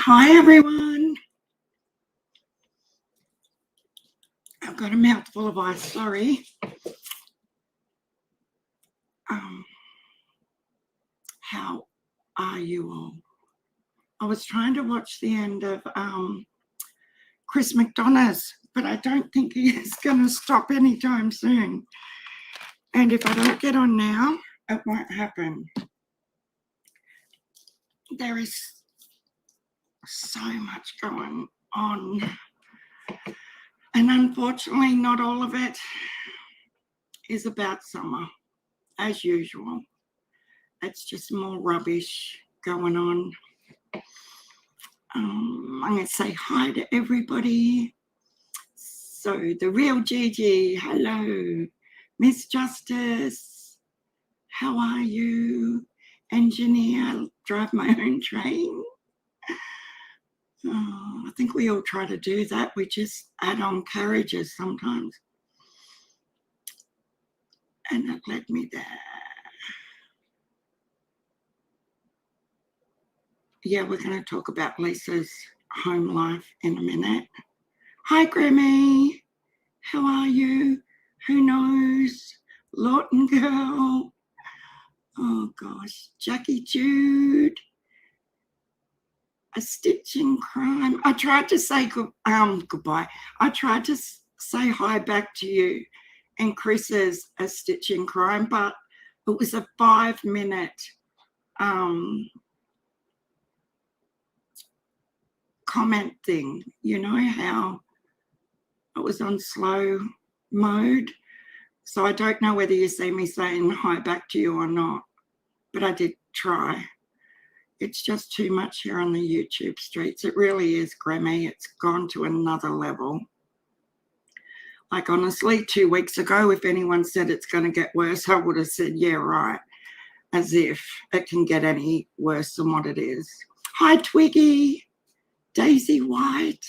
Hi everyone. I've got a mouthful of ice, sorry. How are you all? I was trying to watch the end of Chris McDonough's, but I don't think he's going to stop anytime soon. And if I don't get on now, it won't happen. There is so much going on. And unfortunately, not all of it is about summer, as usual. It's just more rubbish going on. I'm going to say hi to everybody. So the real Gigi, hello. Miss Justice, how are you? Engineer, drive my own train. I think we all try to do that. We just add on carriages sometimes. And it led me there. Yeah, we're going to talk about Lisa's home life in a minute. Hi, Grammy. How are you? Who knows? Lawton girl. Oh, gosh. Jackie Jude. A Stitch in Crime. I tried to say goodbye. I tried to say hi back to you and Chris's A Stitch in Crime, but it was a 5-minute comment thing. You know how it was on slow mode. So I don't know whether you see me saying hi back to you or not, but I did try. It's just too much here on the YouTube streets. It really is, Grammy. It's gone to another level. Like, honestly, 2 weeks ago, if anyone said it's going to get worse, I would have said, yeah, right, as if it can get any worse than what it is. Hi, Twiggy. Daisy White.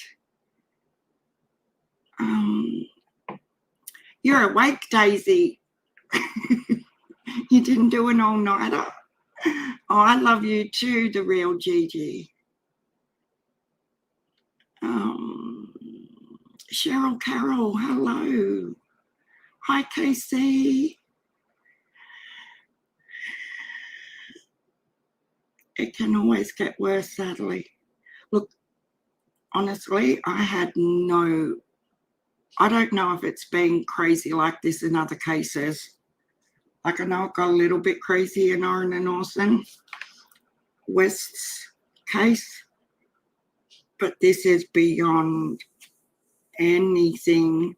You're awake, Daisy. You didn't do an all-nighter. Oh, I love you too, the real Gigi. Cheryl Carroll, hello. Hi, Casey. It can always get worse, sadly. Look, honestly, I don't know if it's been crazy like this in other cases. Like, I know it got a little bit crazy in Oren and Orson West's case, but this is beyond anything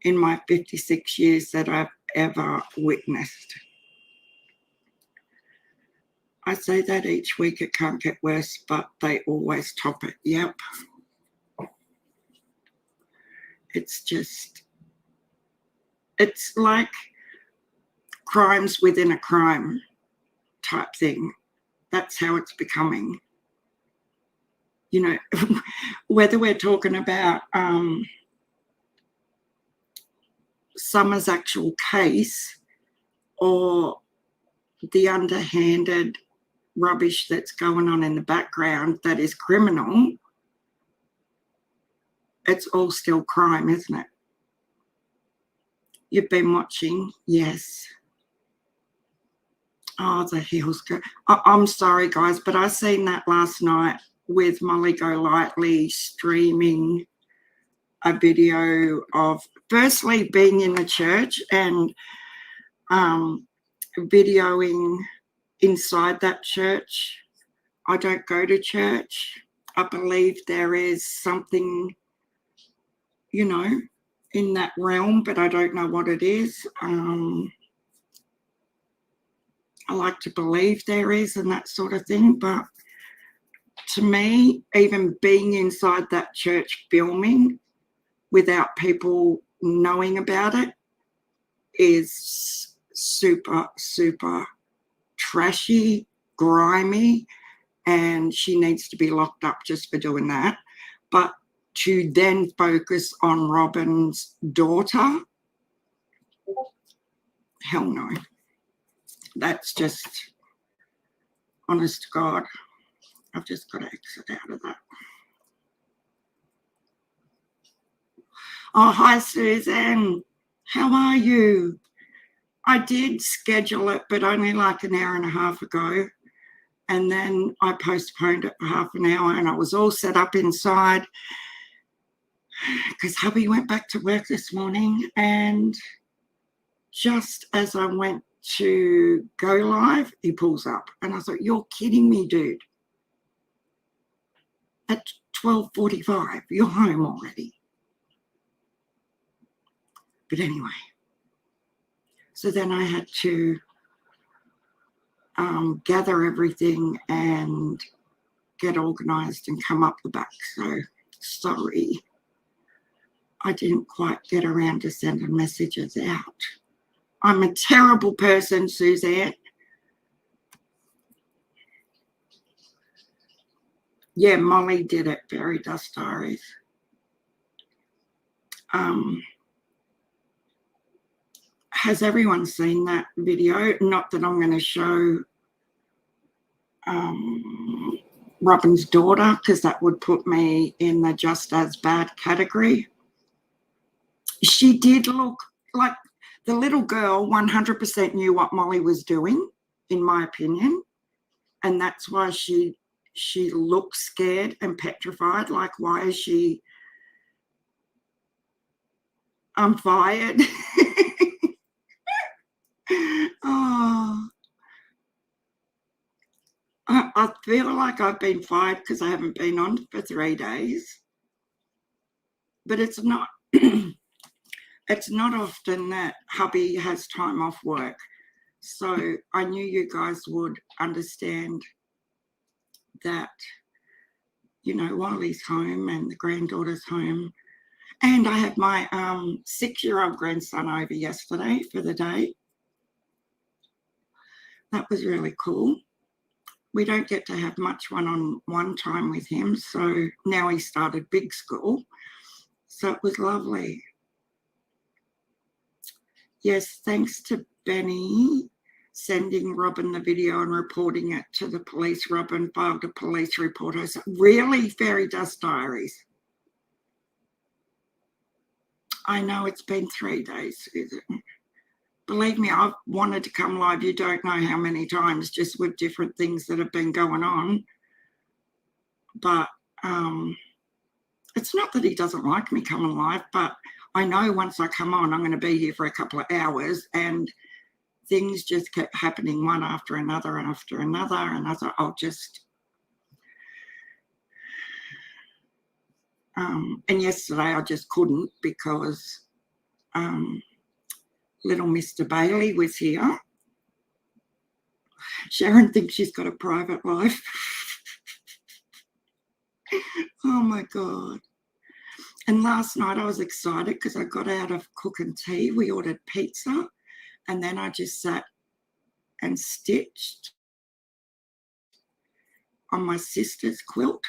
in my 56 years that I've ever witnessed. I say that each week, it can't get worse, but they always top it. Yep. It's like crimes within a crime type thing. That's how it's becoming. You know, whether we're talking about Summer's actual case or the underhanded rubbish that's going on in the background that is criminal, it's all still crime, isn't it? You've been watching, yes. Oh, the Hills Girl. I'm sorry, guys, but I seen that last night with Molly Golightly streaming a video of firstly being in the church and videoing inside that church. I don't go to church. I believe there is something, you know, in that realm, but I don't know what it is. I like to believe there is and that sort of thing, but to me, even being inside that church filming without people knowing about it is super, super trashy, grimy, and she needs to be locked up just for doing that. But to then focus on Robyn's daughter, hell no. That's just, honest to God. I've just got to exit out of that. Oh, hi, Suzanne. How are you? I did schedule it, but only like an hour and a half ago. And then I postponed it for half an hour, and I was all set up inside because hubby went back to work this morning. And just as I went to go live, he pulls up. And I thought, you're kidding me, dude. At 12:45, you're home already. But anyway, so then I had to gather everything and get organised and come up the back. So sorry, I didn't quite get around to sending messages out. I'm a terrible person, Suzanne. Yeah, Molly did it, Fairy Dust Diaries. Has everyone seen that video? Not that I'm going to show Robyn's daughter, because that would put me in the just as bad category. She did look like the little girl 100% knew what Molly was doing, in my opinion. And that's why she looked scared and petrified. Like, why is she? I'm fired. Oh, I feel like I've been fired because I haven't been on for 3 days. But it's not. It's not often that hubby has time off work. So I knew you guys would understand that, you know, while he's home and the granddaughter's home. And I had my 6-year-old grandson over yesterday for the day. That was really cool. We don't get to have much one-on-one time with him. So now he started big school. So it was lovely. Yes, thanks to Benny sending Robyn the video and reporting it to the police. Robyn filed a police report. I said, really, Fairy Dust Diaries? I know it's been 3 days, Susan. Believe me, I've wanted to come live. You don't know how many times, just with different things that have been going on. But it's not that he doesn't like me coming live, but I know once I come on, I'm going to be here for a couple of hours, and things just kept happening one after another and after another. And I thought, I'll just... and yesterday I just couldn't because little Mr. Bailey was here. Sharon thinks she's got a private life. Oh my God. And last night I was excited because I got out of cooking tea. We ordered pizza, and then I just sat and stitched on my sister's quilt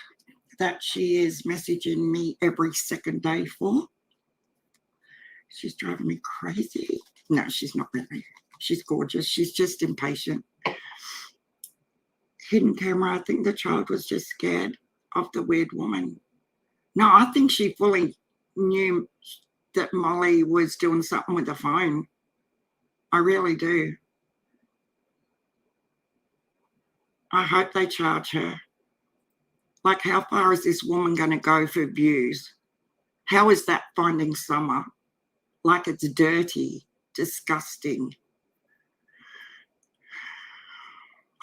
that she is messaging me every second day for. She's driving me crazy. No, she's not really. She's gorgeous. She's just impatient. Hidden camera. I think the child was just scared of the weird woman. No, I think she fully knew that Molly was doing something with the phone. I really do. I hope they charge her. Like, how far is this woman going to go for views? How is that Finding Summer? Like, it's dirty, disgusting.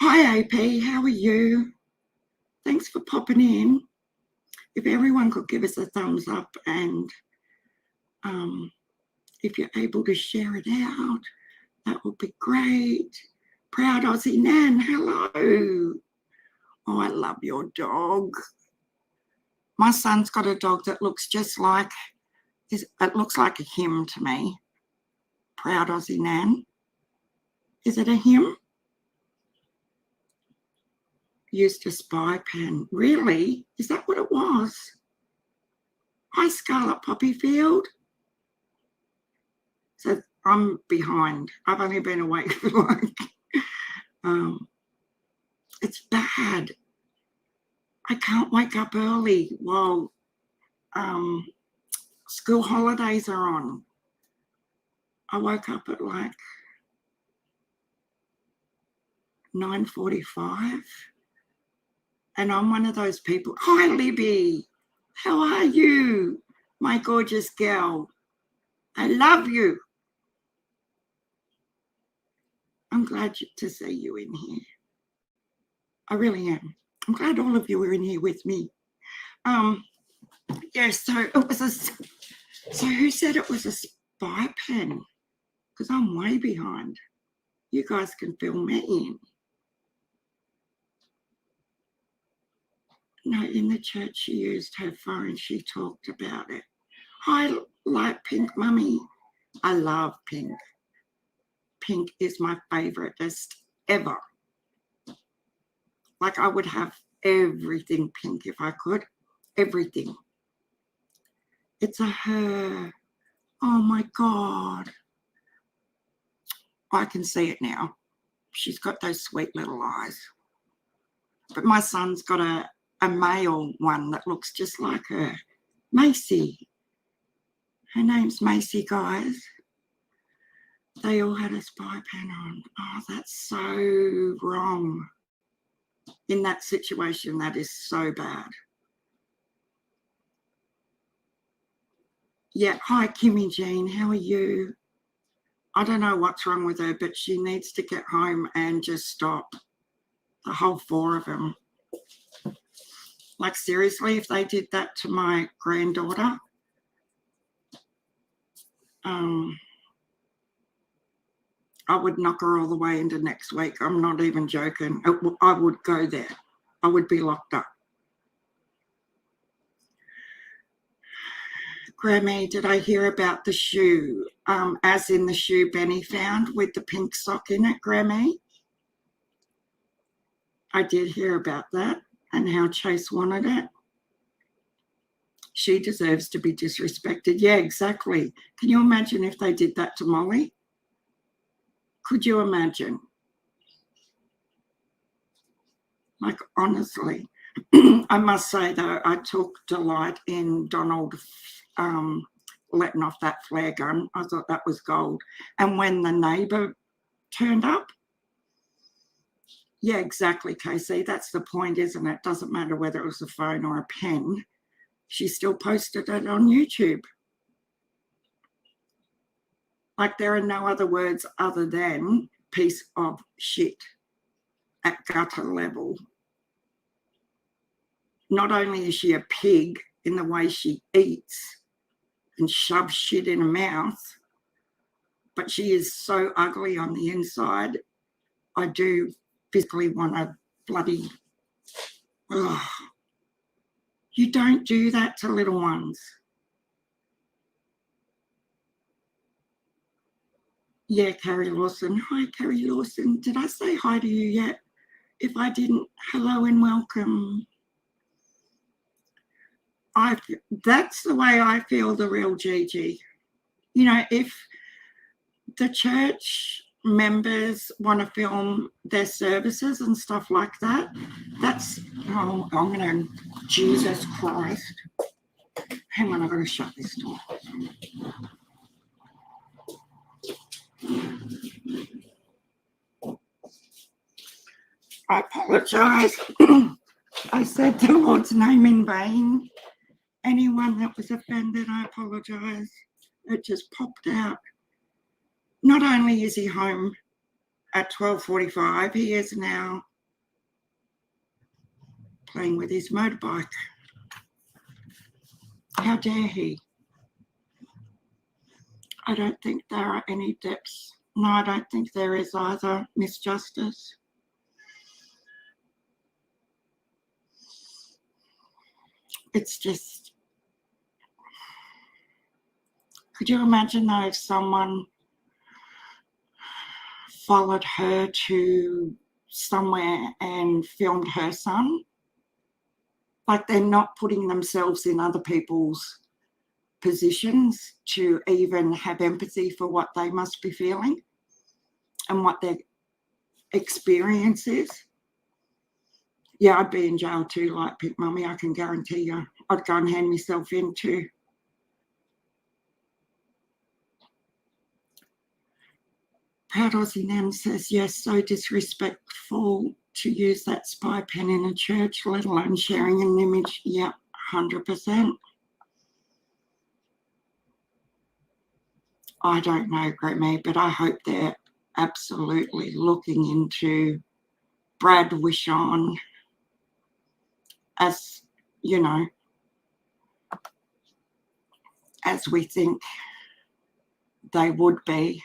Hi, AP. How are you? Thanks for popping in. If everyone could give us a thumbs up, and if you're able to share it out, that would be great. Proud Aussie Nan, hello. Oh, I love your dog. My son's got a dog that looks just like, it looks like a him to me. Proud Aussie Nan. Is it a him? Used a spy pen. Really? Is that what it was? Hi, Scarlet Poppyfield. So I'm behind. I've only been awake for like, it's bad. I can't wake up early while school holidays are on. I woke up at like 9:45, and I'm one of those people. Hi, Libby. How are you, my gorgeous girl? I love you. I'm glad to see you in here. I really am. I'm glad all of you are in here with me. Yeah, so it was so who said it was a spy pen? Because I'm way behind. You guys can fill me in. No, in the church she used her phone. She talked about it. I like pink, mummy. I love pink. Pink is my favoritist ever. Like I would have everything pink if I could. Everything. It's a her. Oh my God. I can see it now. She's got those sweet little eyes. But my son's got a male one that looks just like her. Macy. Her name's Macy, guys. They all had a spy pen on. Oh, that's so wrong. In that situation, that is so bad. Yeah, hi, Kimmy Jean. How are you? I don't know what's wrong with her, but she needs to get home and just stop. The whole four of them. Like, seriously, if they did that to my granddaughter, I would knock her all the way into next week. I'm not even joking. I would go there. I would be locked up. Grammy, did I hear about the shoe? As in the shoe Benny found with the pink sock in it, Grammy? I did hear about that and how Chase wanted it. She deserves to be disrespected. Yeah, exactly. Can you imagine if they did that to Molly? Could you imagine? Like, honestly. I must say, though, I took delight in Donald letting off that flare gun. I thought that was gold. And when the neighbour turned up, yeah, exactly, Casey. That's the point, isn't it? Doesn't matter whether it was a phone or a pen. She still posted it on YouTube. Like, there are no other words other than piece of shit at gutter level. Not only is she a pig in the way she eats and shoves shit in her mouth, but she is so ugly on the inside. I do physically want to bloody... Ugh. You don't do that to little ones. Yeah, Carrie Lawson. Hi, Carrie Lawson. Did I say hi to you yet? If I didn't, hello and welcome. That's the way I feel the real Gigi. You know, if the church members want to film their services and stuff like that, that's... Oh, I'm going to... Jesus Christ. Hang on, I've got to shut this door. I apologise. I said the Lord's name in vain. Anyone that was offended, I apologise. It just popped out. Not only is he home at 12:45, he is now playing with his motorbike. How dare he? I don't think there are any depths. No, I don't think there is either, Miss Justice. It's just... Could you imagine, though, if someone followed her to somewhere and filmed her son? Like, they're not putting themselves in other people's positions to even have empathy for what they must be feeling and what their experience is. Yeah, I'd be in jail too, like Pink Mummy, I can guarantee you. I'd go and hand myself in too. Proud Aussie Nan says, yes, so disrespectful to use that spy pen in a church, let alone sharing an image. Yep, 100%. I don't know, Grammy, but I hope they're absolutely looking into Brad Wishon as, you know, as we think they would be.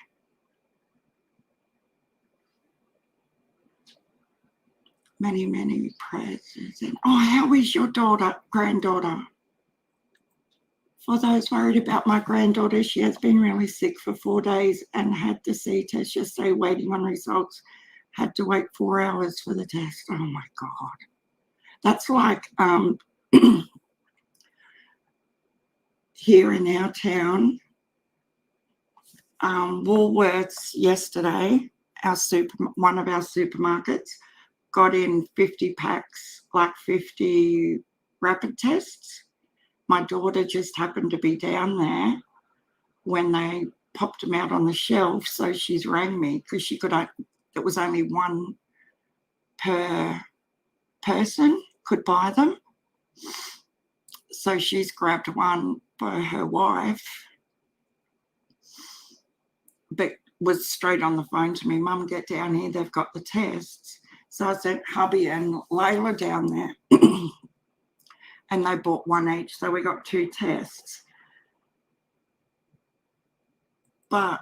Many, many prayers. Oh, how is your granddaughter? For those worried about my granddaughter, she has been really sick for 4 days and had the C test yesterday, waiting on results. Had to wait 4 hours for the test. Oh my God. That's like here in our town, Woolworths yesterday, one of our supermarkets, got in 50 packs, like 50 rapid tests. My daughter just happened to be down there when they popped them out on the shelf, so she's rang me because it was only one per person could buy them. So she's grabbed one for her wife, but was straight on the phone to me, Mum, get down here, they've got the tests. So I sent hubby and Layla down there and they bought one each. So we got 2 tests. But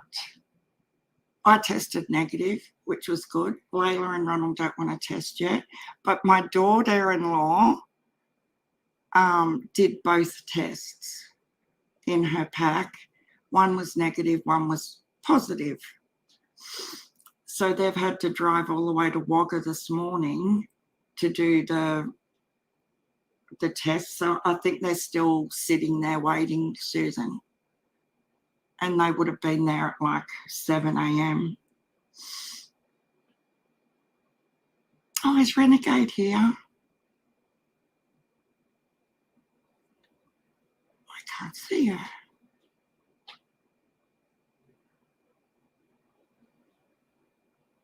I tested negative, which was good. Layla and Ronald don't want to test yet. But my daughter-in-law did both tests in her pack. One was negative, one was positive. So they've had to drive all the way to Wagga this morning to do the test. So I think they're still sitting there waiting, Susan. And they would have been there at like 7 a.m. Oh, is Renegade here? I can't see her.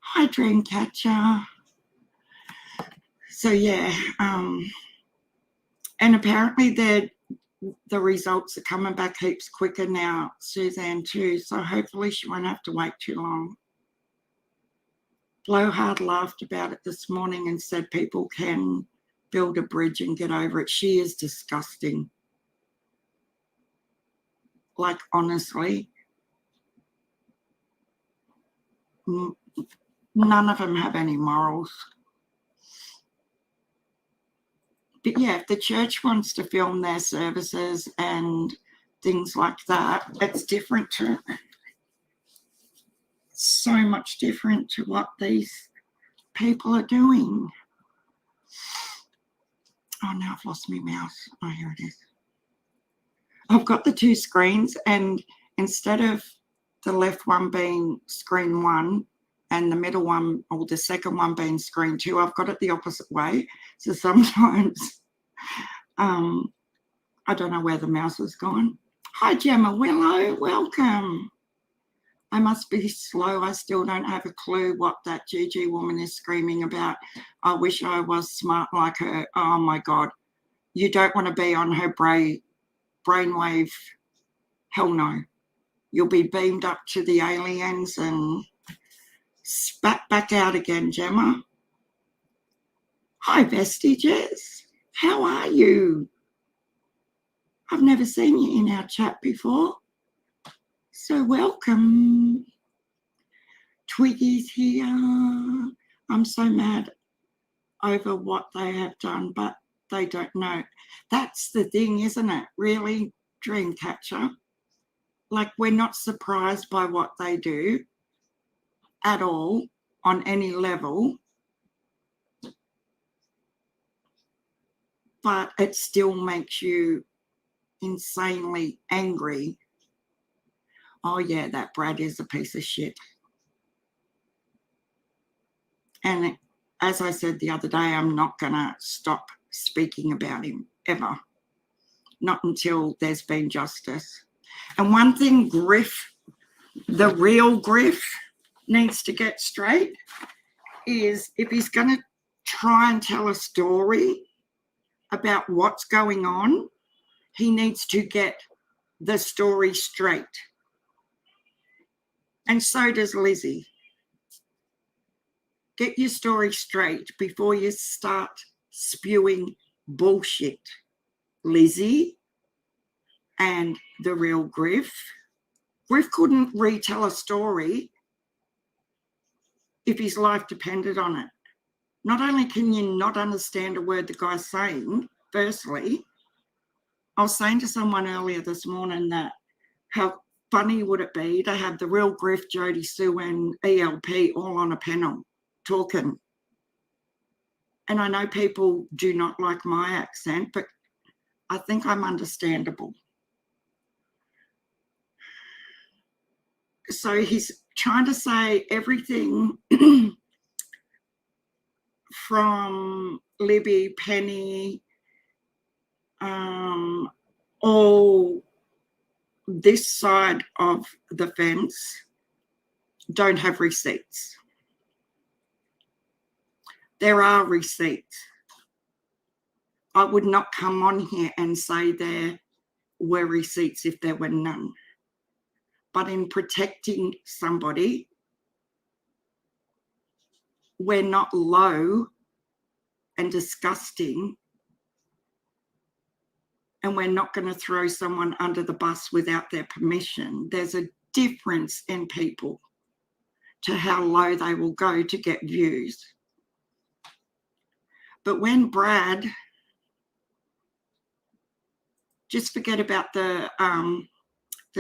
Hi, Dreamcatcher. So yeah, and apparently the results are coming back heaps quicker now, Suzanne too. So hopefully she won't have to wait too long. Blowhard laughed about it this morning and said people can build a bridge and get over it. She is disgusting. Like, honestly, none of them have any morals. But yeah, if the church wants to film their services and things like that, it's different to, so much different to what these people are doing. Oh, now I've lost my mouse. Oh, here it is. I've got the 2 screens, and instead of the left one being screen 1 and the middle one or the second one being screen 2, I've got it the opposite way. So sometimes I don't know where the mouse has gone. Hi, Gemma Willow, welcome. I must be slow. I still don't have a clue what that Gigi woman is screaming about. I wish I was smart like her. Oh, my God. You don't want to be on her brainwave. Hell no. You'll be beamed up to the aliens and spat back out again, Gemma. Hi, Vestiges. How are you? I've never seen you in our chat before. So welcome. Twiggy's here. I'm so mad over what they have done, but they don't know. That's the thing, isn't it? Really, Dreamcatcher. Like, we're not surprised by what they do at all on any level, but it still makes you insanely angry. Oh yeah, that Brad is a piece of shit. And as I said the other day, I'm not going to stop speaking about him ever. Not until there's been justice. And one thing Griff, the real Griff, needs to get straight is if he's going to try and tell a story about what's going on, he needs to get the story straight. And so does Lizzy. Get your story straight before you start spewing bullshit. Lizzy and the real Griff. Griff couldn't retell a story if his life depended on it. Not only can you not understand a word the guy's saying, firstly, I was saying to someone earlier this morning that how funny would it be to have the real Griff, Jodie Sue and ELP all on a panel talking. And I know people do not like my accent, but I think I'm understandable. So he's trying to say everything from Libby, Penny, all this side of the fence don't have receipts. There are receipts. I would not come on here and say there were receipts if there were none. But in protecting somebody, we're not low and disgusting, and we're not going to throw someone under the bus without their permission. There's a difference in people to how low they will go to get views. But when Brad, just forget about the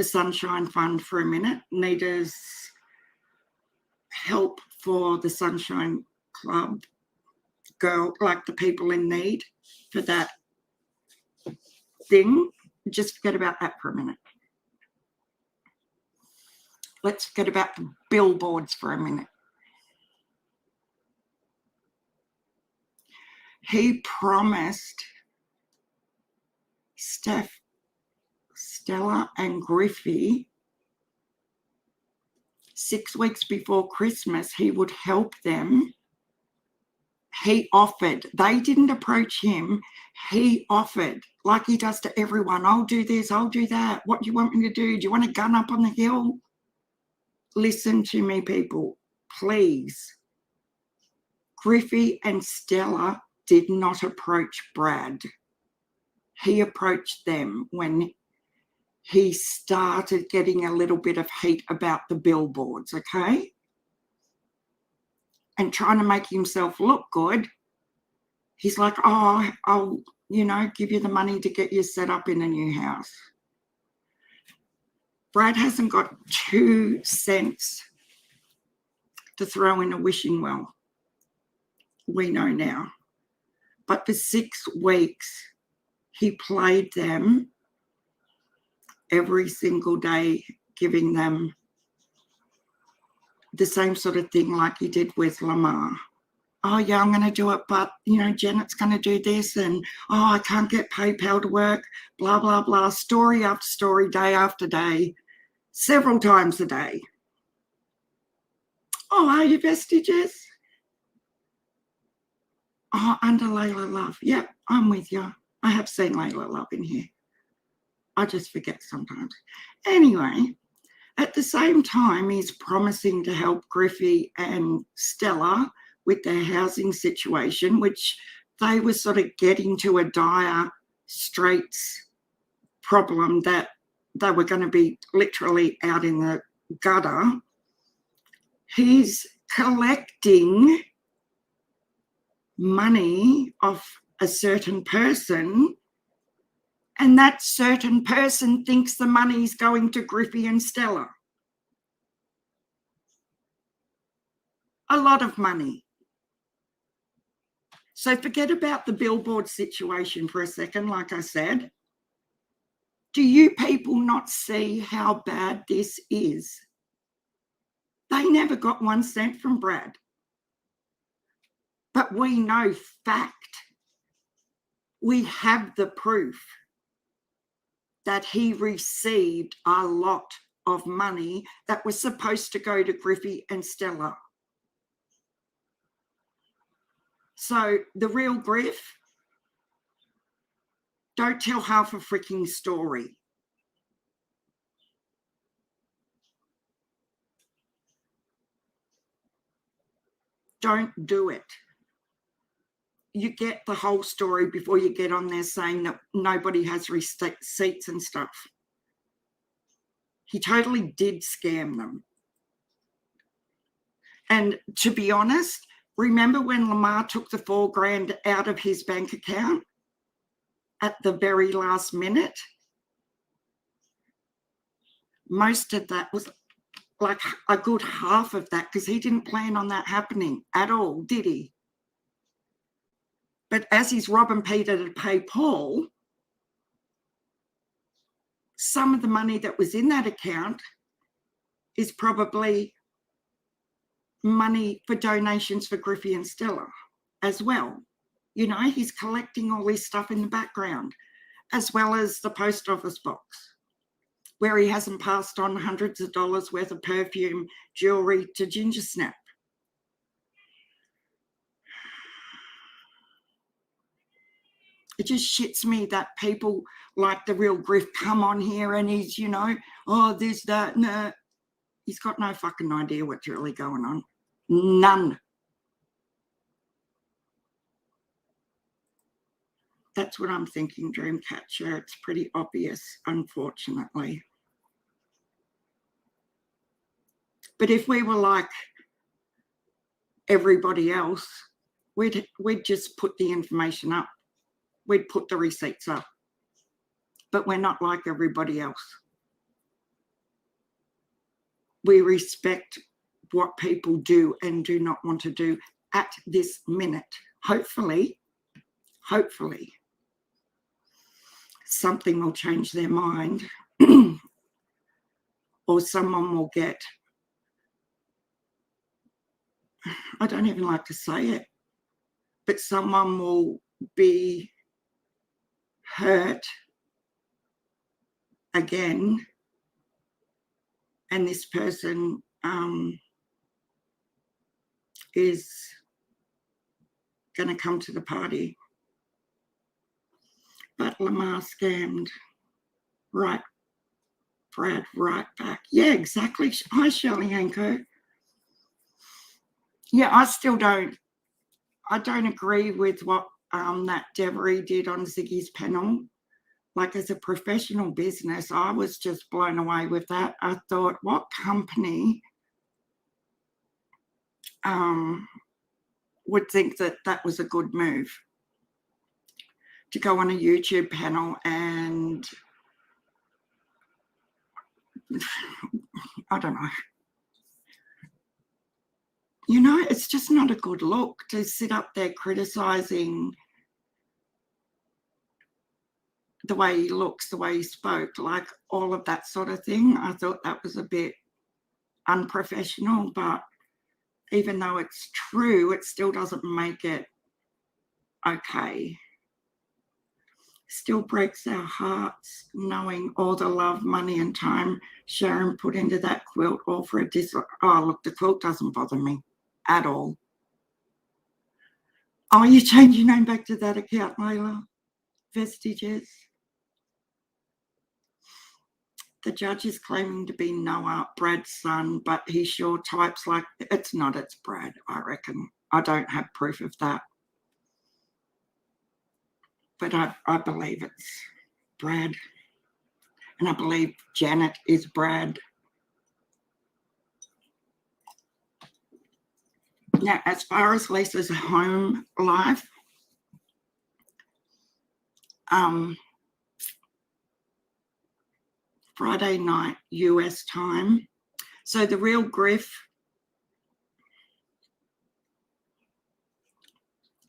Sunshine Fund for a minute, Nita's help for the Sunshine Club girl, like the people in need for that thing. Just forget about that for a minute. Let's forget about the billboards for a minute. He promised Stella and Griffey 6 weeks before Christmas he would help them. He offered. They didn't approach him. He offered, like he does to everyone. I'll do this, I'll do that. What do you want me to do? Do you want a gun up on the hill? Listen to me, people, please. Griffey and Stella did not approach Brad. He approached them when he started getting a little bit of heat about the billboards, okay? And trying to make himself look good. He's like, oh, I'll, give you the money to get you set up in a new house. Brad hasn't got 2 cents to throw in a wishing well. We know now. But for 6 weeks, he played them every single day, giving them the same sort of thing like he did with Lamar. Oh, yeah, I'm going to do it, but, Janet's going to do this, and, oh, I can't get PayPal to work, blah, blah, blah, story after story, day after day, several times a day. Oh, are you vestiges? Oh, under Layla Love. Yep, I'm with you. I have seen Layla Love in here. I just forget sometimes. Anyway, at the same time, he's promising to help Griffey and Stella with their housing situation, which they were sort of getting to a dire straits problem that they were going to be literally out in the gutter. He's collecting money off a certain person, and that certain person thinks the money's going to Griffey and Stella. A lot of money. So forget about the billboard situation for a second, like I said. Do you people not see how bad this is? They never got 1 cent from Brad. But we know fact. We have the proof that he received a lot of money that was supposed to go to Griffey and Stella. So the real Griff, don't tell half a freaking story. Don't do it. You get the whole story before you get on there saying that nobody has receipts and stuff. He totally did scam them. And to be honest, remember when Lamar took the $4,000 out of his bank account at the very last minute? Most of that was like a good half of that, because he didn't plan on that happening at all, did he? But as he's robbing Peter to pay Paul, some of the money that was in that account is probably money for donations for Griffey and Stella as well. You know, he's collecting all this stuff in the background, as well as the post office box, where he hasn't passed on hundreds of dollars worth of perfume, jewelry to Ginger Snap. It just shits me that people like the real Griff come on here and he's, you know, oh, this, that, and that. He's got no fucking idea what's really going on. None. That's what I'm thinking, Dreamcatcher. It's pretty obvious, unfortunately. But if we were like everybody else, we'd just put the information up. We'd put the receipts up. But we're not like everybody else. We respect what people do and do not want to do at this minute. Hopefully, something will change their mind or someone will get, I don't even like to say it, but someone will be hurt again, and this person is going to come to the party. But Lamar scammed. Right, Brad, right back. Yeah, exactly. Hi, Shirley Anko. Yeah, I don't agree with what that Devery did on Ziggy's panel. Like, as a professional business, I was just blown away with that. I thought, what company would think that that was a good move? To go on a YouTube panel and, I don't know. You know, it's just not a good look to sit up there criticising the way he looks, the way he spoke, like all of that sort of thing. I thought that was a bit unprofessional, but even though it's true, it still doesn't make it okay. Still breaks our hearts knowing all the love, money and time Sharon put into that quilt, all for a oh, look, the quilt doesn't bother me at all. Oh, you changed your name back to that account, Layla. Vestiges. The judge is claiming to be Noah, Brad's son, but he sure types like it's not, it's Brad, I reckon. I don't have proof of that. But I believe it's Brad. And I believe Janet is Brad. Now, as far as Lisa's home life, Friday night US time. So the real Griff,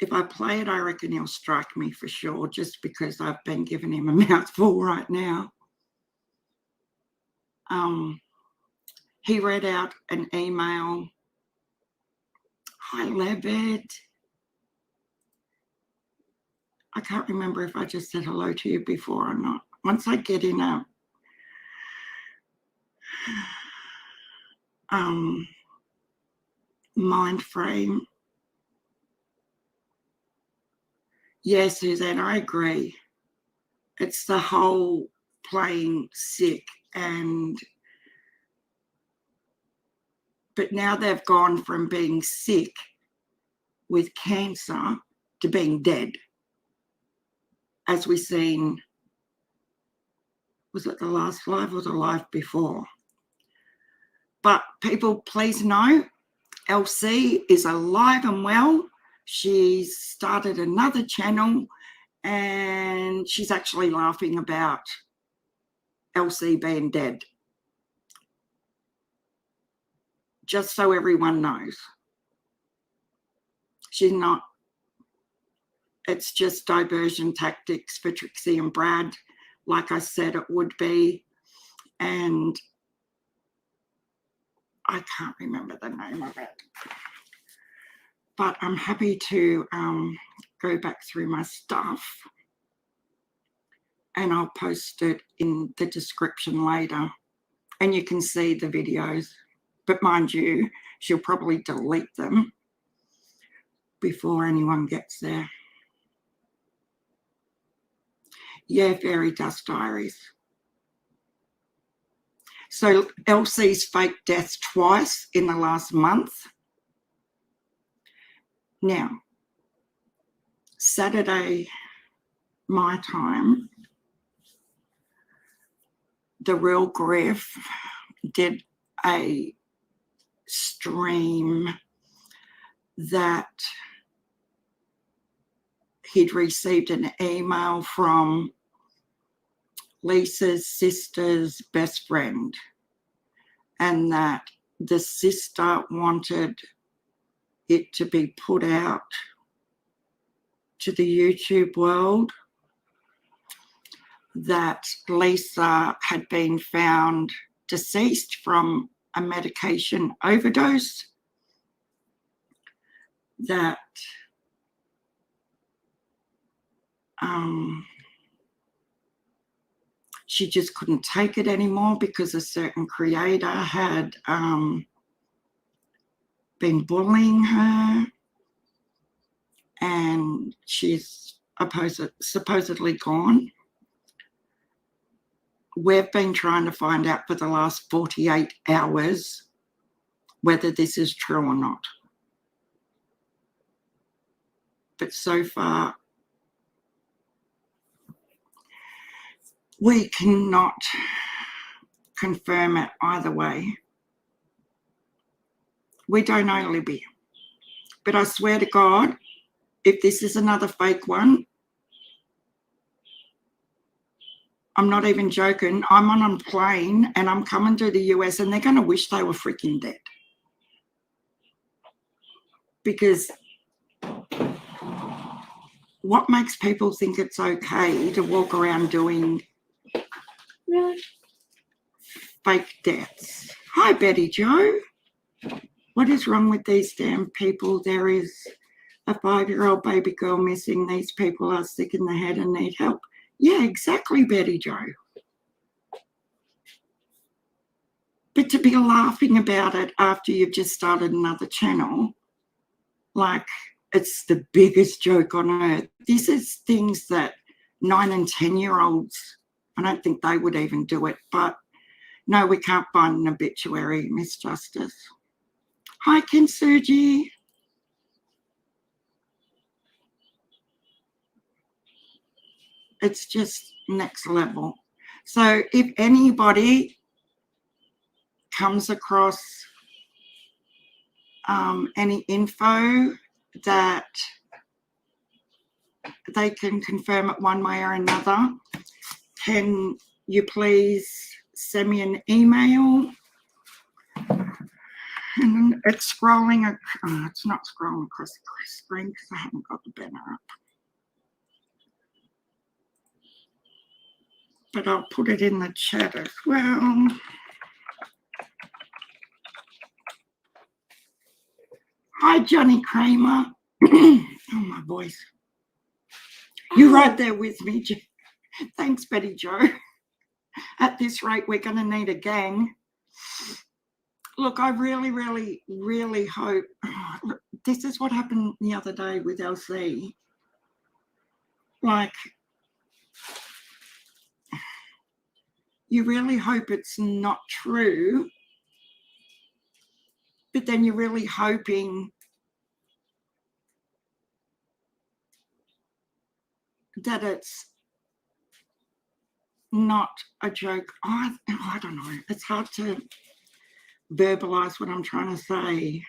if I play it, I reckon he'll strike me for sure, just because I've been giving him a mouthful right now. He read out an email. Hi, Levitt. I can't remember if I just said hello to you before or not. Once I get in a mind frame. Yes, Suzanne, I agree. It's the whole playing sick but now they've gone from being sick with cancer to being dead. As we've seen, was it the last live or the live before? But people, please know, LC is alive and well. She's started another channel and she's actually laughing about LC being dead. Just so everyone knows. She's not. It's just diversion tactics for Trixie and Brad, like I said it would be. And I can't remember the name of it. But I'm happy to go back through my stuff. And I'll post it in the description later. And you can see the videos. But mind you, she'll probably delete them before anyone gets there. Yeah, Fairy Dust Diaries. So LC's fake death twice in the last month. Now, Saturday, my time, The Real Griff did a stream that he'd received an email from Lisa's sister's best friend, and that the sister wanted it to be put out to the YouTube world that Lisa had been found deceased from a medication overdose, that she just couldn't take it anymore because a certain creator had been bullying her, and she's supposedly gone. We've been trying to find out for the last 48 hours whether this is true or not. But so far, we cannot confirm it either way. We don't know, Libby. But I swear to God, if this is another fake one, I'm not even joking. I'm on a plane and I'm coming to the US and they're going to wish they were freaking dead. Because what makes people think it's okay to walk around doing fake deaths? Hi, Betty Joe. What is wrong with these damn people? There is a 5-year-old baby girl missing. These people are sick in the head and need help. Yeah, exactly, Betty Joe. But to be laughing about it after you've just started another channel, like it's the biggest joke on earth. This is things that 9 and 10-year-olds, I don't think they would even do it. But no, we can't find an obituary, Miss Justice. Hi, Kinsuji. It's just next level. So if anybody comes across any info that they can confirm it one way or another, can you please send me an email? And it's scrolling, it's not scrolling across the screen because I haven't got the banner up. But I'll put it in the chat as well. Hi, Johnny Kramer. Oh, my voice. You're right there with me. Thanks, Betty Jo. At this rate, we're going to need a gang. Look, I really, really, really hope. Look, this is what happened the other day with LC. Like, you really hope it's not true, but then you're really hoping that it's not a joke. I don't know. It's hard to verbalize what I'm trying to say.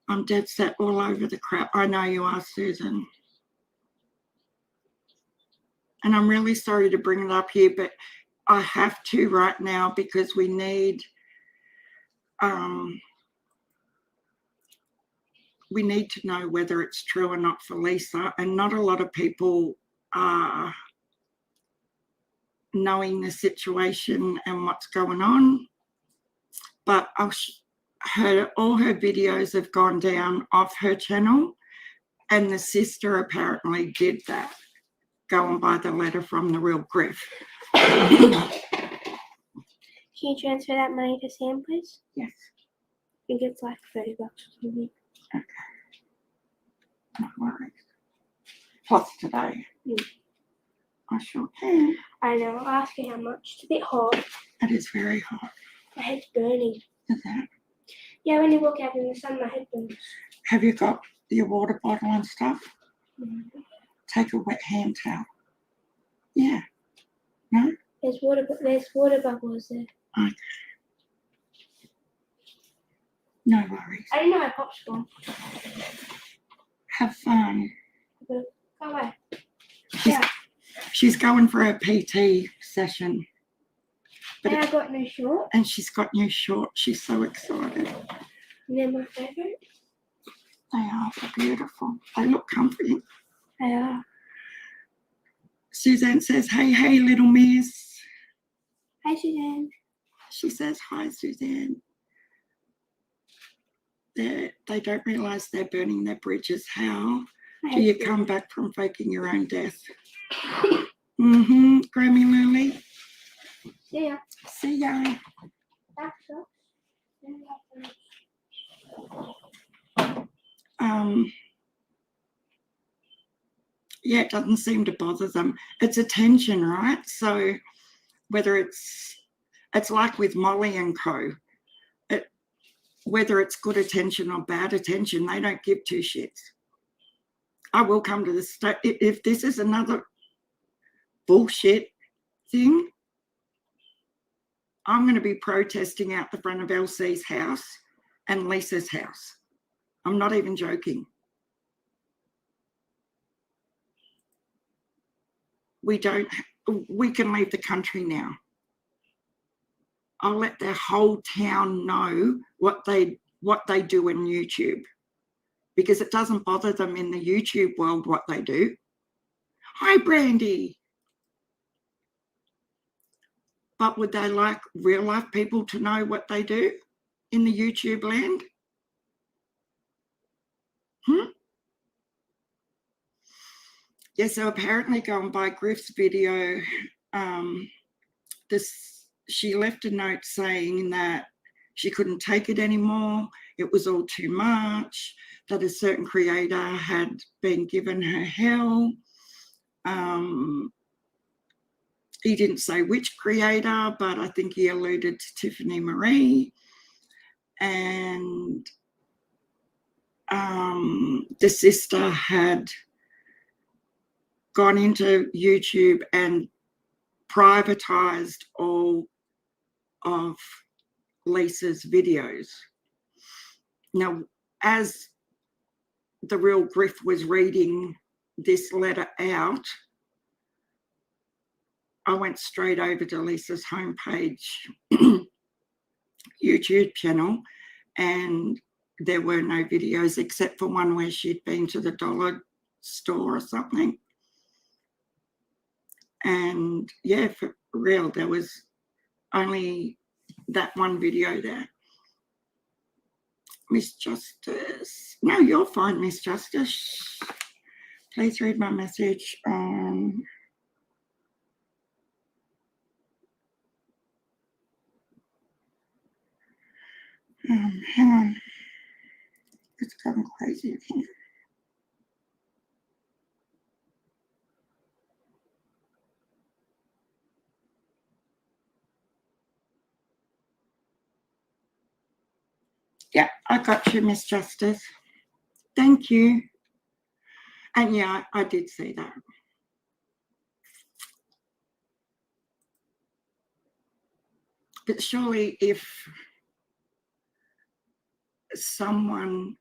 I'm dead set all over the crap. I know you are, Susan. And I'm really sorry to bring it up here, but I have to right now because we need to know whether it's true or not for Lisa. And not a lot of people are knowing the situation and what's going on. But all her videos have gone down off her channel, and the sister apparently did that, going by the letter from the real Griff. Can you transfer that money to Sam, please? Yes. I think it's like $30 or something. Okay. No worries. Plus today. I sure can. I know. I'll ask you how much. It's a bit hot. It is very hot. My head's burning. Is that? Yeah, when you walk out in the sun, my head burns. Have you got your water bottle and stuff? Mm-hmm. Take a wet hand towel. Yeah. No? There's water bubbles there. Okay. No worries. I didn't know my popsicle. Have fun. Go away. She's going for her PT session. And I got new shorts. And she's got new shorts. She's so excited. And they're my favourite. They are. They're beautiful. They look comfy. They are. Suzanne says, hey, little miss. Hi, Suzanne. She says, hi, Suzanne. They don't realise they're burning their bridges. How do you come back from faking your own death? Grammy Lily. See ya. See ya. Yeah, it doesn't seem to bother them. It's attention, right? So whether it's like with Molly and co, whether it's good attention or bad attention, they don't give two shits. I will come to the state. If this is another bullshit thing, I'm going to be protesting out the front of LC's house and Lisa's house. I'm not even joking. We can leave the country now. I'll let their whole town know what they do in YouTube, because it doesn't bother them in the YouTube world what they do. Hi, Brandy. But would they like real life people to know what they do in the YouTube land? Yeah, so apparently going by Griff's video, she left a note saying that she couldn't take it anymore. It was all too much, that a certain creator had been given her hell. He didn't say which creator, but I think he alluded to Tiffany Marie. And the sister had gone into YouTube and privatized all of Lisa's videos. Now, as the real Griff was reading this letter out, I went straight over to Lisa's homepage YouTube channel, and there were no videos except for one where she'd been to the dollar store or something. And yeah, for real, there was only that one video there. Miss Justice. No, you're fine, Miss Justice. Please read my message on hang on. It's going crazy again. Yeah, I got you, Miss Justice. Thank you. And yeah, I did see that. But surely if someone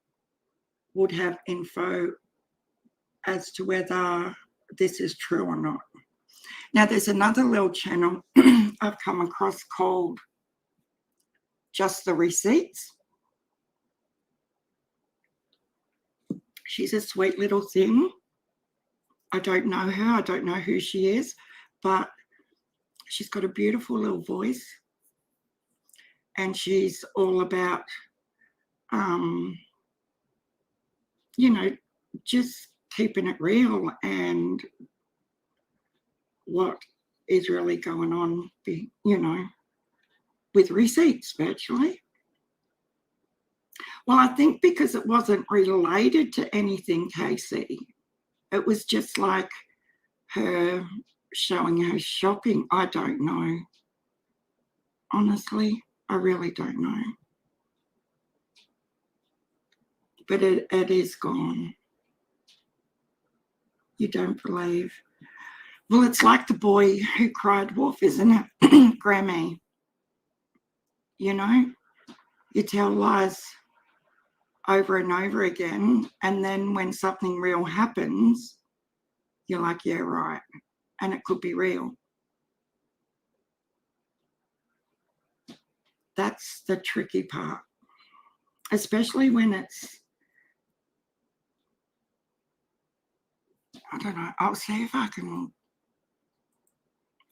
would have info as to whether this is true or not. Now, there's another little channel I've come across called Just the Receipts. She's a sweet little thing. I don't know her. I don't know who she is, but she's got a beautiful little voice, and she's all about, you know, just keeping it real and what is really going on, you know, with receipts virtually. Well, I think because it wasn't related to anything, Casey, it was just like her showing her shopping. I don't know. Honestly, I really don't know. But it is gone. You don't believe. Well, it's like the boy who cried wolf, isn't it, Grammy? You know, you tell lies over and over again, and then when something real happens, you're like, yeah, right. And it could be real. That's the tricky part, especially when it's, I don't know, I'll see if I can,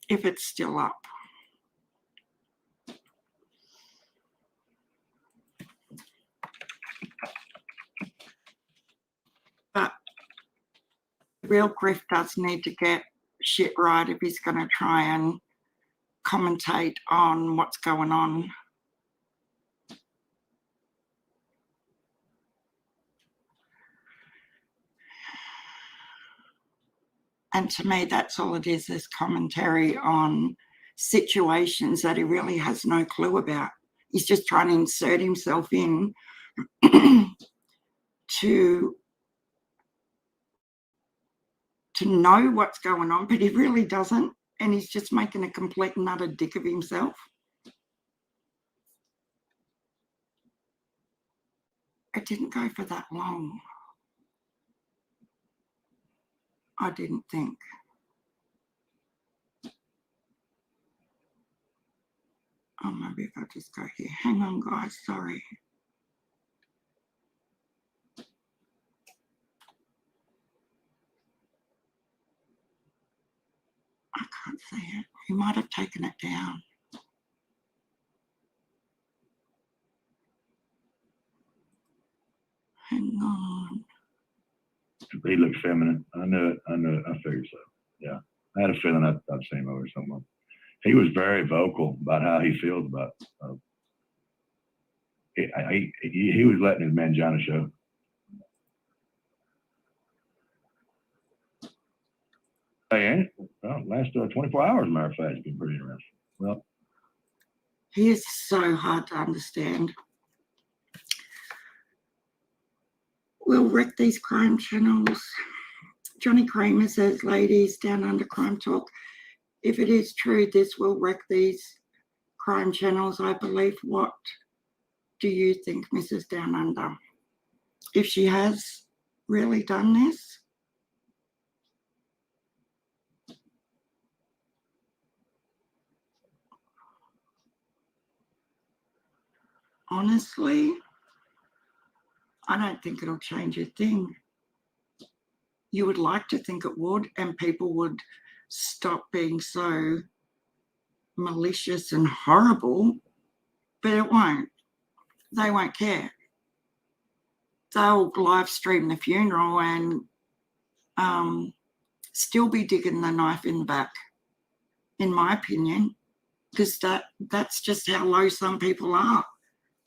if it's still up. But real Griff does need to get shit right if he's going to try and commentate on what's going on. And to me, that's all it is commentary on situations that he really has no clue about. He's just trying to insert himself in to know what's going on, but he really doesn't. And he's just making a complete and utter dick of himself. It didn't go for that long. I didn't think. Oh, maybe if I just go here. Hang on, guys. Sorry. I can't see it. He might have taken it down. Hang on. He looked feminine. I knew it. I figured so. Yeah. I had a feeling I'd seen him over somewhere. He was very vocal about how he feels about he was letting his mangina show. Hey, well, last 24 hours, matter of fact, it's been pretty interesting. Well, he is so hard to understand. We'll wreck these crime channels. Johnny Kramer says, ladies, down under crime talk. If it is true, this will wreck these crime channels, I believe. What do you think, Mrs. Down Under? If she has really done this? Honestly, I don't think it'll change a thing. You would like to think it would, and people would stop being so malicious and horrible, but it won't. They won't care. They'll live stream the funeral and still be digging the knife in the back, in my opinion, because that's just how low some people are.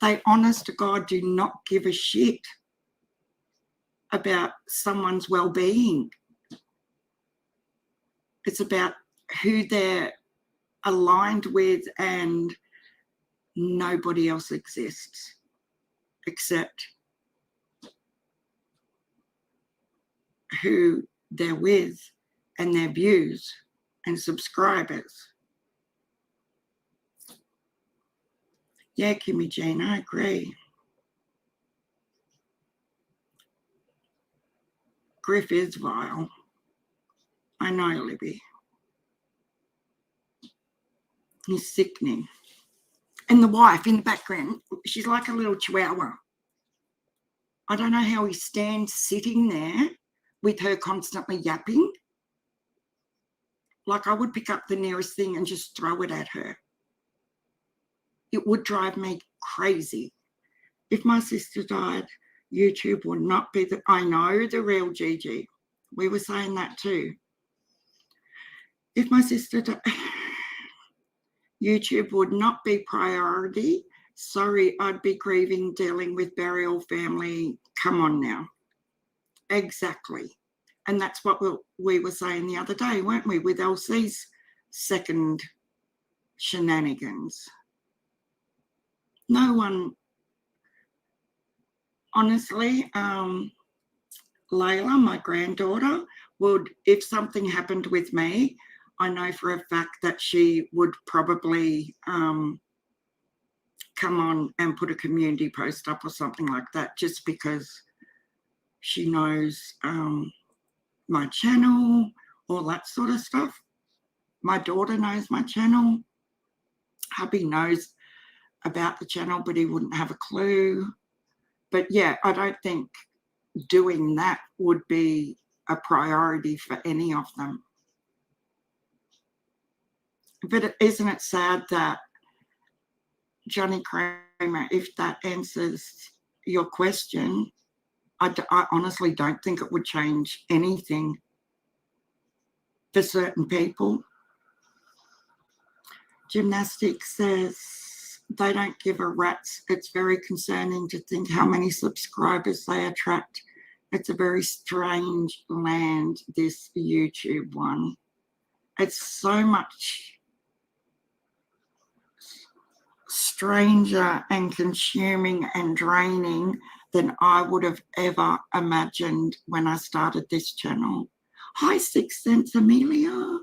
They, honest to God, do not give a shit about someone's well-being. It's about who they're aligned with, and nobody else exists except who they're with and their views and subscribers. Yeah, Kimmy Jean, I agree. Griff is vile. I know, Libby. He's sickening. And the wife in the background, she's like a little chihuahua. I don't know how he stands sitting there with her constantly yapping. Like, I would pick up the nearest thing and just throw it at her. It would drive me crazy. If my sister died, YouTube would not be I know the real Gigi. We were saying that too. If my sister died, YouTube would not be priority. Sorry, I'd be grieving, dealing with burial, family. Come on now. Exactly. And that's what we were saying the other day, weren't we, with Elsie's second shenanigans. No one, honestly, Layla, my granddaughter, would, if something happened with me, I know for a fact that she would probably come on and put a community post up or something like that, just because she knows my channel, all that sort of stuff. My daughter knows my channel. Hubby knows about the channel, but he wouldn't have a clue. But yeah, I don't think doing that would be a priority for any of them. But isn't it sad that, Johnny Kramer, if that answers your question, I honestly don't think it would change anything for certain people. Gymnastics says they don't give a rat's. It's very concerning to think how many subscribers they attract. It's a very strange land, this YouTube one. It's so much stranger and consuming and draining than I would have ever imagined when I started this channel. Hi, Sixth Sense Amelia.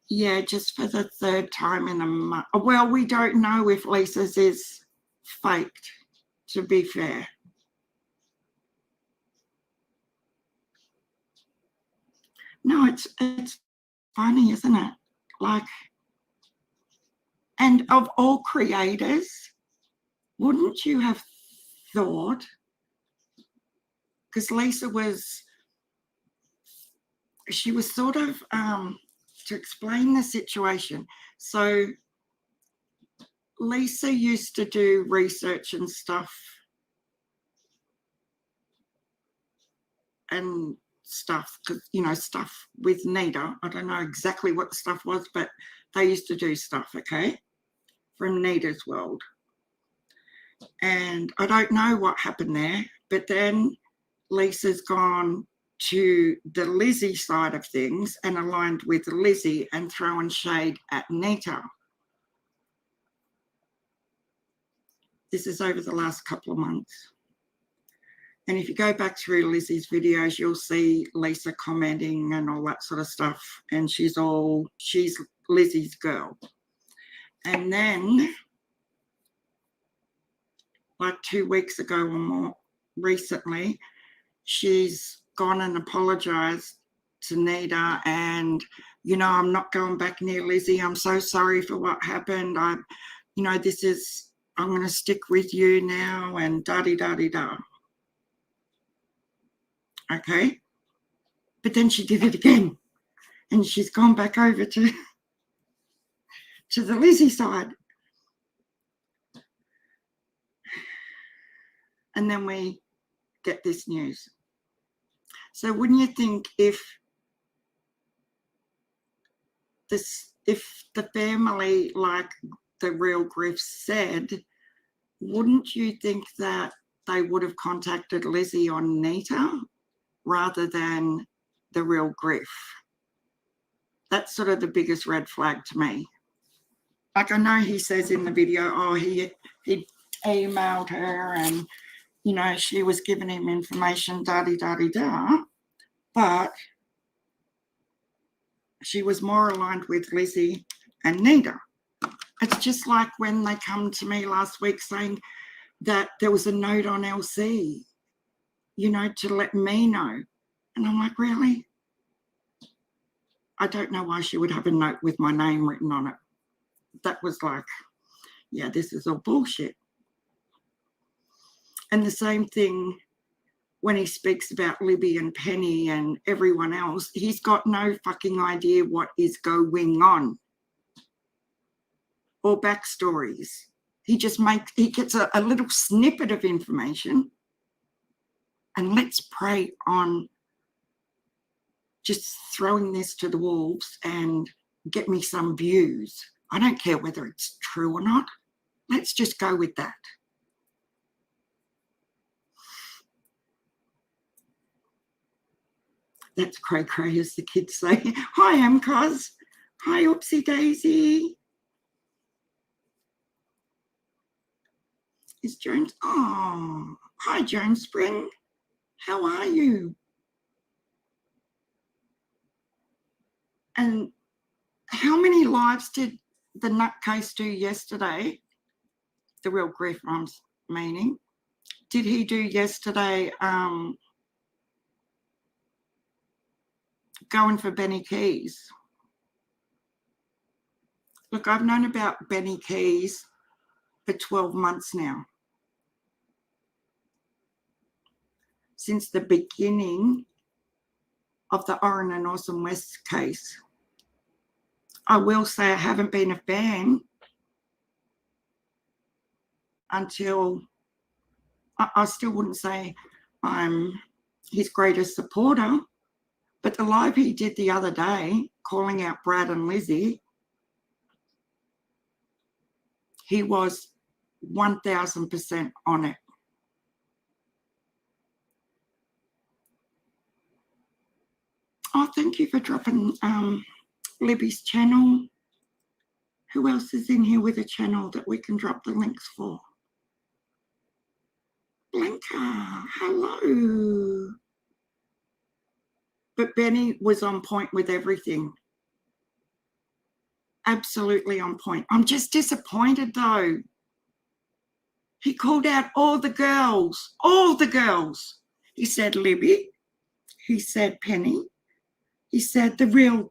Yeah, just for the third time in a month. Well, we don't know if Lisa's is faked, to be fair. No, it's funny, isn't it? Like, and of all creators, wouldn't you have thought, because Lisa was, she was sort of, to explain the situation. So Lisa used to do research and stuff because, you know, stuff with Nita. I don't know exactly what the stuff was, but they used to do stuff, okay, from Nita's world. And I don't know what happened there, but then Lisa's gone to the Lizzy side of things and aligned with Lizzy and throwing shade at Nita. This is over the last couple of months. And if you go back through Lizzy's videos, you'll see Lisa commenting and all that sort of stuff. And she's Lizzy's girl. And then, like 2 weeks ago or more recently, she's gone and apologized to Nita, and, you know, I'm not going back near Lizzy. I'm so sorry for what happened. I'm going to stick with you now, and da-di-da-di-da. Okay. But then she did it again, and she's gone back over to the Lizzy side. and then we get this news. So wouldn't you think if the family, like the real Griff said, wouldn't you think that they would have contacted Lizzie or Nita rather than the real Griff? That's sort of the biggest red flag to me. Like, I know he says in the video, oh, he emailed her and, you know, she was giving him information, da-di-da-di-da, but she was more aligned with Lizzie and Nita. It's just like when they come to me last week saying that there was a note on LC, you know, to let me know. And I'm like, really? I don't know why she would have a note with my name written on it. That was like, yeah, this is all bullshit. And the same thing when he speaks about Libby and Penny and everyone else, he's got no fucking idea what is going on or backstories. He gets a little snippet of information, and let's prey on just throwing this to the wolves and get me some views. I don't care whether it's true or not. Let's just go with that. That's cray cray, as the kids say. Hi, Amcos. Hi, Oopsie Daisy. Is Jones? Oh, hi, Jones Spring. How are you? And how many lives did the nutcase do yesterday? The real Griff, I'm meaning. Did he do yesterday going for Benny Keys? Look, I've known about Benny Keys for 12 months now. Since the beginning of the Orrin and Orson West case. I will say I haven't been a fan until, I still wouldn't say I'm his greatest supporter, but the live he did the other day, calling out Brad and Lizzie, he was 1000% on it. Oh, thank you for dropping Libby's channel. Who else is in here with a channel that we can drop the links for? Blanca, hello. But Benny was on point with everything. Absolutely on point. I'm just disappointed though. He called out all the girls, all the girls. He said Libby. He said Penny. He said the real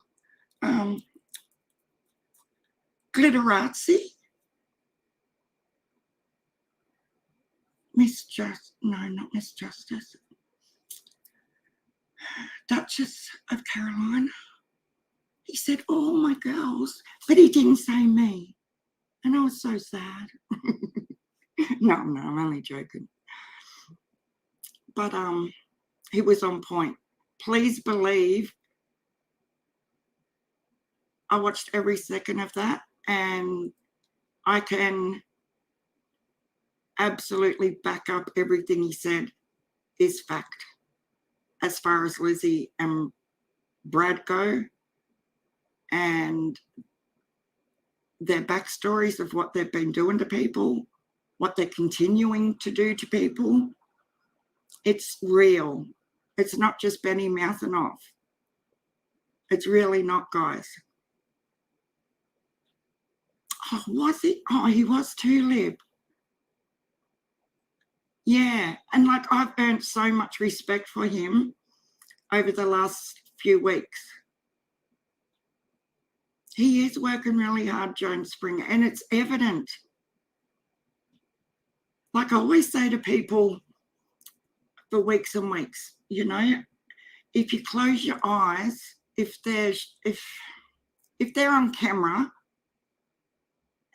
Glitterazzi. Not Miss Justice. Duchess of Caroline. He said all my girls, but he didn't say me. And I was so sad. No, I'm only joking. But he was on point. Please believe I watched every second of that, and I can absolutely back up everything he said is fact. As far as Lizzie and Brad go, and their backstories of what they've been doing to people, what they're continuing to do to people, it's real. It's not just Benny mouthing off. It's really not, guys. Oh, was it? Oh, he was too, Lib. Yeah, and like I've earned so much respect for him over the last few weeks. He is working really hard, Jones Springer, and it's evident. Like I always say to people for weeks and weeks, you know, if you close your eyes, if they're on camera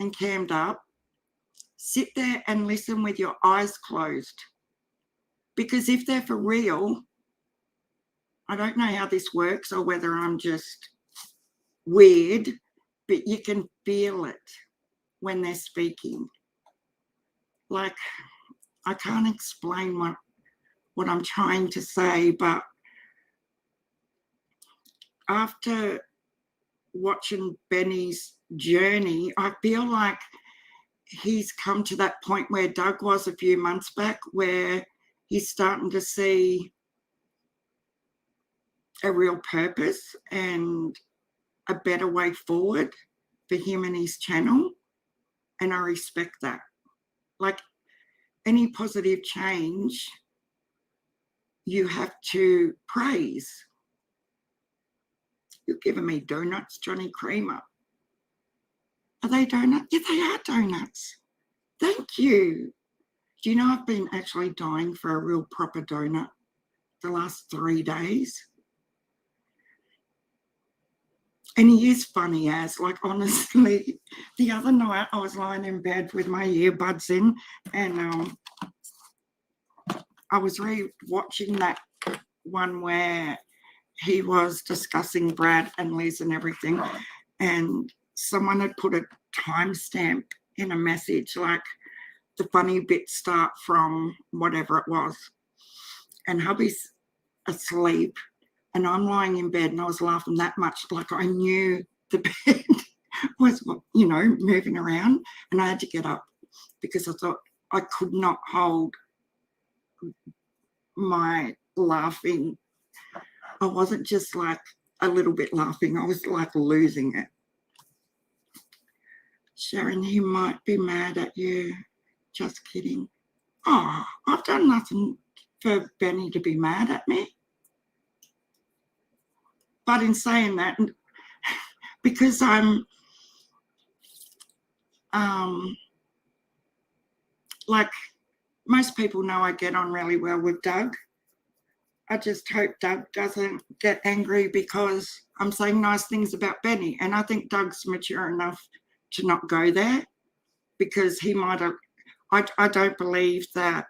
and cammed up, sit there and listen with your eyes closed Because if they're for real, I don't know how this works or whether I'm just weird, but you can feel it when they're speaking. Like, I can't explain what I'm trying to say, but after watching Benny's journey, I feel like he's come to that point where Doug was a few months back, where he's starting to see a real purpose and a better way forward for him and his channel. And I respect that. Like, any positive change, you have to praise. You're giving me donuts, Johnny Creamer. Are they donuts? Yeah, they are donuts. Thank you. Do you know I've been actually dying for a real proper donut the last 3 days? And he is funny as, like, honestly, the other night I was lying in bed with my earbuds in, and I was re-watching that one where he was discussing Brad and Liz and everything, and someone had put a timestamp in a message, like, the funny bits start from whatever it was. And hubby's asleep, and I'm lying in bed, and I was laughing that much, like I knew the bed was, you know, moving around, and I had to get up because I thought I could not hold my laughing. I wasn't just like a little bit laughing, I was like losing it. Sharon, he might be mad at you. Just kidding. Oh, I've done nothing for Benny to be mad at me. But in saying that, because I'm like, most people know I get on really well with Doug. I just hope Doug doesn't get angry because I'm saying nice things about Benny. And I think Doug's mature enough to not go there, because he might have, I don't believe that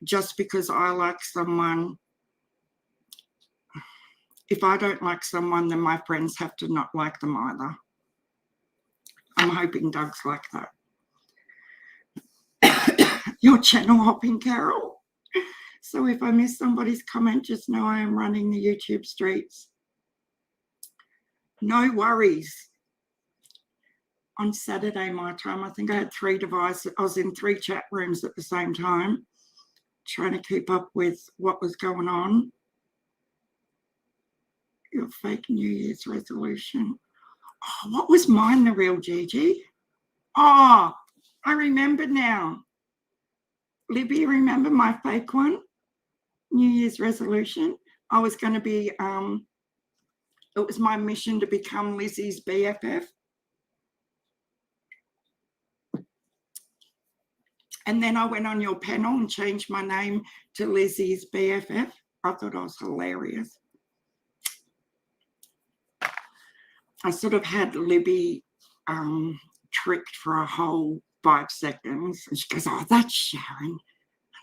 just because I like someone, if I don't like someone, then my friends have to not like them either. I'm hoping Doug's like that. You're channel hopping, Carol. So if I miss somebody's comment, just know I am running the YouTube streets. No worries. On Saturday, my time, I think I had 3 devices. I was in 3 chat rooms at the same time, trying to keep up with what was going on. Your fake New Year's resolution. Oh, what was mine, the real Gigi? Oh, I remember now. Libby, remember my fake one? New Year's resolution. I was going to be, it was my mission to become Lizzy's BFF. And then I went on your panel and changed my name to Lizzy's BFF. I thought I was hilarious. I sort of had Libby tricked for a whole 5 seconds. And she goes, oh, that's Sharon.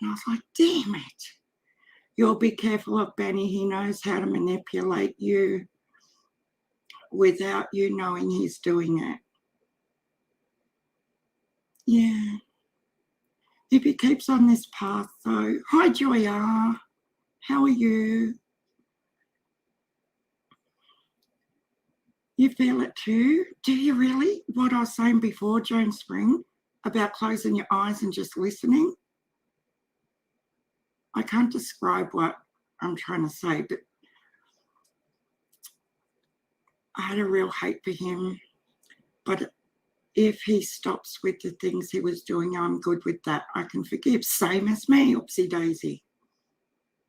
And I was like, damn it. You'll be careful of Benny. He knows how to manipulate you without you knowing he's doing it. Yeah. If he keeps on this path, though. Hi, Joya. How are you? You feel it too? Do you really? What I was saying before, Joan Spring, about closing your eyes and just listening. I can't describe what I'm trying to say, but I had a real hate for him. But if he stops with the things he was doing, I'm good with that. I can forgive. Same as me, oopsie daisy.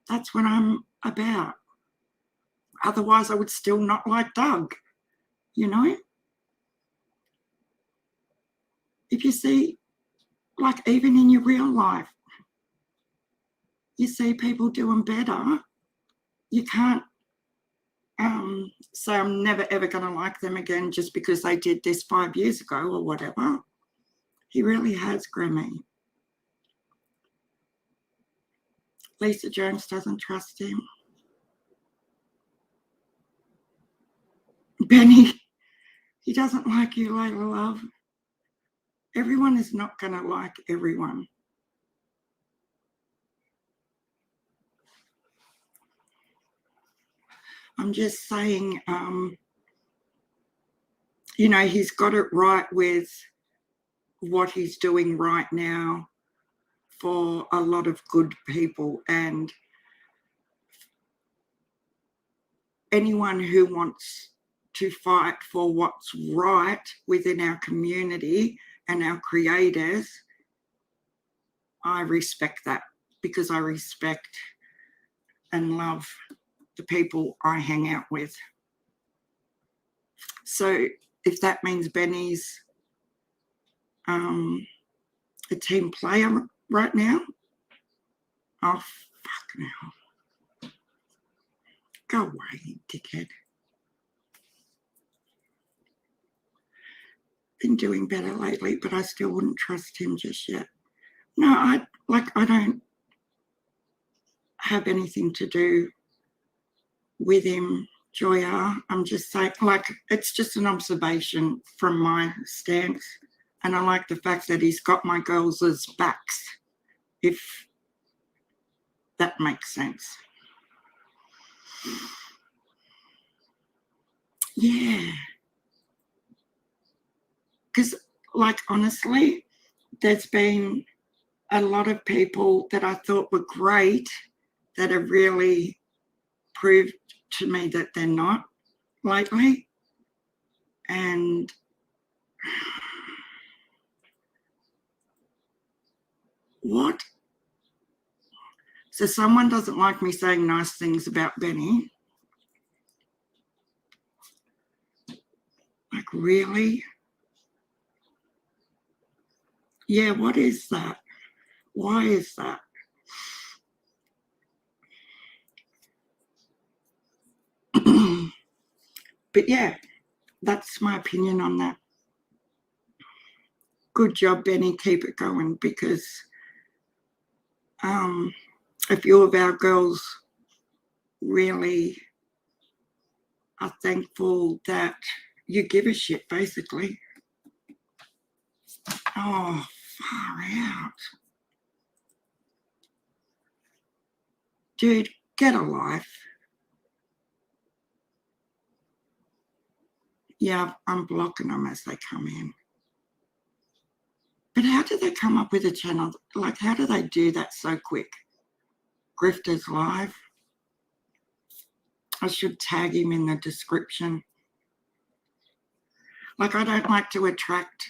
That's what I'm about. Otherwise, I would still not like Doug, you know? If you see, like even in your real life, you see people doing better, you can't say I'm never ever going to like them again just because they did this 5 years ago or whatever. He really has, Grammy. Lisa Jones doesn't trust him. Benny, he doesn't like you, Layla love. Everyone is not going to like everyone. I'm just saying, you know, he's got it right with what he's doing right now for a lot of good people, and anyone who wants to fight for what's right within our community and our creators, I respect that, because I respect and love the people I hang out with. So if that means Benny's a team player right now, oh, fucking hell. Go away, you dickhead. Been doing better lately, but I still wouldn't trust him just yet. No, I don't have anything to do with him, Joya. I'm just saying, like, it's just an observation from my stance. And I like the fact that he's got my girls as backs, if that makes sense. Yeah. Because, like, honestly, there's been a lot of people that I thought were great that have really proved to me that they're not lately. And what? So someone doesn't like me saying nice things about Benny. Like, really? Yeah, what is that? Why is that? But yeah, that's my opinion on that. Good job, Benny. Keep it going, because a few of our girls really are thankful that you give a shit, basically. Oh, far out. Dude, get a life. Yeah, I'm blocking them as they come in. But how do they come up with a channel? Like, how do they do that so quick? Grifters Live. I should tag him in the description. Like, I don't like to attract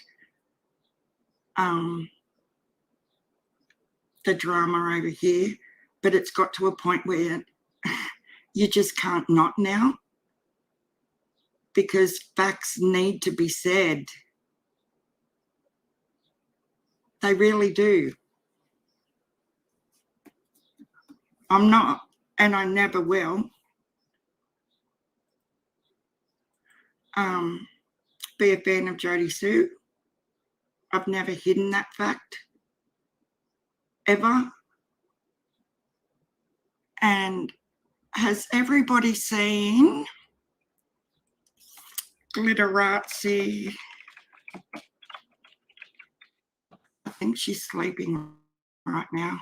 the drama over here, but it's got to a point where you just can't not now, because facts need to be said. They really do. I'm not, and I never will, be a fan of Jodie Sue. I've never hidden that fact, ever. And has everybody seen Glitterazzi? I think she's sleeping right now.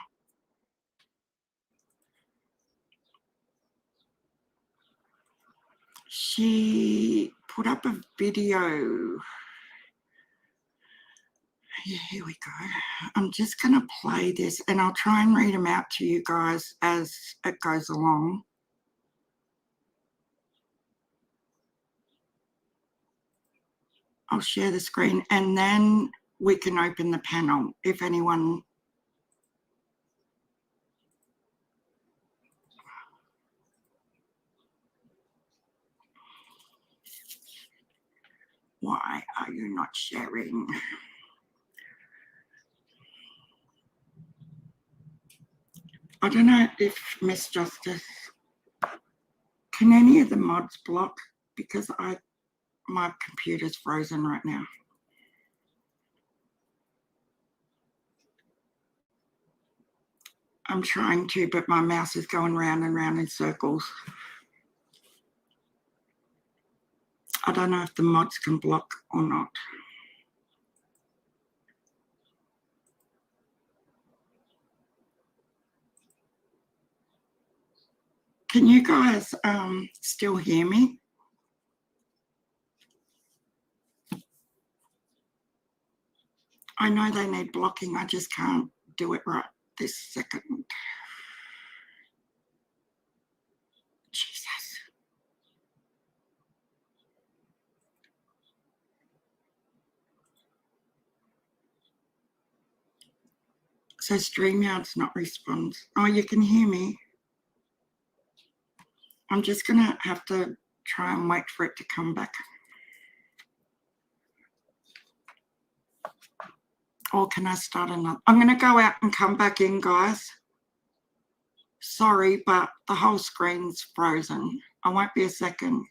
She put up a video. Yeah, here we go. I'm just going to play this, and I'll try and read them out to you guys as it goes along. I'll share the screen, and then we can open the panel if anyone... Why are you not sharing? I don't know if Miss Justice, can any of the mods block? Because my computer's frozen right now. I'm trying to, but my mouse is going round and round in circles. I don't know if the mods can block or not. Can you guys still hear me? I know they need blocking. I just can't do it right this second. Jesus. So StreamYard's not response. Oh, you can hear me. I'm just going to have to try and wait for it to come back. Or can I start another? I'm going to go out and come back in, guys. Sorry, but the whole screen's frozen. I won't be a second.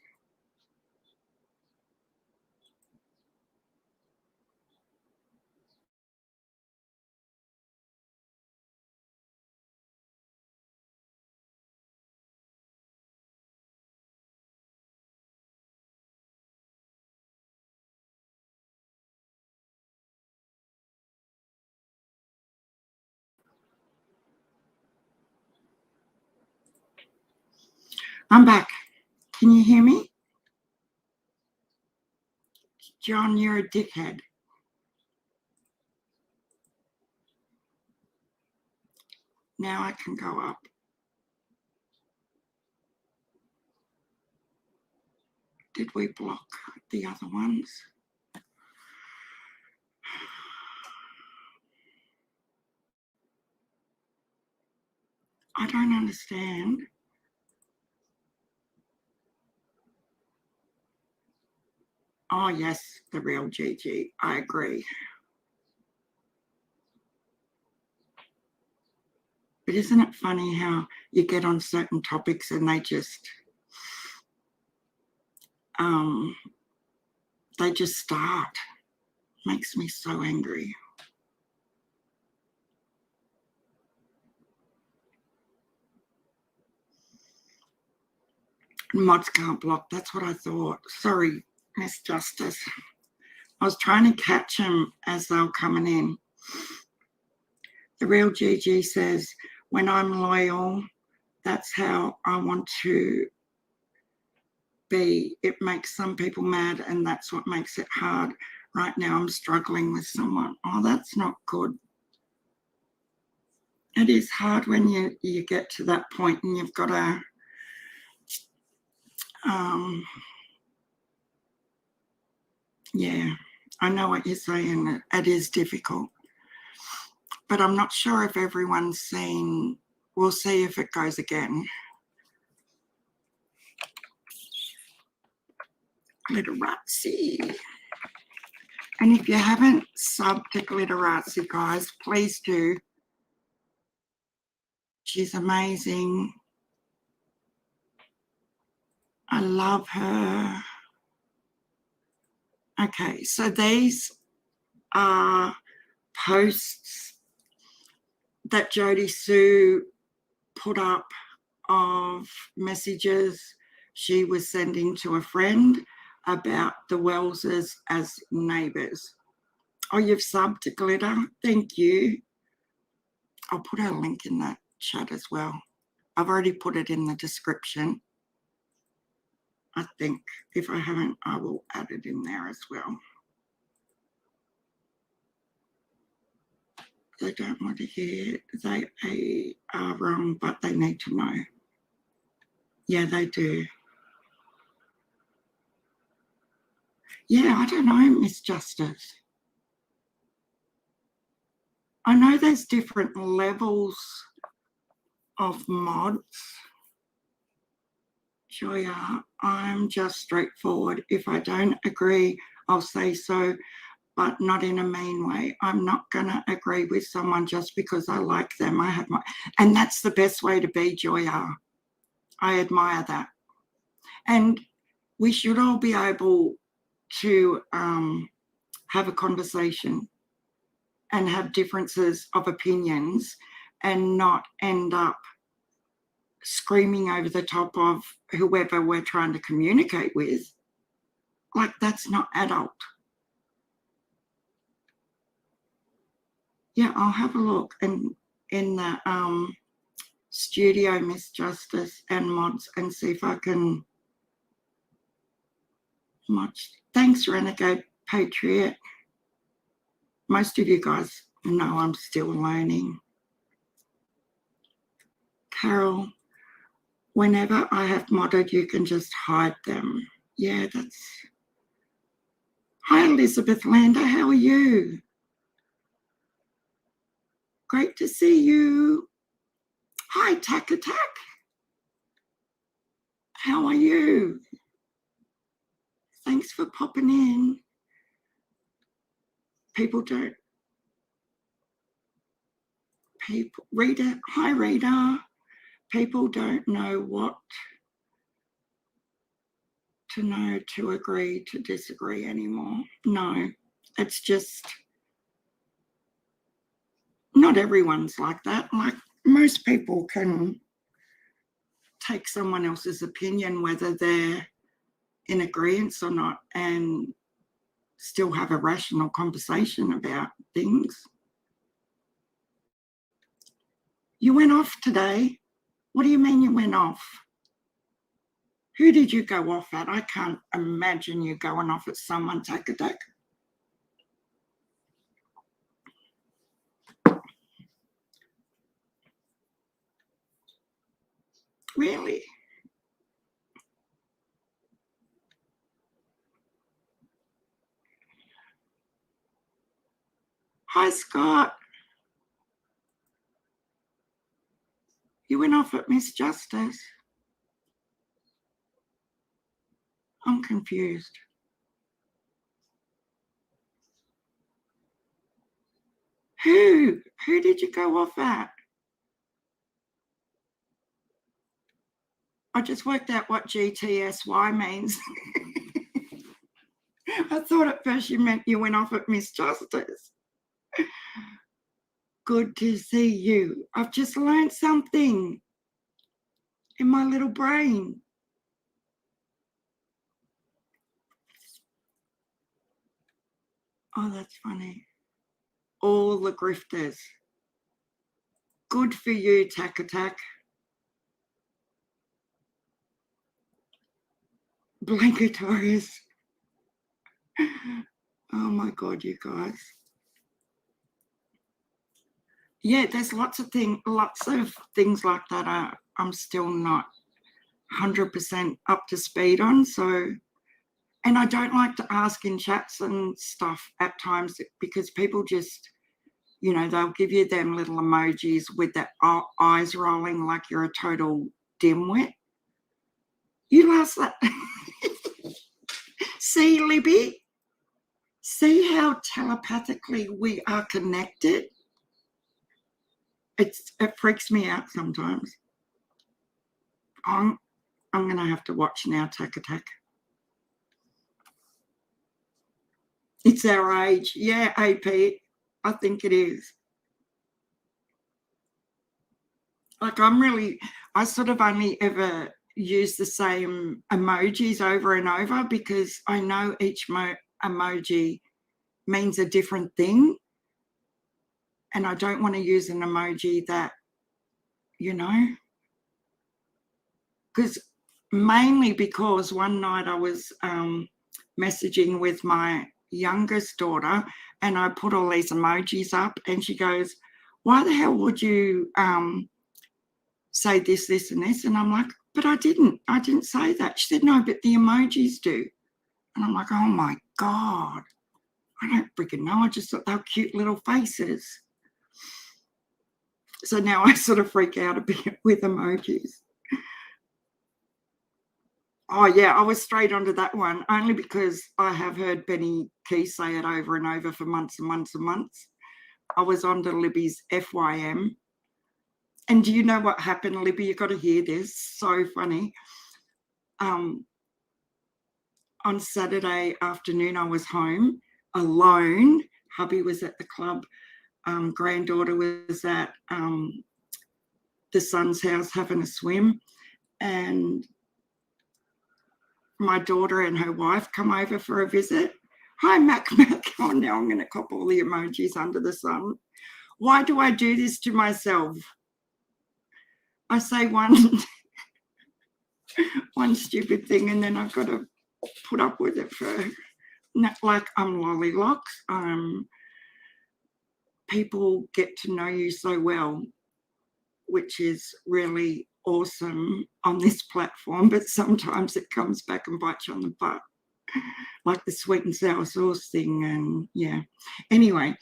I'm back. Can you hear me? John, you're a dickhead. Now I can go up. Did we block the other ones? I don't understand. Oh, yes, the real GG. I agree. But isn't it funny how you get on certain topics and they just start? Makes me so angry. Mods can't block. That's what I thought. Sorry, Miss Justice. I was trying to catch them as they were coming in. The real GG says, when I'm loyal, that's how I want to be. It makes some people mad, and that's what makes it hard. Right now, I'm struggling with someone. Oh, that's not good. It is hard when you get to that point and you've got to yeah, I know what you're saying. It is difficult. But I'm not sure if everyone's seen. We'll see if it goes again. Glitterazzi. And if you haven't subbed to Glitterazzi, guys, please do. She's amazing. I love her. Okay, so these are posts that Jodie Sue put up of messages she was sending to a friend about the Welleses as neighbours. Oh, you've subbed to Glitter? Thank you. I'll put a link in that chat as well. I've already put it in the description. I think if I haven't, I will add it in there as well. They don't want to hear. They are wrong, but they need to know. Yeah, they do. Yeah, I don't know, Miss Justice. I know there's different levels of mods. Joya, I'm just straightforward. If I don't agree, I'll say so, but not in a mean way. I'm not going to agree with someone just because I like them. I have my, and that's the best way to be, Joya. I admire that. And we should all be able to have a conversation and have differences of opinions, and not end up screaming over the top of whoever we're trying to communicate with. Like, that's not adult. Yeah, I'll have a look in the studio, Miss Justice and mods, and see if I can watch. Thanks, Renegade Patriot. Most of you guys know I'm still learning. Carol, whenever I have modded, you can just hide them. Yeah, that's... Hi, Elizabeth Lander, how are you? Great to see you. Hi, Tack Attack. How are you? Thanks for popping in. Reader, hi Reader. People don't know what to know to agree to disagree anymore. No, it's just, not everyone's like that. Like, most people can take someone else's opinion, whether they're in agreement or not, and still have a rational conversation about things. You went off today. What do you mean you went off? Who did you go off at? I can't imagine you going off at someone, Tack Attack. Really? Hi, Scott. You went off at Miss Justice. I'm confused. Who did you go off at? I just worked out what GTHU means. I thought at first you meant you went off at Miss Justice. Good to see you. I've just learned something in my little brain. Oh, that's funny. All the grifters. Good for you, Tack Attack. Blanketorius. Oh my God, you guys. Yeah, there's lots of things like that I'm still not 100% up to speed on. So, and I don't like to ask in chats and stuff at times, because people just, you know, they'll give you them little emojis with that eyes rolling like you're a total dimwit. You lost that. See, Libby? See how telepathically we are connected? It freaks me out sometimes. I'm going to have to watch now, Tack Attack. It's our age. Yeah, AP. I think it is. Like, I sort of only ever use the same emojis over and over, because I know each emoji means a different thing. And I don't want to use an emoji that, you know, mainly because one night I was messaging with my youngest daughter, and I put all these emojis up, and she goes, why the hell would you say this, this, and this? And I'm like, but I didn't say that. She said, no, but the emojis do. And I'm like, oh my God, I don't freaking know. I just thought they were cute little faces. So now I sort of freak out a bit with emojis. Oh yeah, I was straight onto that one, only because I have heard Benny Key say it over and over for months and months and months. I was onto Libby's FYM. And do you know what happened, Libby? You got to hear this. So funny. On Saturday afternoon, I was home alone. Hubby was at the club. Granddaughter was at the son's house having a swim, and my daughter and her wife come over for a visit. Hi, Mac. Oh, now I'm going to cop all the emojis under the sun. Why do I do this to myself? I say one stupid thing, and then I've got to put up with it for, like, I'm lollylocks. People get to know you so well, which is really awesome on this platform, but sometimes it comes back and bites you on the butt, like the sweet and sour sauce thing. And yeah, anyway,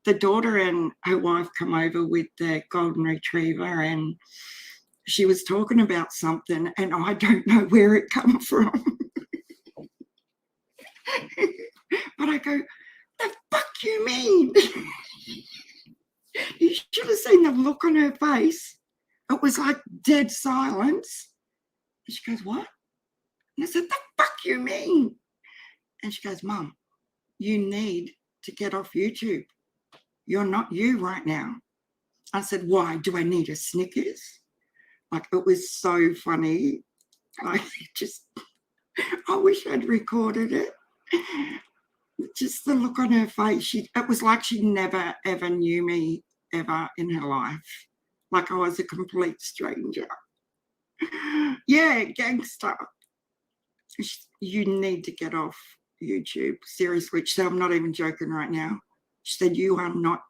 the daughter and her wife come over with their golden retriever, and she was talking about something, and I don't know where it come from. But I go, the fuck you mean? You should have seen the look on her face. It was like dead silence. And she goes, what? And I said, the fuck you mean? And she goes, Mum, you need to get off YouTube. You're not you right now. I said, why? Do I need a Snickers? Like, it was so funny. Like, just, I wish I'd recorded it. Just the look on her face. It was like she never, ever knew me ever in her life. Like I was a complete stranger. Yeah, gangster. You need to get off YouTube. Seriously. She said, I'm not even joking right now. She said, you are not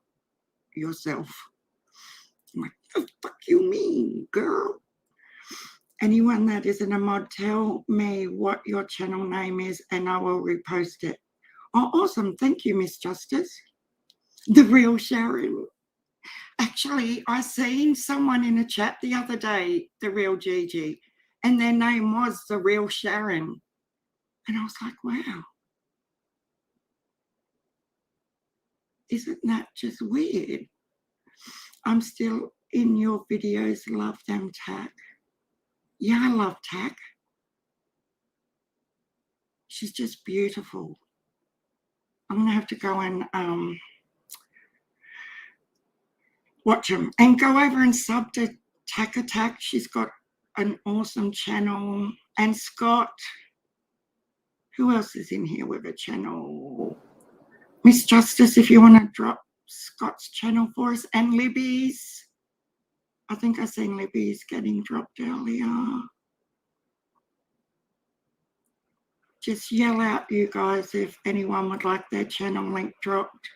yourself. I'm like, what the fuck you mean, girl? Anyone that isn't a mod, tell me what your channel name is and I will repost it. Oh, awesome. Thank you, Miss Justice. The real Sharon. Actually, I seen someone in a chat the other day, the real Gigi, and their name was the real Sharon. And I was like, wow. Isn't that just weird? I'm still in your videos. Love them, Tack. Yeah, I love Tack. She's just beautiful. I'm going to have to go and watch them. And go over and sub to Tack Attack. She's got an awesome channel. And Scott. Who else is in here with a channel? Miss Justice, if you want to drop Scott's channel for us. And Libby's. I think I seen Libby's getting dropped earlier. Just yell out, you guys, if anyone would like their channel link dropped.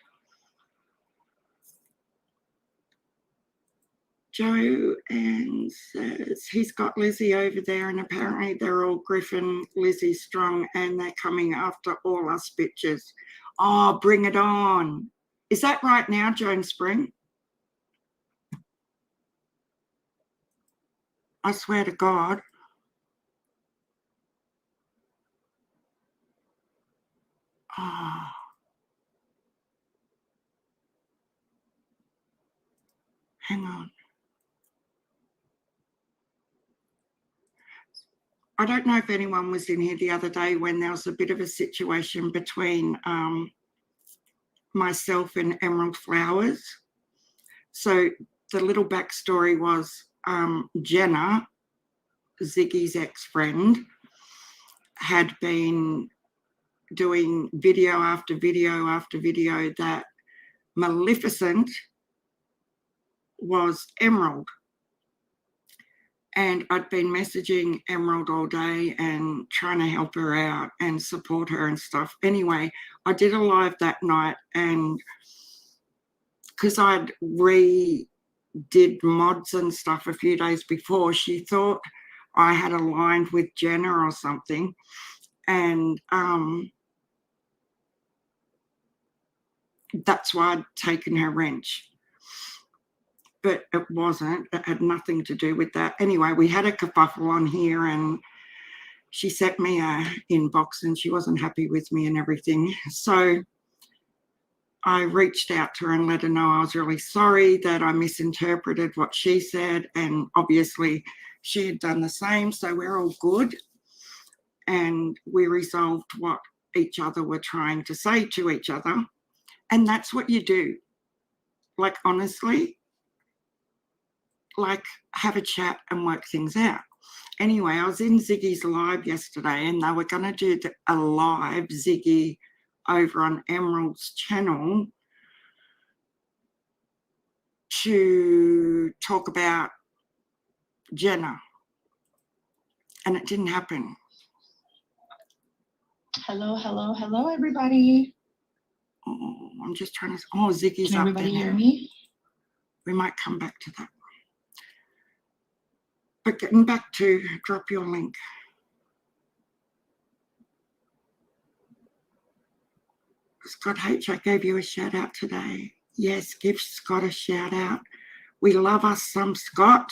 Joe and says he's got Lizzie over there, and apparently they're all Griffin Lizzie strong, and they're coming after all us bitches. Oh, bring it on. Is that right now, Joan Spring? I swear to God. Oh. Hang on. I don't know if anyone was in here the other day when there was a bit of a situation between myself and Emerald Flowers. So the little backstory was Jenna, Ziggy's ex-friend, had been doing video after video after video that Maleficent was Emerald. And I'd been messaging Emerald all day and trying to help her out and support her and stuff. Anyway, I did a live that night, and because I'd redid mods and stuff a few days before, she thought I had aligned with Jenna or something. And that's why I'd taken her wrench. But it wasn't. It had nothing to do with that. Anyway, we had a kerfuffle on here, and she sent me a inbox and she wasn't happy with me and everything. So I reached out to her and let her know I was really sorry that I misinterpreted what she said, and obviously she had done the same, so we're all good. And we resolved what each other were trying to say to each other. And that's what you do. Like, honestly, like have a chat and work things out. Anyway, I was in Ziggy's live yesterday and they were going to do a live Ziggy over on Emerald's channel to talk about Jenna, and it didn't happen. Hello, everybody. Oh, I'm just trying to. Oh, Ziggy's Can up everybody there hear now. me? We might come back to that. But getting back to drop your link. Scott H, I gave you a shout out today. Yes, give Scott a shout out. We love us some Scott.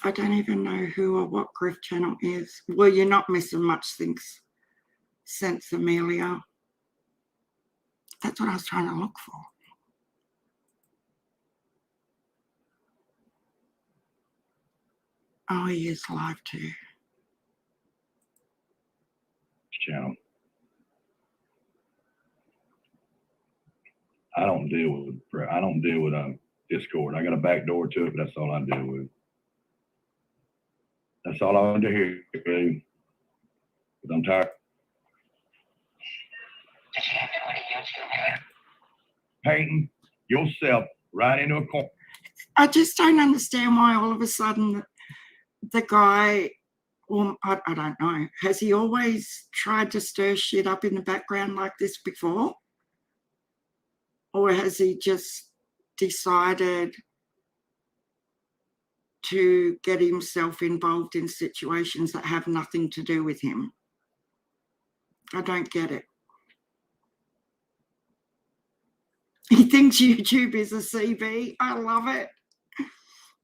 I don't even know who or what Griff channel is. Well, you're not missing much since Amelia. That's what I was trying to look for. Oh, he is live too. Channel. I don't deal with Discord. I got a back door to it, but that's all I deal with. That's all I want to hear, baby. Because I'm tired. Painting yourself right into a corner. I just don't understand why all of a sudden the guy, well, I don't know, has he always tried to stir shit up in the background like this before? Or has he just decided to get himself involved in situations that have nothing to do with him? I don't get it. He thinks YouTube is a CV. I love it.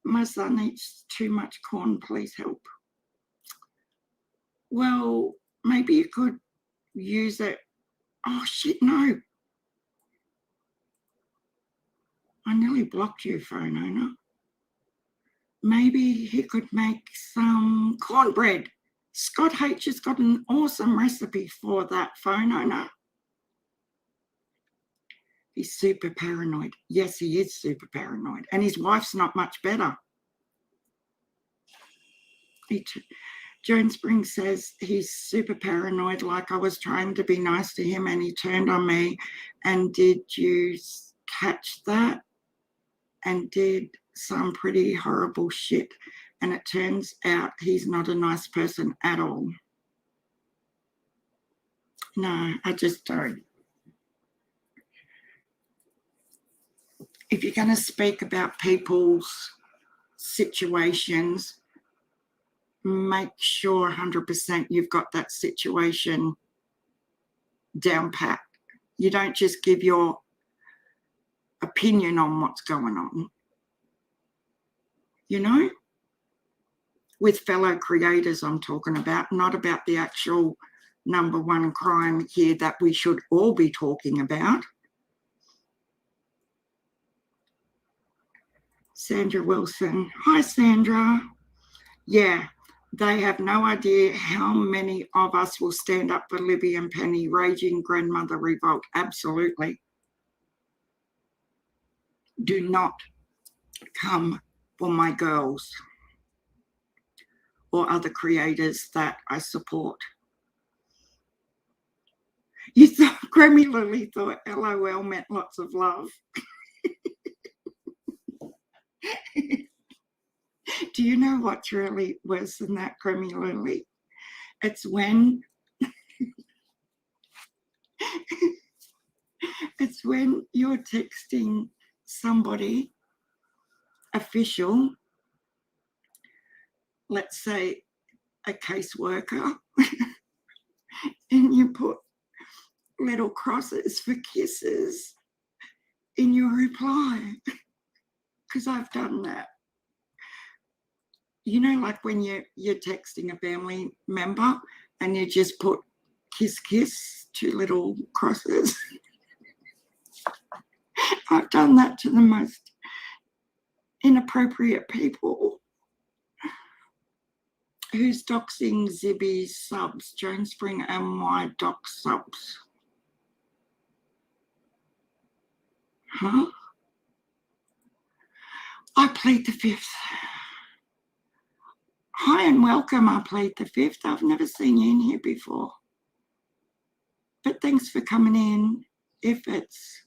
My son eats too much corn. Please help. Well, maybe you could use it. Oh, shit, no. I nearly blocked you, phone owner. Maybe he could make some cornbread. Scott H has got an awesome recipe for that, phone owner. He's super paranoid. Yes, he is super paranoid. And his wife's not much better. Joan Springs says he's super paranoid, like I was trying to be nice to him and he turned on me. And did you catch that? And did some pretty horrible shit. And it turns out he's not a nice person at all. No, I just don't. If you're going to speak about people's situations, make sure 100% you've got that situation down pat. You don't just give your opinion on what's going on. You know? With fellow creators I'm talking about, not about the actual number one crime here that we should all be talking about. Sandra Wilson. Hi, Sandra. Yeah, they have no idea how many of us will stand up for Libby and Penny. Raging grandmother revolt. Absolutely. Do not come for my girls or other creators that I support. You thought Grammy Lily thought LOL meant lots of love. Do you know what's really worse than that, Grammy Lily? It's when you're texting somebody official, let's say a caseworker, and you put little crosses for kisses in your reply, because I've done that. You know, like when you're texting a family member and you just put kiss, kiss, 2 little crosses. I've done that to the most inappropriate people. Who's doxing Zibby's subs? Joan Spring and my dox subs. Huh? I plead the fifth. Hi and welcome, I plead the fifth. I've never seen you in here before. But thanks for coming in. If it's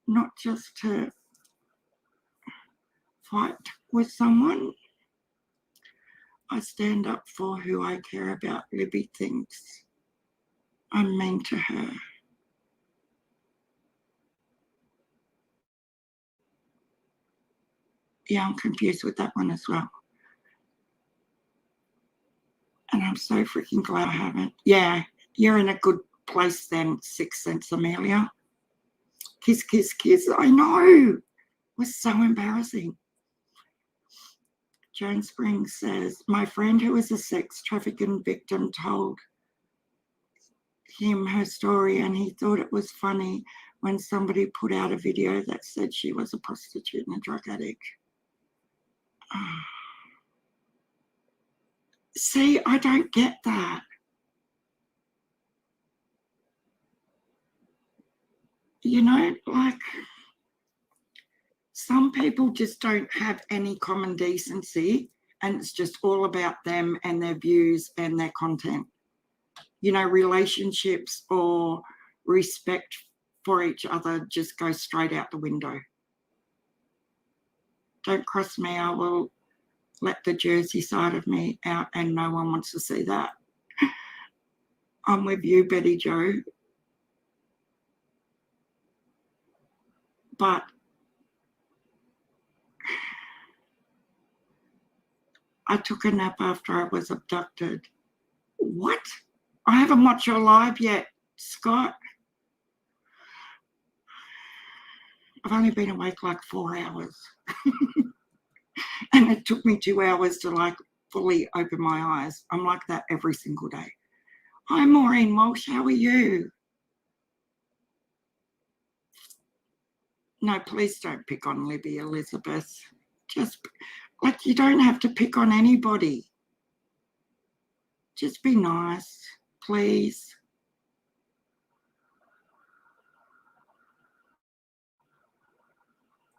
not just to fight with someone, I stand up for who I care about. Libby thinks I'm mean to her. Yeah, I'm confused with that one as well. And I'm so freaking glad I haven't. Yeah, you're in a good place then, Sixth Sense Amelia. Kiss, kiss, kiss. I know. It was so embarrassing. Joan Springs says, my friend who was a sex trafficking victim told him her story and he thought it was funny when somebody put out a video that said she was a prostitute and a drug addict. See, I don't get that. You know, like, some people just don't have any common decency and it's just all about them and their views and their content. You know, relationships or respect for each other just go straight out the window. Don't cross me, I will let the Jersey side of me out and no one wants to see that. I'm with you, Betty Jo. But I took a nap after I was abducted. What? I haven't watched your live yet, Scott. I've only been awake like 4 hours. And it took me 2 hours to like fully open my eyes. I'm like that every single day. Hi, Maureen Walsh, how are you? No, please don't pick on Libby, Elizabeth. Just, like, you don't have to pick on anybody. Just be nice, please.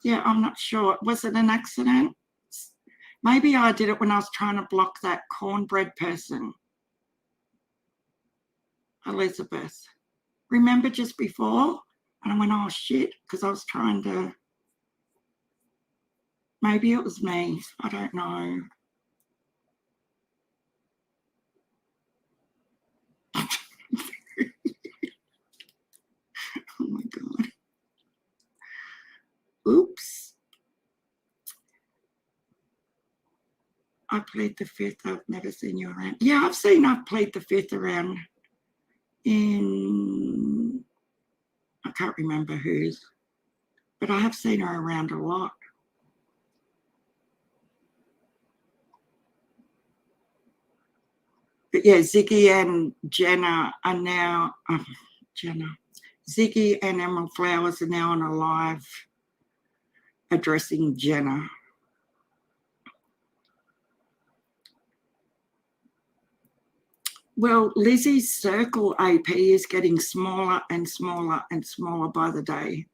Yeah, I'm not sure. Was it an accident? Maybe I did it when I was trying to block that cornbread person. Elizabeth. Remember just before? And I went, oh shit, because I was trying to, maybe it was me. I don't know. Oh my God. Oops. I plead the fifth. I've never seen you around. Yeah, I've played the fifth around in, I can't remember whose, but I have seen her around a lot. But yeah, Ziggy and Jenna are now, Ziggy and Emerald Flowers are now on a live addressing Jenna. Well, Lizzie's circle AP is getting smaller and smaller and smaller by the day.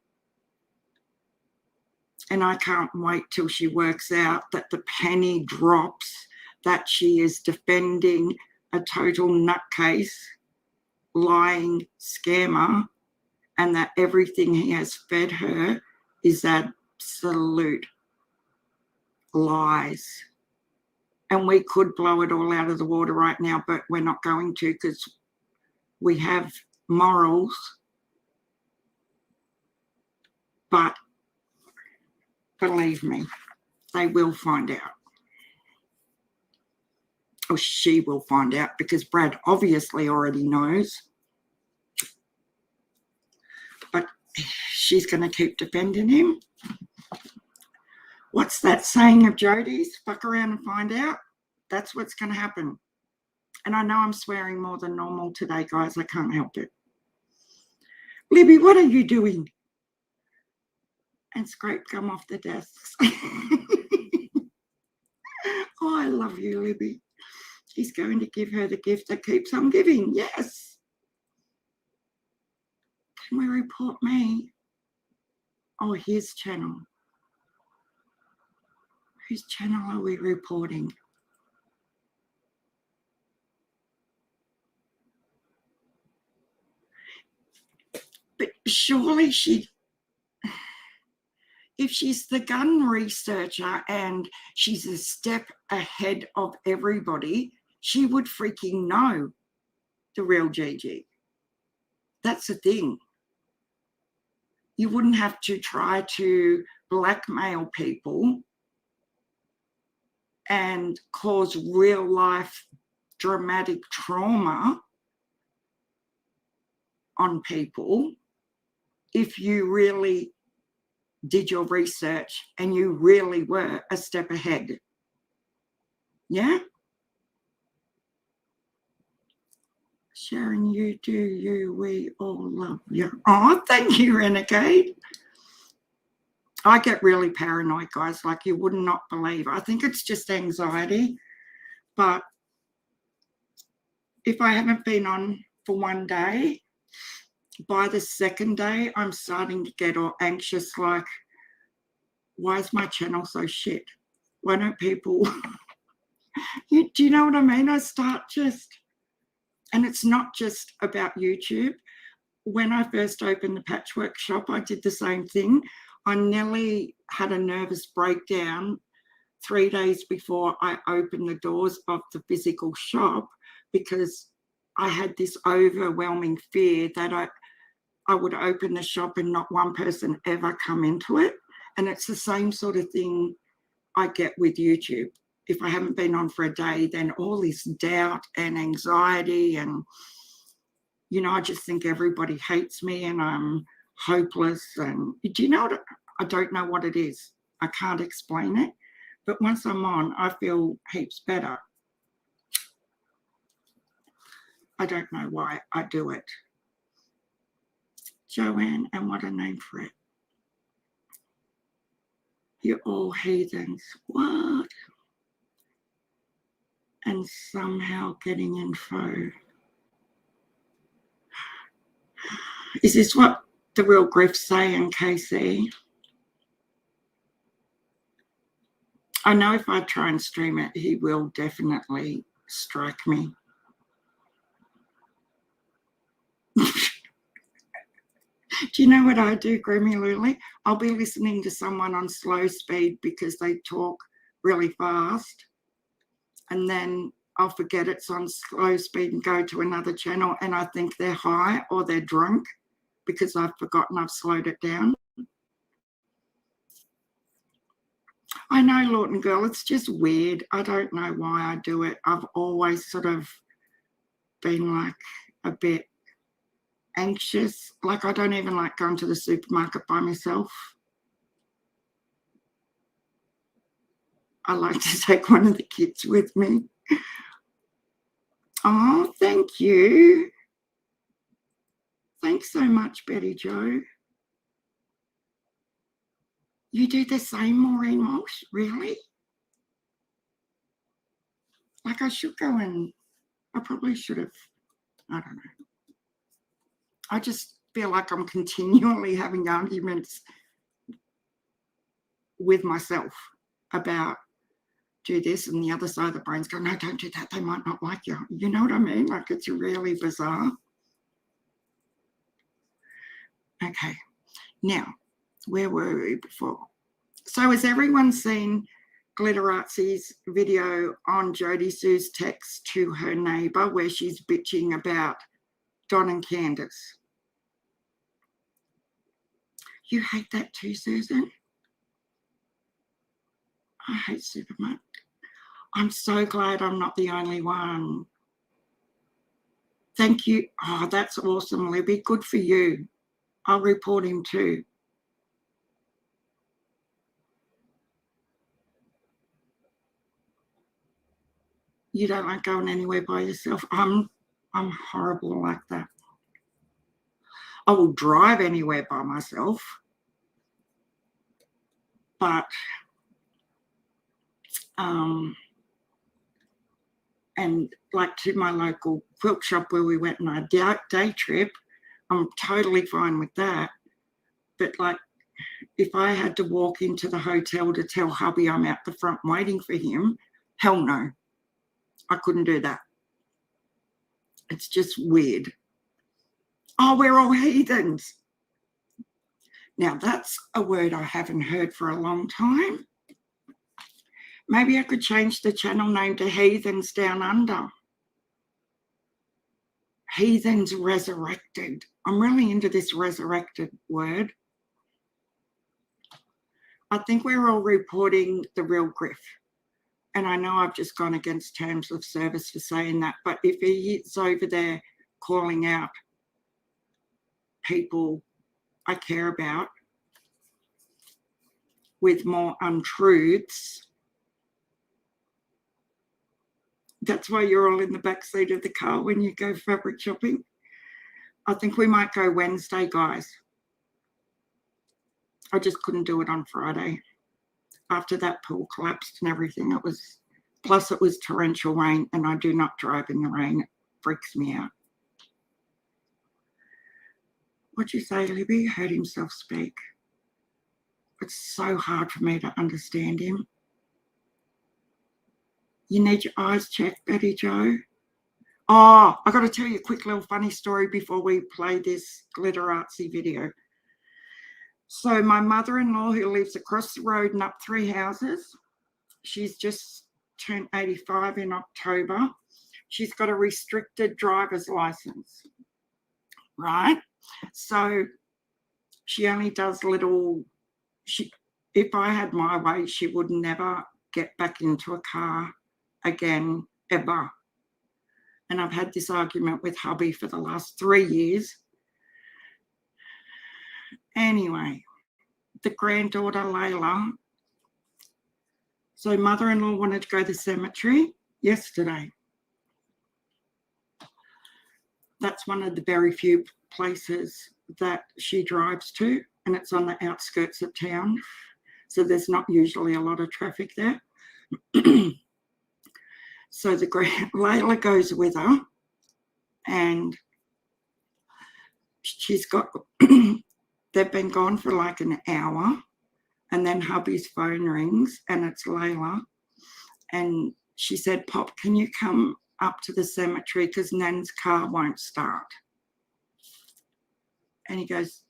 And I can't wait till she works out that the penny drops, that she is defending a total nutcase, lying scammer, and that everything he has fed her is absolute lies. And we could blow it all out of the water right now, but we're not going to because we have morals. But believe me, they will find out. Or she will find out because Brad obviously already knows. But she's going to keep defending him. What's that saying of Jodie's? Fuck around and find out. That's what's going to happen. And I know I'm swearing more than normal today, guys. I can't help it. Libby, what are you doing? And scrape gum off the desks. Oh, I love you, Libby. He's going to give her the gift that keeps on giving. Yes. Can we report me? Oh, his channel. Whose channel are we reporting? But surely if she's the gun researcher and she's a step ahead of everybody, she would freaking know the real Gigi. That's the thing. You wouldn't have to try to blackmail people and cause real life dramatic trauma on people if you really did your research and you really were a step ahead. Yeah? Sharon, you do you. We all love you. Oh, thank you, Renegade. I get really paranoid, guys, like you would not believe. I think it's just anxiety. But if I haven't been on for one day, by the second day, I'm starting to get all anxious, like, why is my channel so shit? Why don't people... do you know what I mean? I start just... And it's not just about YouTube. When I first opened the patchwork shop, I did the same thing. I nearly had a nervous breakdown 3 days before I opened the doors of the physical shop because I had this overwhelming fear that I would open the shop and not one person ever come into it. And it's the same sort of thing I get with YouTube. If I haven't been on for a day, then all this doubt and anxiety and, you know, I just think everybody hates me and I'm hopeless. And do you know what? I don't know what it is. I can't explain it. But once I'm on, I feel heaps better. I don't know why I do it. Joanne, and what a name for it. You're all heathens. What? And somehow getting info. Is this what the real Griff's saying, KC? I know if I try and stream it, he will definitely strike me. Do you know what I do, Grimmy Lily? I'll be listening to someone on slow speed because they talk really fast. And then I'll forget it's on slow speed and go to another channel and I think they're high or they're drunk because I've forgotten I've slowed it down. I know, Lawton Girl, it's just weird. I don't know why I do it. I've always sort of been like a bit anxious. Like I don't even like going to the supermarket by myself. I like to take one of the kids with me. Oh, thank you. Thanks so much, Betty Jo. You do the same, Maureen Walsh? Really? Like I should go and, I probably should have, I don't know. I just feel like I'm continually having arguments with myself about do this, and the other side of the brain's going, no, don't do that. They might not like you. You know what I mean? Like it's really bizarre. Okay. Now, where were we before? So has everyone seen Glitterazzi's video on Jodie Sue's text to her neighbour where she's bitching about Don and Candace? You hate that too, Susan? I hate Supermarket. I'm so glad I'm not the only one. Thank you. Oh, that's awesome, Libby. Good for you. I'll report him too. You don't like going anywhere by yourself? I'm horrible like that. I will drive anywhere by myself, but and like to my local quilt shop where we went on a day trip, I'm totally fine with that. But like if I had to walk into the hotel to tell hubby I'm out the front waiting for him, hell no, I couldn't do that. It's just weird. Oh, we're all heathens. Now, that's a word I haven't heard for a long time. Maybe I could change the channel name to Heathens Down Under. Heathens resurrected. I'm really into this resurrected word. I think we're all reporting the real Griff. And I know I've just gone against terms of service for saying that, but if he's over there calling out people I care about with more untruths, that's why you're all in the back seat of the car when you go fabric shopping. I think we might go Wednesday, guys. I just couldn't do it on Friday. After that pool collapsed and everything, plus it was torrential rain, and I do not drive in the rain. It freaks me out. What'd you say, Libby? Heard himself speak. It's so hard for me to understand him. You need your eyes checked, Betty Jo. Oh, I got to tell you a quick little funny story before we play this glitter artsy video. So my mother-in-law, who lives across the road and up 3 houses, she's just turned 85 in October. She's got a restricted driver's license, right? So she only does if I had my way, she would never get back into a car again, ever. And I've had this argument with hubby for the last 3 years. Anyway, the granddaughter, Layla. So mother-in-law wanted to go to the cemetery yesterday. That's one of the very few places that she drives to, and it's on the outskirts of town. So there's not usually a lot of traffic there. So Layla goes with her, and she's got, they've been gone for like an hour, and then hubby's phone rings, and it's Layla. And she said, Pop, can you come up to the cemetery because Nan's car won't start? And he goes,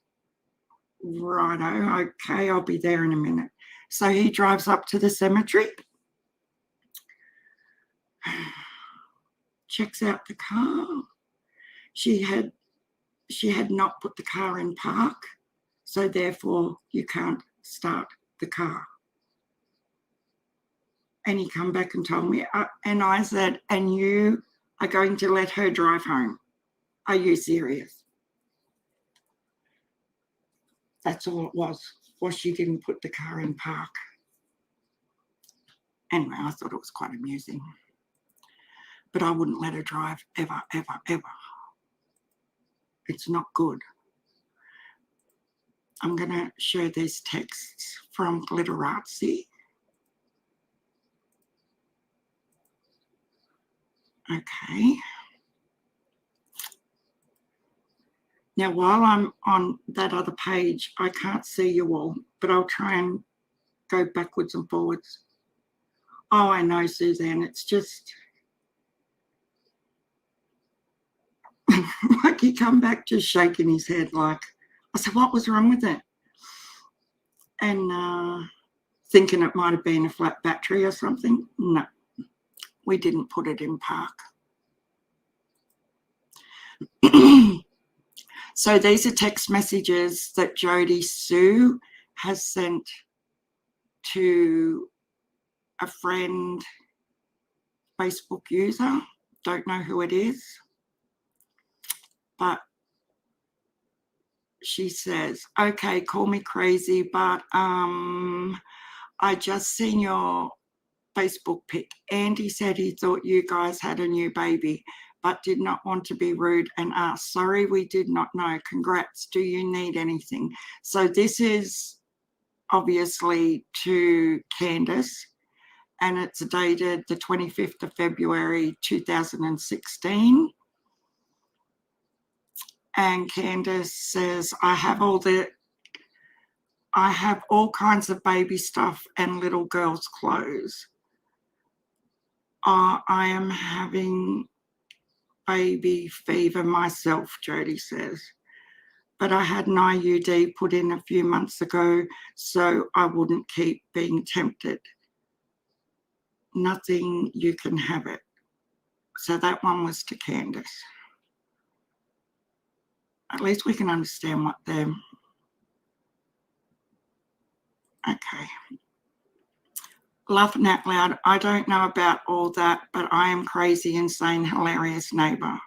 righto, okay, I'll be there in a minute. So he drives up to the cemetery, checks out the car. She had not put the car in park, so therefore you can't start the car. And he come back and told me, and I said, and you are going to let her drive home? Are you serious? That's all it was she didn't put the car in park. Anyway, I thought it was quite amusing. But I wouldn't let her drive ever, ever, ever. It's not good. I'm going to show these texts from Glitterartsy. Okay. Now, while I'm on that other page, I can't see you all, but I'll try and go backwards and forwards. Oh, I know, Suzanne. It's just like he come back just shaking his head like, I said, what was wrong with it? And thinking it might have been a flat battery or something. No, we didn't put it in park. So these are text messages that Jodie Sue has sent to a friend, Facebook user. Don't know who it is, but she says, okay, call me crazy, but I just seen your Facebook pic. Andy said he thought you guys had a new baby, but did not want to be rude and asked, sorry, we did not know. Congrats. Do you need anything? So this is obviously to Candace, and it's dated the 25th of February 2016. And Candace says, I have all the I have all kinds of baby stuff and little girls' clothes. I am having baby fever myself, Jody says. But I had an IUD put in a few months ago, so I wouldn't keep being tempted. Nothing, you can have it. So that one was to Candace. At least we can understand what they're... Okay. Laughing out loud, I don't know about all that, but I am crazy, insane, hilarious neighbour.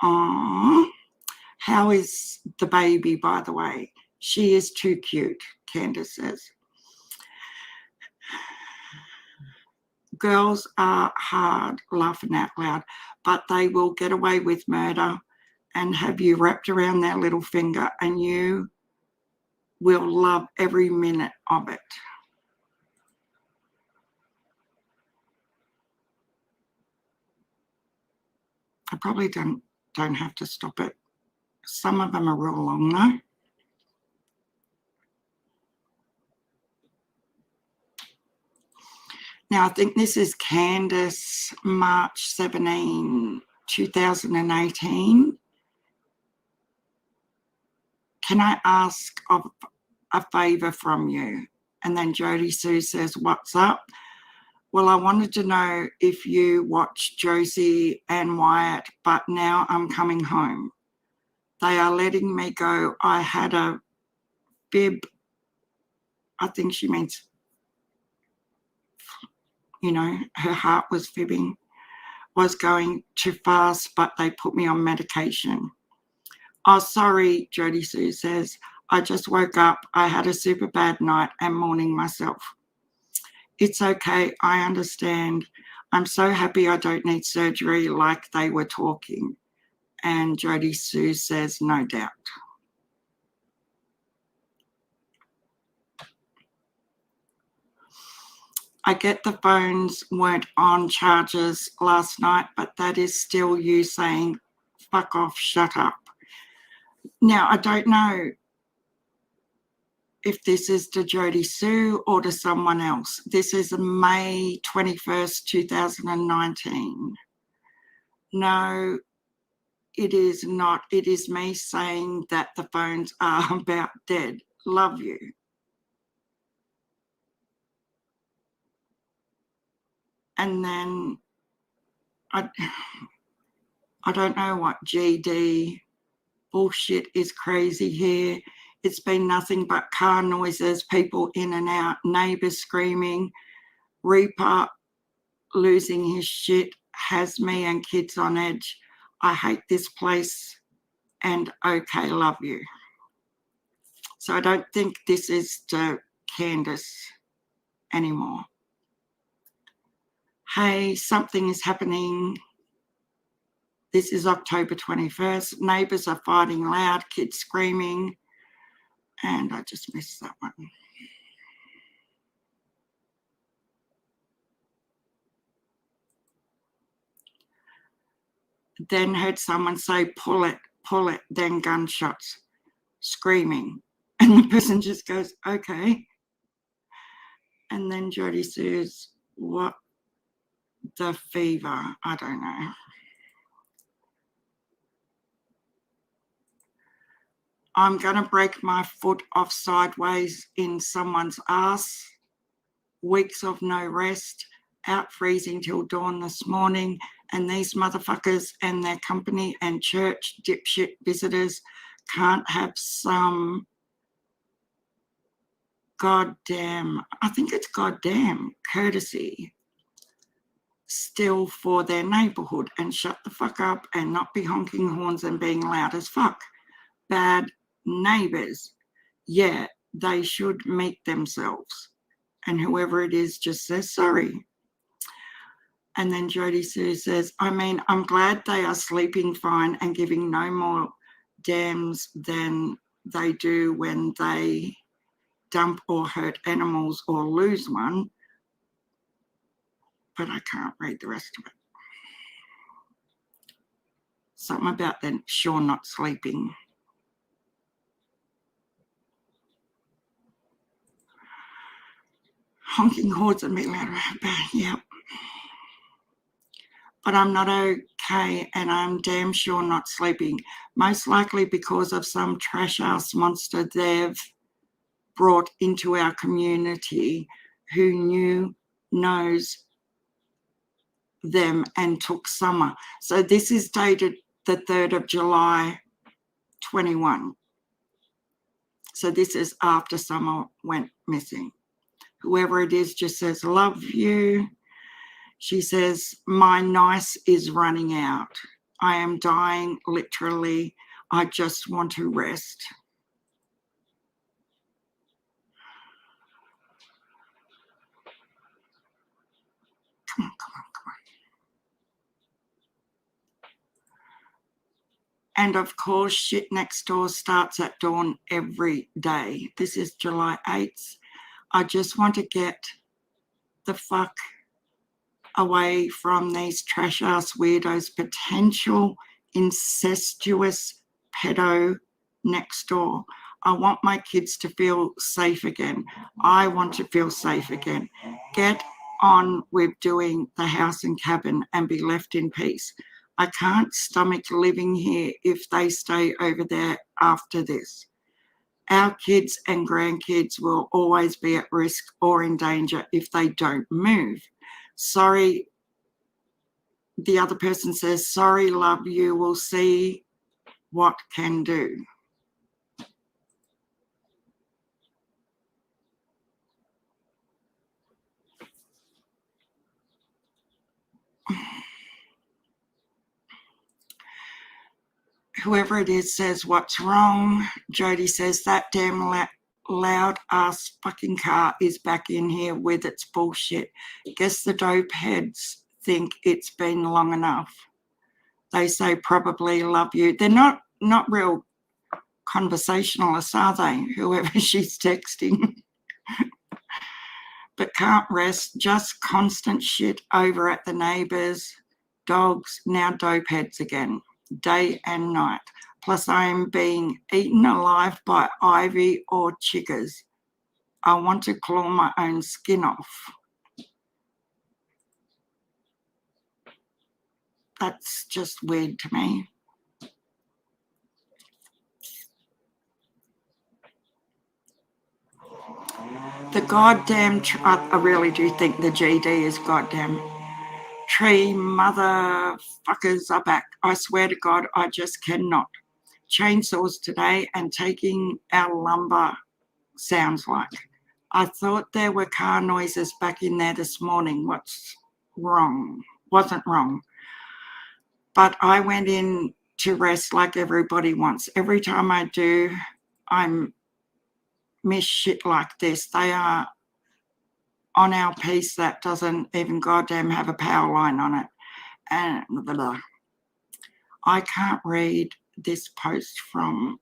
Aww. How is the baby, by the way? She is too cute, Candace says. Girls are hard, laughing out loud, but they will get away with murder and have you wrapped around their little finger, and you will love every minute of it. I probably don't have to stop it. Some of them are real long though. Now I think this is Candace, March 17, 2018. Can I ask of a favour from you? And then Jody Sue says, what's up? Well, I wanted to know if you watched Josie and Wyatt, but now I'm coming home. They are letting me go. I had a bib. I think she means, you know, her heart was fibbing, was going too fast, but they put me on medication. Oh, sorry, Jody Sue says. I just woke up. I had a super bad night and mourning myself. It's okay. I understand. I'm so happy I don't need surgery like they were talking. And Jody Sue says, no doubt. I get the phones weren't on charges last night, but that is still you saying, fuck off, shut up. Now, I don't know if this is to Jody Sue or to someone else. This is May 21st, 2019. No, it is not. It is me saying that the phones are about dead. Love you. And then I don't know what GD bullshit is crazy here. It's been nothing but car noises, people in and out, neighbours screaming, Reaper losing his shit, has me and kids on edge. I hate this place and okay, love you. So I don't think this is to Candace anymore. Hey, something is happening. This is October 21st. Neighbours are fighting loud, kids screaming. And I just missed that one. Then heard someone say, pull it, then gunshots, screaming. And the person just goes, okay. And then Jody says, what the fever? I don't know. I'm going to break my foot off sideways in someone's ass. Weeks of no rest, out freezing till dawn this morning, and these motherfuckers and their company and church dipshit visitors can't have some goddamn, I think it's goddamn courtesy still for their neighbourhood and shut the fuck up and not be honking horns and being loud as fuck. Bad neighbours. Yeah, they should meet themselves. And whoever it is just says sorry. And then Jody Sue says, I mean, I'm glad they are sleeping fine and giving no more damns than they do when they dump or hurt animals or lose one. But I can't read the rest of it. Something about them sure not sleeping. honking horns and being louder. Yeah. But I'm not okay, and I'm damn sure not sleeping. Most likely because of some trash-ass monster they've brought into our community who knows them and took Summer. So this is dated the 3rd of July, 21. So this is after Summer went missing. Whoever it is just says, love you. She says, my nice is running out. I am dying, literally. I just want to rest. Come on, come on, come on. And of course, shit next door starts at dawn every day. This is July 8th. I just want to get the fuck away from these trash ass weirdos, potential incestuous pedo next door. I want my kids to feel safe again. I want to feel safe again. Get on with doing the house and cabin and be left in peace. I can't stomach living here if they stay over there after this. Our kids and grandkids will always be at risk or in danger if they don't move. Sorry, the other person says, sorry, love you. We'll see what can do. Whoever it is says, what's wrong? Jody says, that damn loud ass fucking car is back in here with its bullshit. Guess the dope heads think it's been long enough. They say probably love you. They're not real conversationalists, are they? Whoever she's texting. But can't rest, just constant shit over at the neighbours, dogs, now dope heads again, day and night. Plus I am being eaten alive by ivy or chiggers. I want to claw my own skin off. That's just weird to me. The goddamn, I really do think the GD is goddamn tree motherfuckers are back. I swear to God, I just cannot. Chainsaws today and taking our lumber sounds like. I thought there were car noises back in there this morning. What's wrong? Wasn't wrong. But I went in to rest like everybody wants. Every time I do, I miss shit like this. They are on our piece that doesn't even goddamn have a power line on it. And blah. I can't read this post from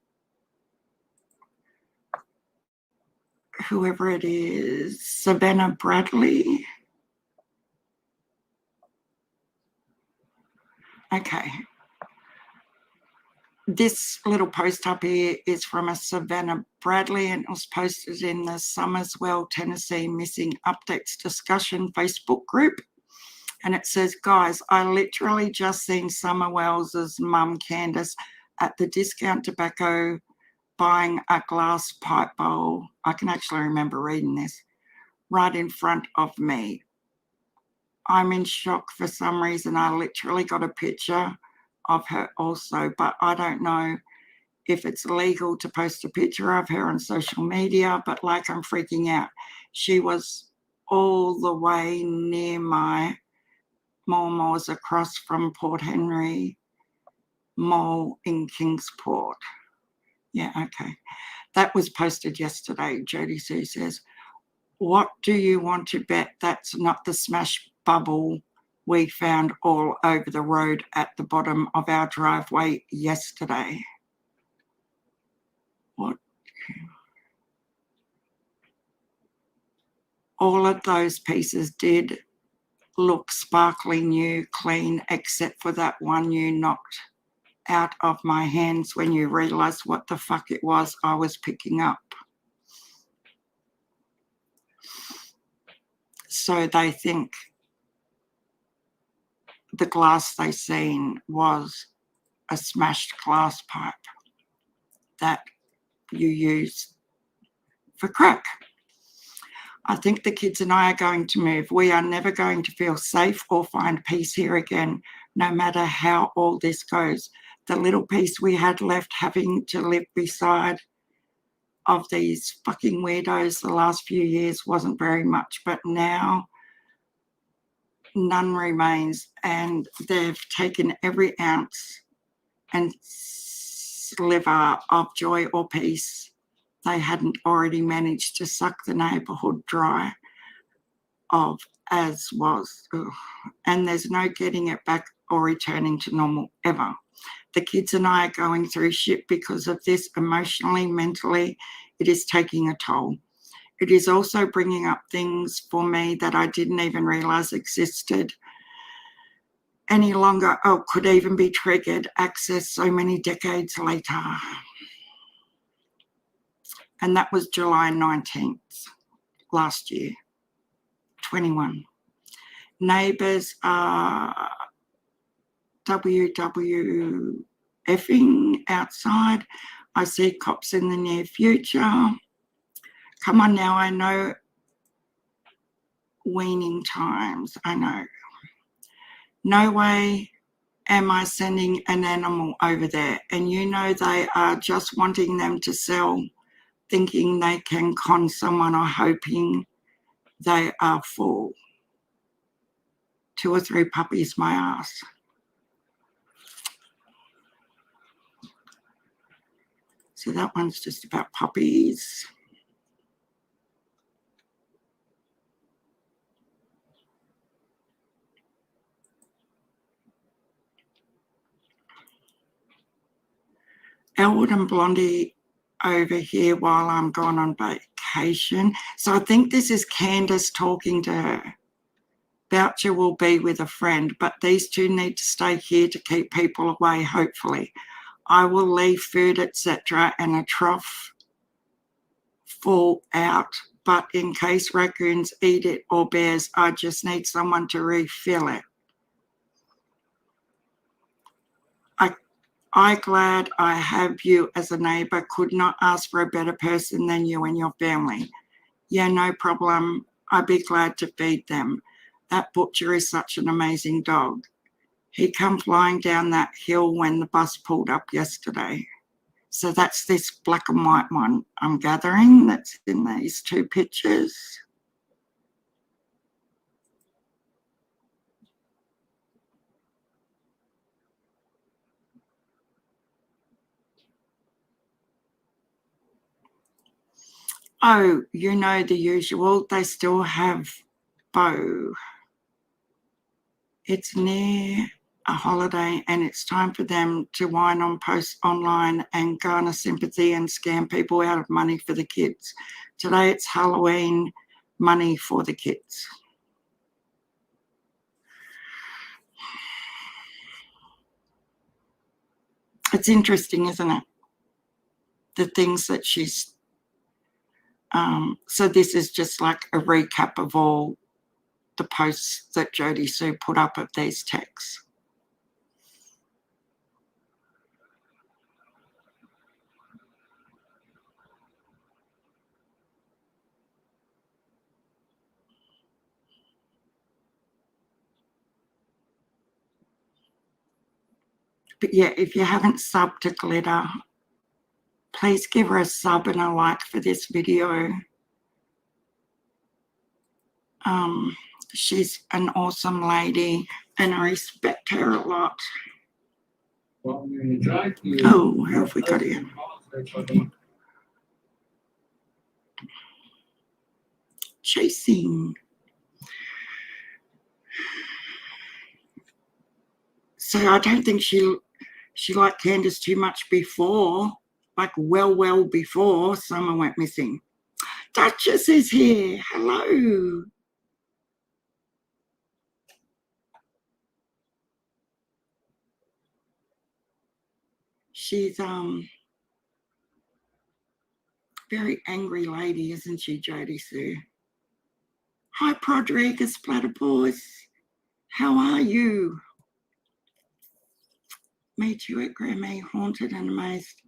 whoever it is, Savannah Bradley. Okay. This little post up here is from a Savannah Bradley, and it was posted in the Somerswell, Tennessee Missing Updates discussion Facebook group. And it says, guys, I literally just seen Summer Wells's mum, Candace, at the Discount Tobacco buying a glass pipe bowl. I can actually remember reading this right in front of me. I'm in shock for some reason. I literally got a picture of her also, but I don't know if it's legal to post a picture of her on social media, but like I'm freaking out. She was all the way near my Mall's across from Port Henry Mall in Kingsport. Yeah, okay. That was posted yesterday. Jody Sue says, what do you want to bet that's not the smash bubble we found all over the road at the bottom of our driveway yesterday? What? All of those pieces did look sparkly new, clean, except for that one you knocked out of my hands when you realised what the fuck it was I was picking up. so they think the glass they seen was a smashed glass pipe that you use for crack. I think the kids and I are going to move. We are never going to feel safe or find peace here again, no matter how all this goes. The little peace we had left having to live beside of these fucking weirdos the last few years wasn't very much, but now none remains, and they've taken every ounce and sliver of joy or peace they hadn't already managed to suck the neighbourhood dry of as was. Ugh. And there's no getting it back or returning to normal ever. The kids and I are going through shit because of this emotionally, mentally. It is taking a toll. It is also bringing up things for me that I didn't even realise existed any longer or could even be triggered, accessed so many decades later. And that was July 19th last year, 21. Neighbours are WWFing outside. I see cops in the near future. Come on now, I know weaning times, I know. No way am I sending an animal over there. And you know they are just wanting them to sell, thinking they can con someone or hoping they are full. 2 or 3 puppies, my ass. So that one's just about puppies. Elwood and Blondie over here while I'm gone on vacation. So I think this is Candace talking to her. Boucher will be with a friend, but these two need to stay here to keep people away, hopefully. I will leave food, etc., and a trough full out, but in case raccoons eat it or bears, I just need someone to refill it. I'm glad I have you as a neighbour. Could not ask for a better person than you and your family. Yeah, no problem. I'd be glad to feed them. That Butcher is such an amazing dog. He come flying down that hill when the bus pulled up yesterday. So that's this black and white one I'm gathering that's in these 2 pictures. Oh, you know the usual. They still have Bo. It's near a holiday and it's time for them to whine on posts online and garner sympathy and scam people out of money for the kids. Today it's Halloween, money for the kids. It's interesting, isn't it? The things that she's... so this is just like a recap of all the posts that Jodie Sue put up of these texts. But yeah, if you haven't subbed to Glitter, please give her a sub and a like for this video. She's an awesome lady and I respect her a lot. Oh, who have we got here? Chasing. So I don't think she liked Candace too much before, like well before Summer went missing. Duchess is here. Hello. She's very angry lady, isn't she, Jodie Sue? Hi, Rodriguez Platypus. How are you? Me too at Grammy, haunted and amazed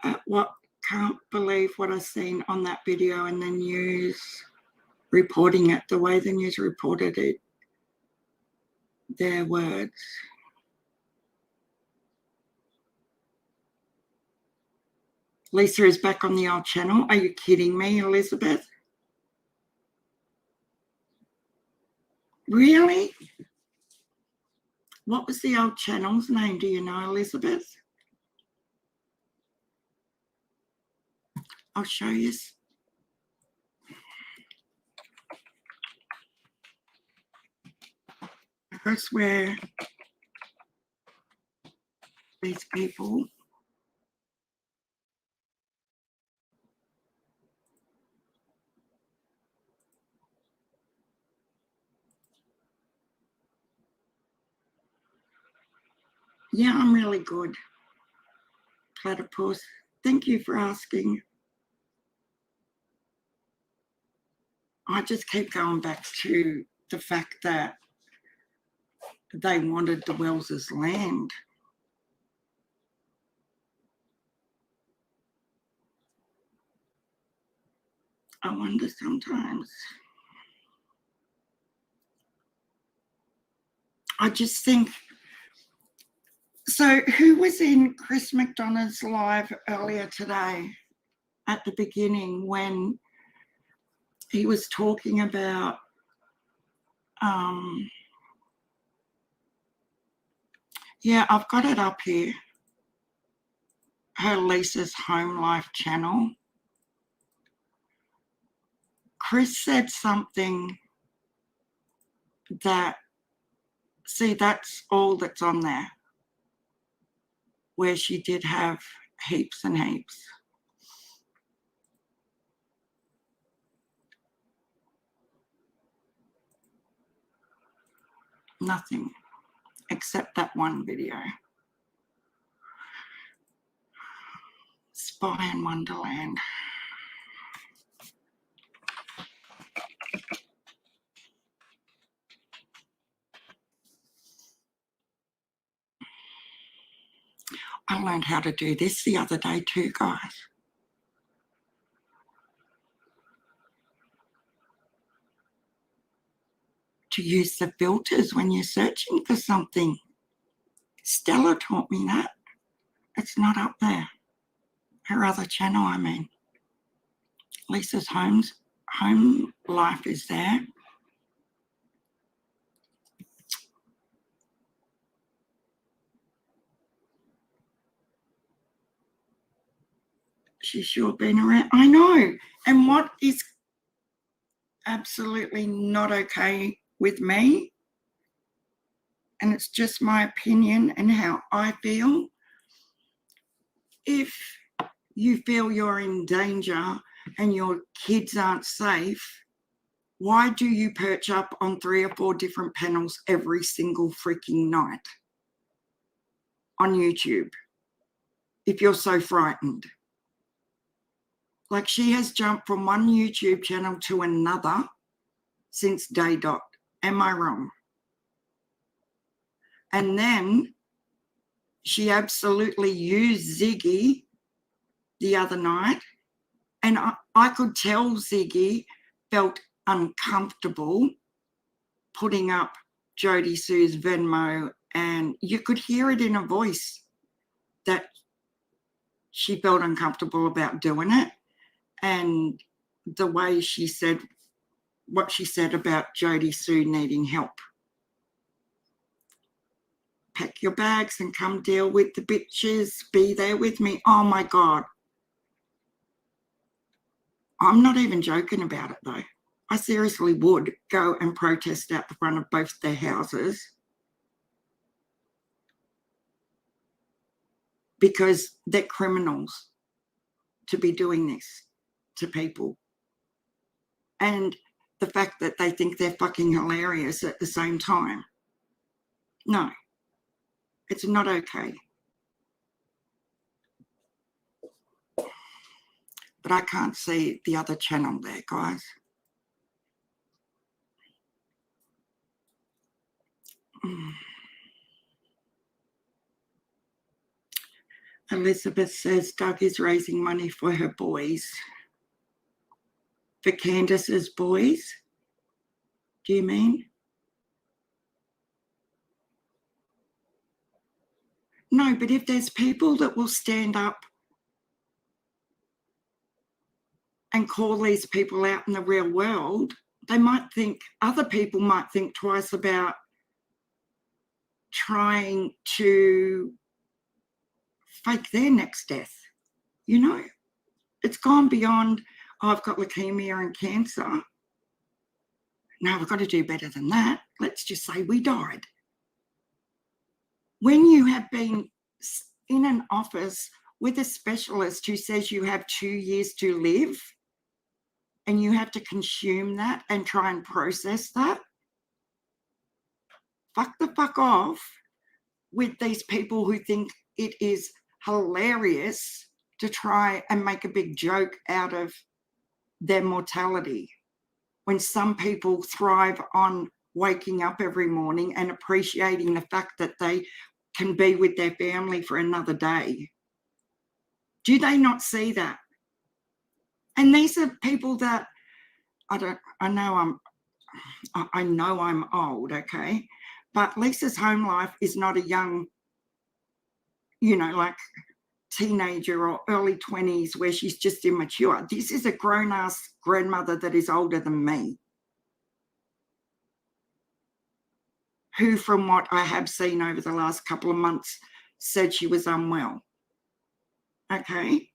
at what, can't believe what I've seen on that video and the news reporting it, the way the news reported it, their words. Lisa is back on the old channel. Are you kidding me, Elizabeth? Really? What was the old channel's name? Do you know, Elizabeth? I'll show you. I swear these people. Yeah, I'm really good, Platypus. Thank you for asking. I just keep going back to the fact that they wanted the Wellses' land. I wonder sometimes. I just think, so who was in Chris McDonough's live earlier today at the beginning when he was talking about yeah, I've got it up here, her Lisa's Home Life channel. Chris said something that, see, that's all that's on there, where she did have heaps and heaps. Nothing except that one video. Spy in Wonderland. I learned how to do this the other day too, guys. To use the filters when you're searching for something. Stella taught me that. It's not up there. Her other channel, I mean. Lisa's Home Life is there. She's sure been around. I know. And what is absolutely not okay with me, and it's just my opinion and how I feel, if you feel you're in danger and your kids aren't safe, why do you perch up on 3 or 4 different panels every single freaking night on YouTube if you're so frightened? Like, she has jumped from one YouTube channel to another since day dot. Am I wrong? And then she absolutely used Ziggy the other night, and I could tell Ziggy felt uncomfortable putting up Jodie Sue's Venmo, and you could hear it in her voice that she felt uncomfortable about doing it. And the way she said what she said about Jodie Sue needing help. Pack your bags and come deal with the bitches. Be there with me. Oh my God. I'm not even joking about it though. I seriously would go and protest out the front of both their houses because they're criminals to be doing this to people. And the fact that they think they're fucking hilarious at the same time. No, it's not okay. But I can't see the other channel there, guys. Elizabeth says Doug is raising money for her boys. For Candace's boys? Do you mean? No, but if there's people that will stand up and call these people out in the real world, they might think, other people might think twice about trying to fake their next death. You know, it's gone beyond, oh, I've got leukemia and cancer. No, we've got to do better than that. Let's just say we died. When you have been in an office with a specialist who says you have 2 years to live and you have to consume that and try and process that, fuck the fuck off with these people who think it is hilarious to try and make a big joke out of their mortality, when some people thrive on waking up every morning and appreciating the fact that they can be with their family for another day. Do they not see that? And these are people that I know I'm old, okay? But Lisa's home life is not a young, like teenager or early 20s where she's just immature. This is a grown-ass grandmother that is older than me, who, from what I have seen over the last couple of months, said she was unwell. Okay?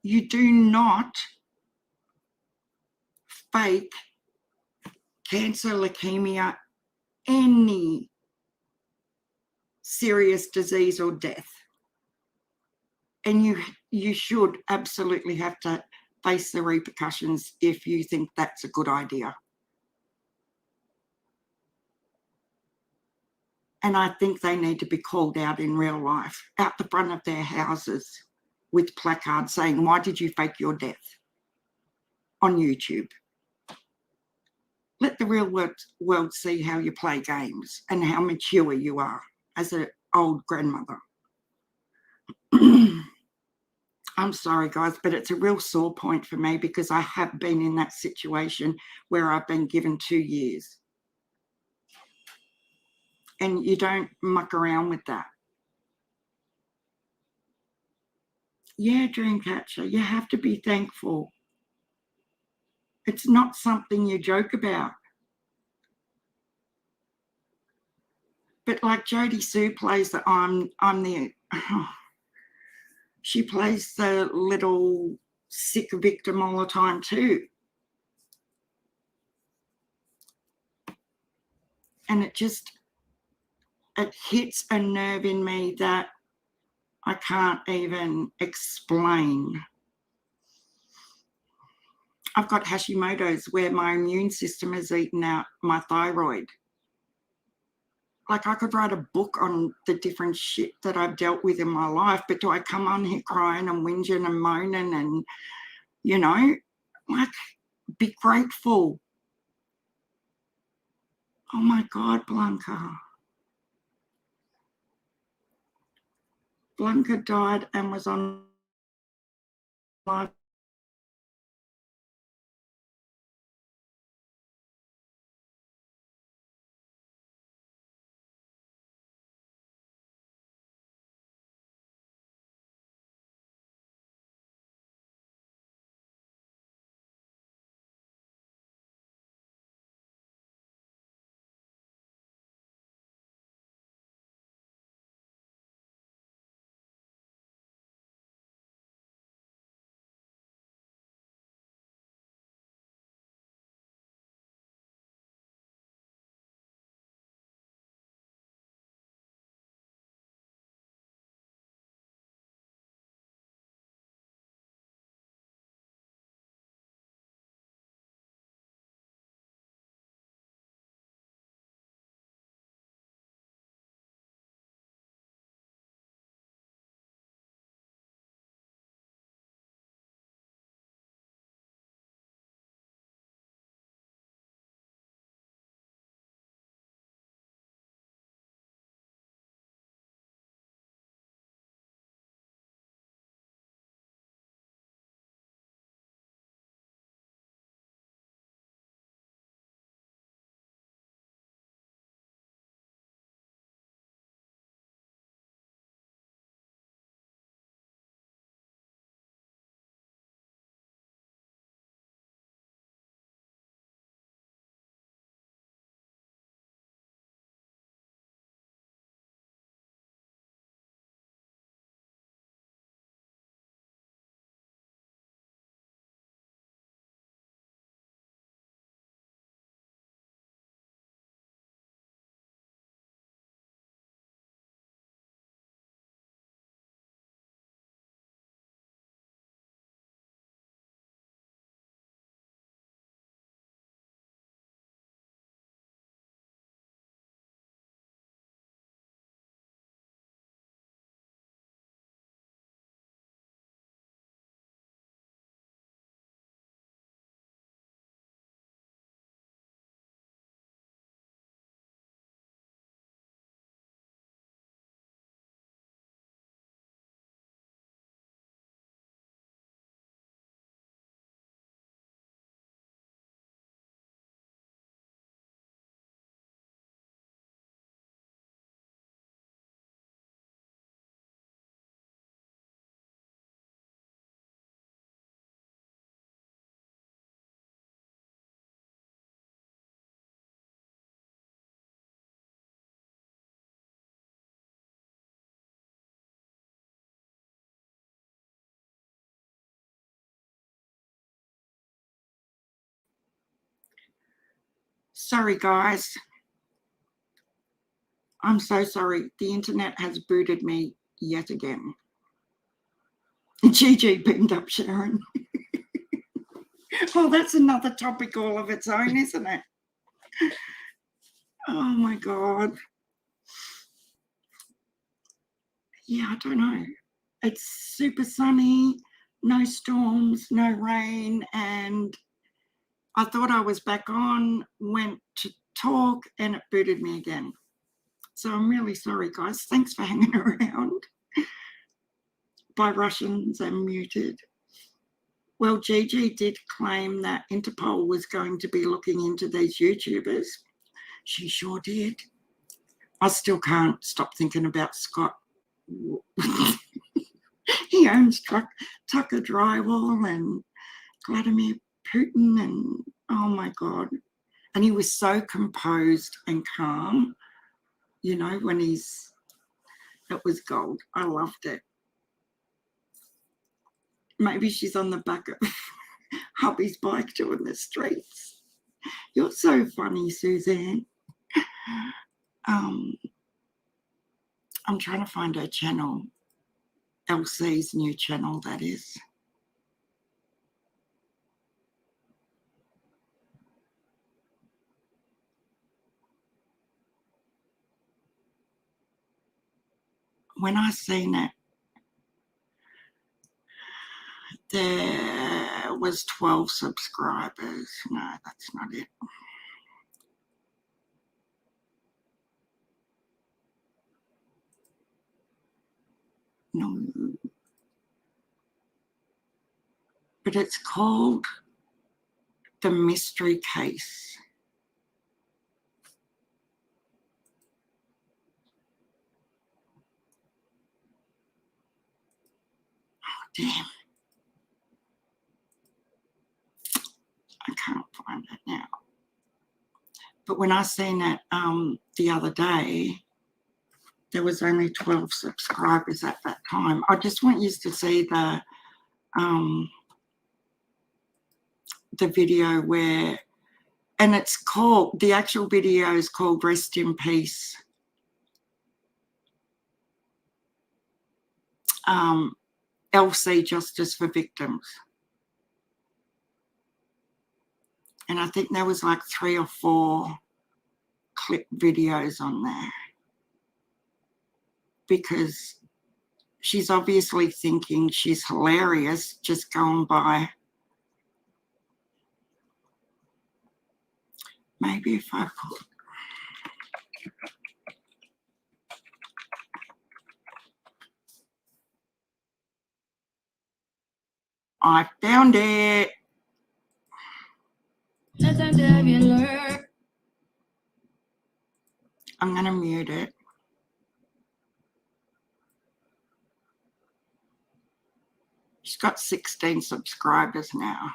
You do not fake cancer, leukemia, any serious disease or death. And you should absolutely have to face the repercussions if you think that's a good idea. And I think they need to be called out in real life, out the front of their houses with placards saying, why did you fake your death on YouTube? Let the real world see how you play games and how mature you are as an old grandmother. I'm sorry, guys, but it's a real sore point for me because I have been in that situation where I've been given 2 years. And you don't muck around with that. Yeah, Dreamcatcher, you have to be thankful. It's not something you joke about. But like Jodie Sue plays the she plays the little sick victim all the time too. And it hits a nerve in me that I can't even explain. I've got Hashimoto's where my immune system has eaten out my thyroid. Like, I could write a book on the different shit that I've dealt with in my life, but do I come on here crying and whinging and moaning and, like, be grateful. Oh my God, Blanca. Blanca died and was on live Sorry, guys. I'm so sorry. The internet has booted me yet again. Gigi pinned up Sharon. Oh, that's another topic all of its own, isn't it? Oh my God. Yeah, I don't know. It's super sunny, no storms, no rain, and I thought I was back on, went to talk, and it booted me again. So I'm really sorry, guys. Thanks for hanging around. By Russians and muted. Well, Gigi did claim that Interpol was going to be looking into these YouTubers. She sure did. I still can't stop thinking about Scott. He owns Tucker Drywall and Vladimir Putin, and oh my God. And he was so composed and calm, you know, when it was gold. I loved it. Maybe she's on the back of hubby's bike doing the streets. You're so funny, Suzanne. I'm trying to find her channel. LC's new channel, that is. When I seen it, there was 12 subscribers. No, that's not it. No. But it's called The Mystery Case. Oh, damn. I can't find it now. But when I seen it the other day, there was only 12 subscribers at that time. I just want you to see the video where, and it's called, the actual video is called Rest in Peace. LC Justice for Victims. And I think there was like 3 or 4 clip videos on there, because she's obviously thinking she's hilarious just going by. Maybe if I put, I found it. I'm going to mute it. She's got 16 subscribers now.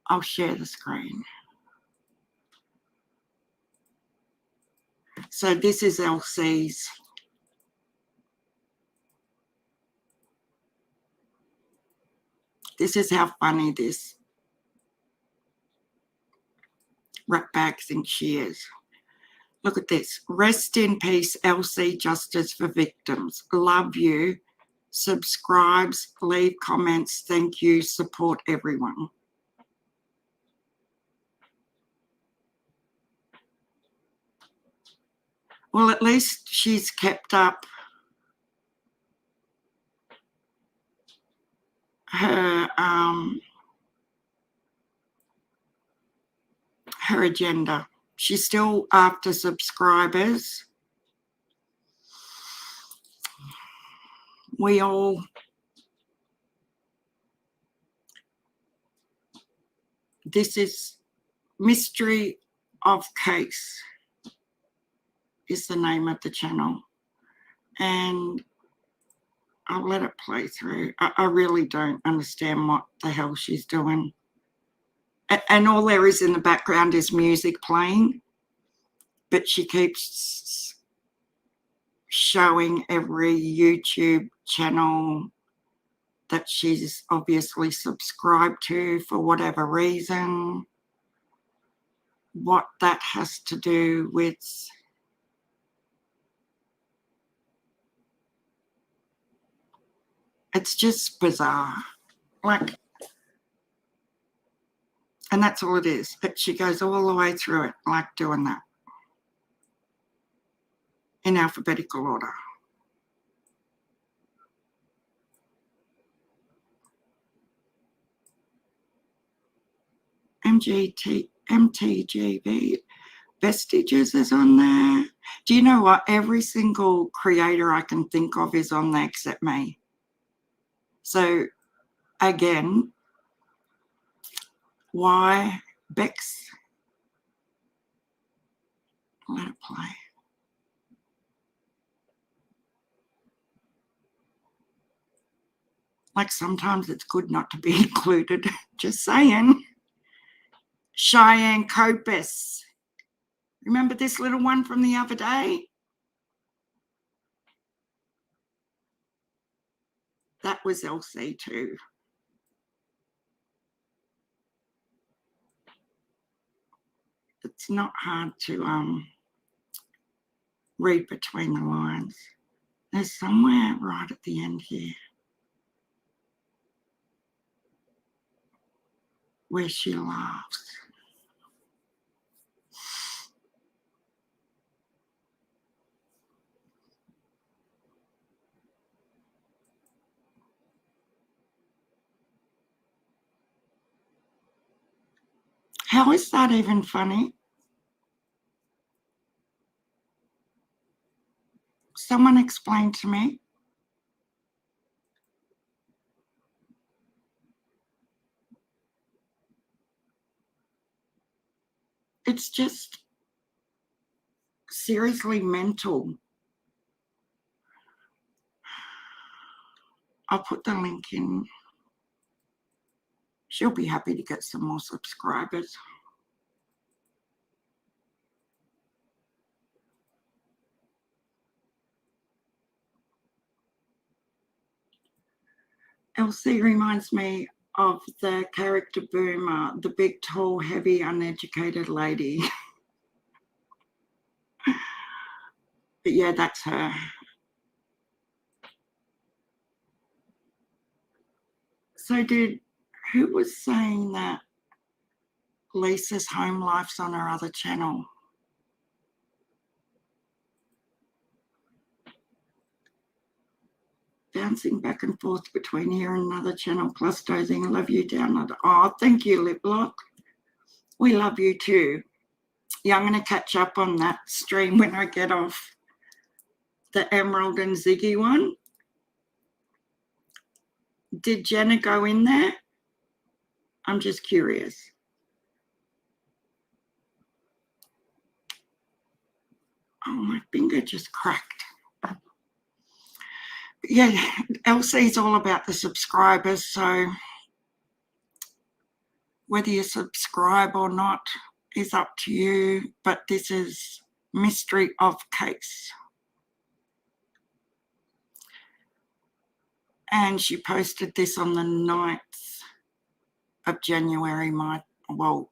I'll share the screen. So this is LC's. This is how funny this ratbag thinks she is. Look at this. Rest in peace, LC Justice for Victims. Love you. Subscribes, leave comments. Thank you. Support everyone. Well, at least she's kept up her her agenda. She's still after subscribers. We all, this is Mystery of Case is the name of the channel, and I'll let it play through. I really don't understand what the hell she's doing. And all there is in the background is music playing, but she keeps showing every YouTube channel that she's obviously subscribed to for whatever reason. what that has to do with it's just bizarre. Like, and that's all it is. But she goes all the way through it, like doing that in alphabetical order. MTGB Vestiges is on there. Do you know what? Every single creator I can think of is on there except me. So again, why Bex? Let it play. Like sometimes it's good not to be included. Just saying. Cheyenne Copus. Remember this little one from the other day? That was LC too. It's not hard to read between the lines. There's somewhere right at the end here where she laughs. How is that even funny? Someone explain to me. It's just seriously mental. I'll put the link in. She'll be happy to get some more subscribers. LC reminds me of the character Boomer, the big, tall, heavy, uneducated lady. But yeah, that's her. So who was saying that Lisa's home life's on her other channel? Bouncing back and forth between here and another channel, plus dozing. Love you, download. Oh, thank you, Liplock. We love you too. Yeah, I'm going to catch up on that stream when I get off the Emerald and Ziggy one. Did Jenna go in there? I'm just curious. Oh, my finger just cracked. Yeah, LC's all about the subscribers, so whether you subscribe or not is up to you, but this is mystery of case. And she posted this on the 9th of January. Well,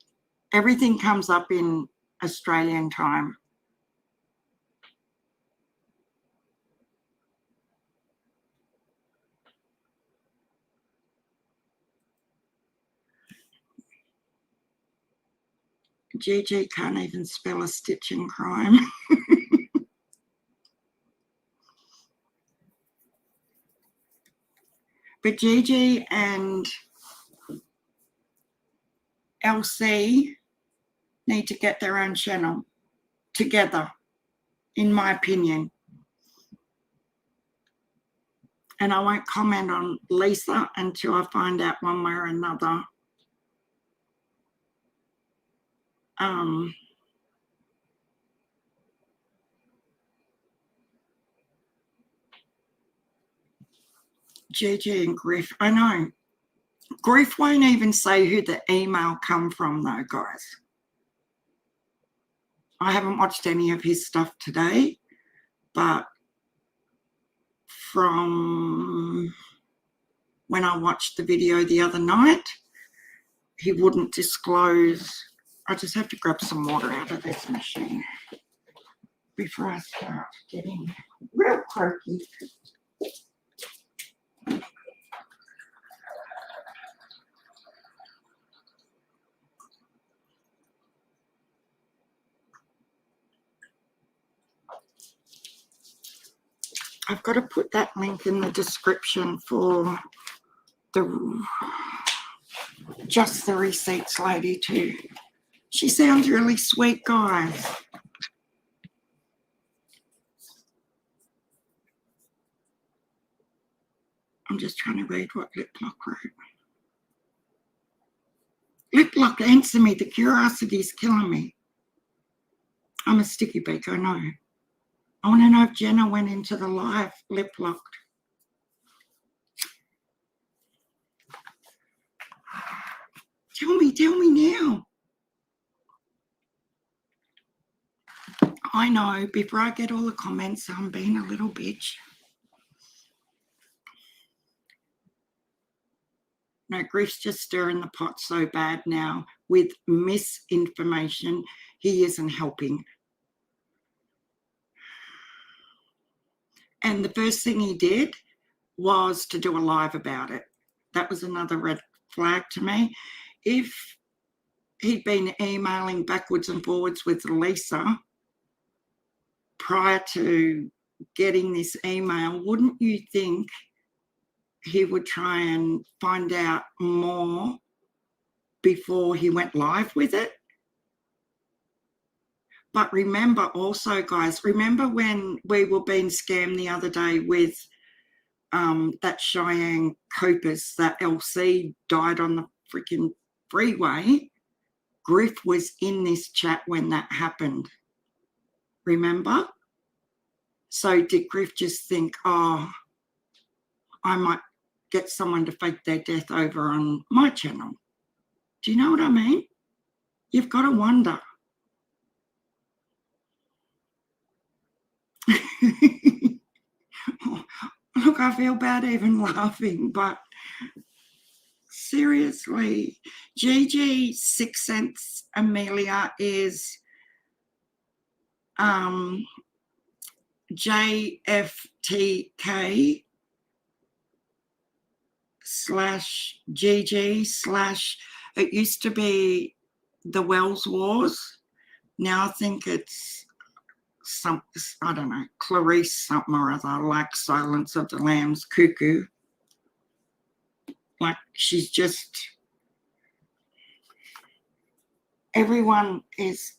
everything comes up in Australian time. GG can't even spell a stitch in crime. But GG and LC need to get their own channel together, in my opinion. And I won't comment on Lisa until I find out one way or another. GG and Griff, I know. Griff won't even say who the email come from though, guys. I haven't watched any of his stuff today, but from when I watched the video the other night, he wouldn't disclose I just have to grab some water out of this machine before I start getting real croaky. I've got to put that link in the description for the Just the Receipts lady too. She sounds really sweet, guys. I'm just trying to read what Lip Lock wrote. Lip Lock, answer me. The curiosity is killing me. I'm a sticky beak, I know. I want to know if Jenna went into the live Lip Locked. Tell me now. I know, before I get all the comments, I'm being a little bitch. No, Griff's just stirring the pot so bad now with misinformation. He isn't helping. And the first thing he did was to do a live about it. That was another red flag to me. If he'd been emailing backwards and forwards with Lisa prior to getting this email, wouldn't you think he would try and find out more before he went live with it? But remember also, guys, remember when we were being scammed the other day with that Cheyenne Copus, that LC died on the freaking freeway? Griff was in this chat when that happened. Remember? So did Griff just think, oh, I might get someone to fake their death over on my channel? Do you know what I mean? You've got to wonder. Look, I feel bad even laughing, but seriously, GG 6 cents Amelia is JFTK /GG/ it used to be the Wells Wars. Now I think it's some, I don't know, Clarice something or other, like Silence of the Lambs, Cuckoo. Like she's just, everyone is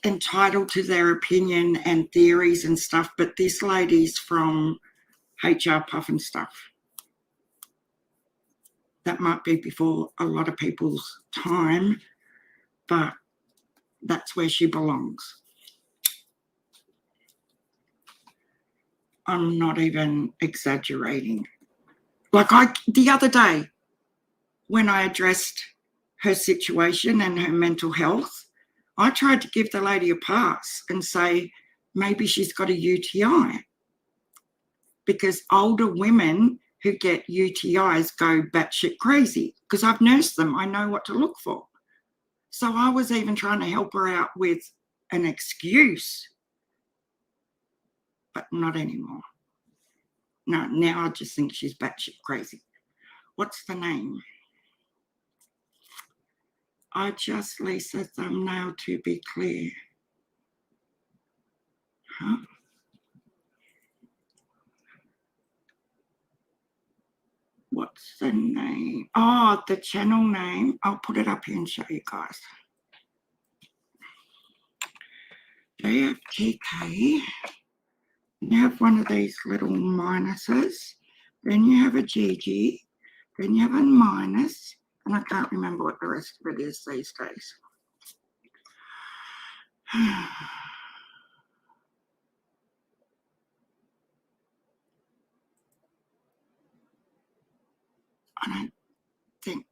entitled to their opinion and theories and stuff, but this lady's from HR Puff and stuff. That might be before a lot of people's time, but that's where she belongs. I'm not even exaggerating. Like the other day, when I addressed her situation and her mental health, I tried to give the lady a pass and say maybe she's got a UTI, because older women who get UTIs go batshit crazy, because I've nursed them. I know what to look for. So I was even trying to help her out with an excuse, but not anymore. No, now I just think she's batshit crazy. What's the name? I just Lisa thumbnail to be clear. Huh? What's the name? Oh, the channel name. I'll put it up here and show you guys. JFTK. You have one of these little minuses. Then you have a GG. Then you have a minus. And I can't remember what the rest of it is these days. I don't think.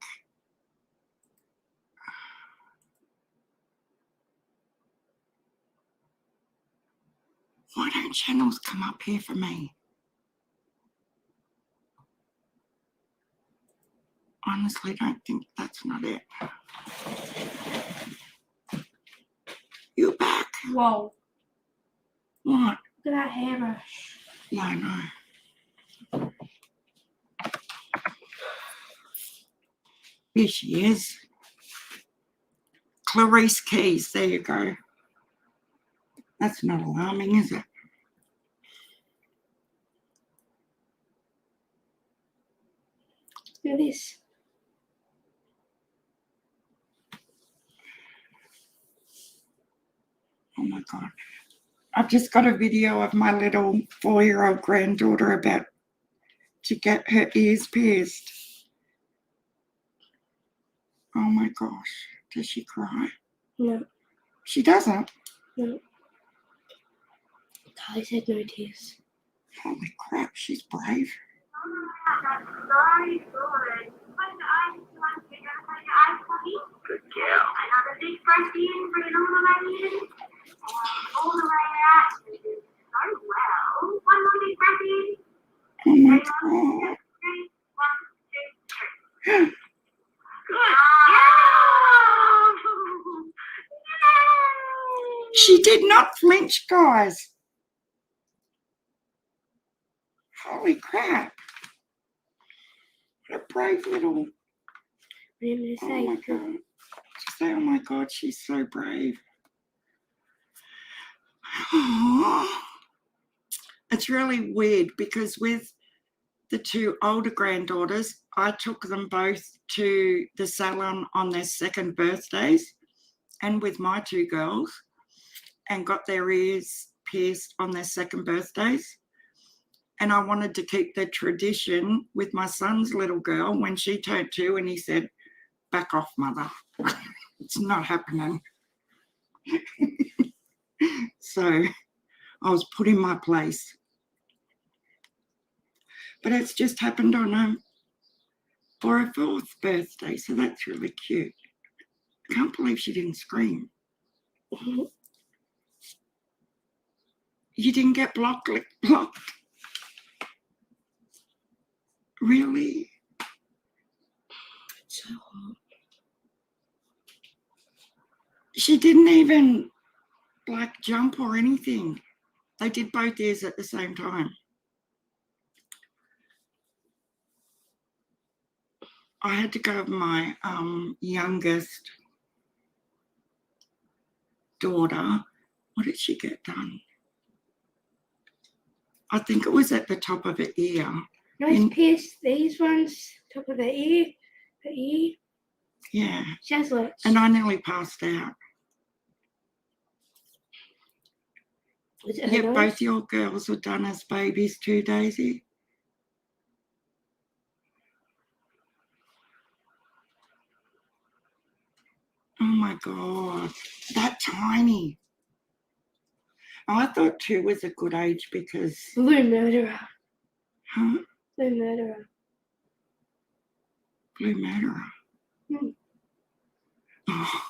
Why don't channels come up here for me? Honestly, don't think that's not it. You're back. Whoa. What? Look at that hairbrush. Yeah, I know. Here she is. Clarice Keys. There you go. That's not alarming, is it? Look at this. Oh my God. I've just got a video of my little 4-year-old granddaughter about to get her ears pierced. Oh my gosh. Does she cry? No. She doesn't. No. Carly said no tears. Holy crap, she's brave. Good girl. Another big breath in, bring it all the way in, and all the way out. You do so well. One more big breath in. Oh my Ready, God. 1, 2, 3. 1, 2, 3. Good. She did not flinch, guys. Holy crap. What a brave little. What am I going to Oh say? my God. Just say, oh my God, she's so brave. It's really weird because with the 2 older granddaughters, I took them both to the salon on their 2nd birthdays, and with my 2 girls, and got their ears pierced on their 2nd birthdays. And I wanted to keep the tradition with my son's little girl when she turned 2, and he said, "Back off, mother." It's not happening. So I was put in my place. But it's just happened on for her 4th birthday, so that's really cute. I can't believe she didn't scream. You didn't get blocked? Really? It's so hot. She didn't even jump or anything. They did both ears at the same time. I had to go with my youngest daughter. What did she get done? I think it was at the top of her ear. Nice pierce these ones. Top of the ear. The ear. Yeah. She has lots. And I nearly passed out. Was it her Yeah, nose? both your girls were done as babies too, Daisy. Oh my God, that tiny. Oh, I thought 2 was a good age because, Blue murderer. huh? Blue murderer. Blue murderer. Hmm. Oh,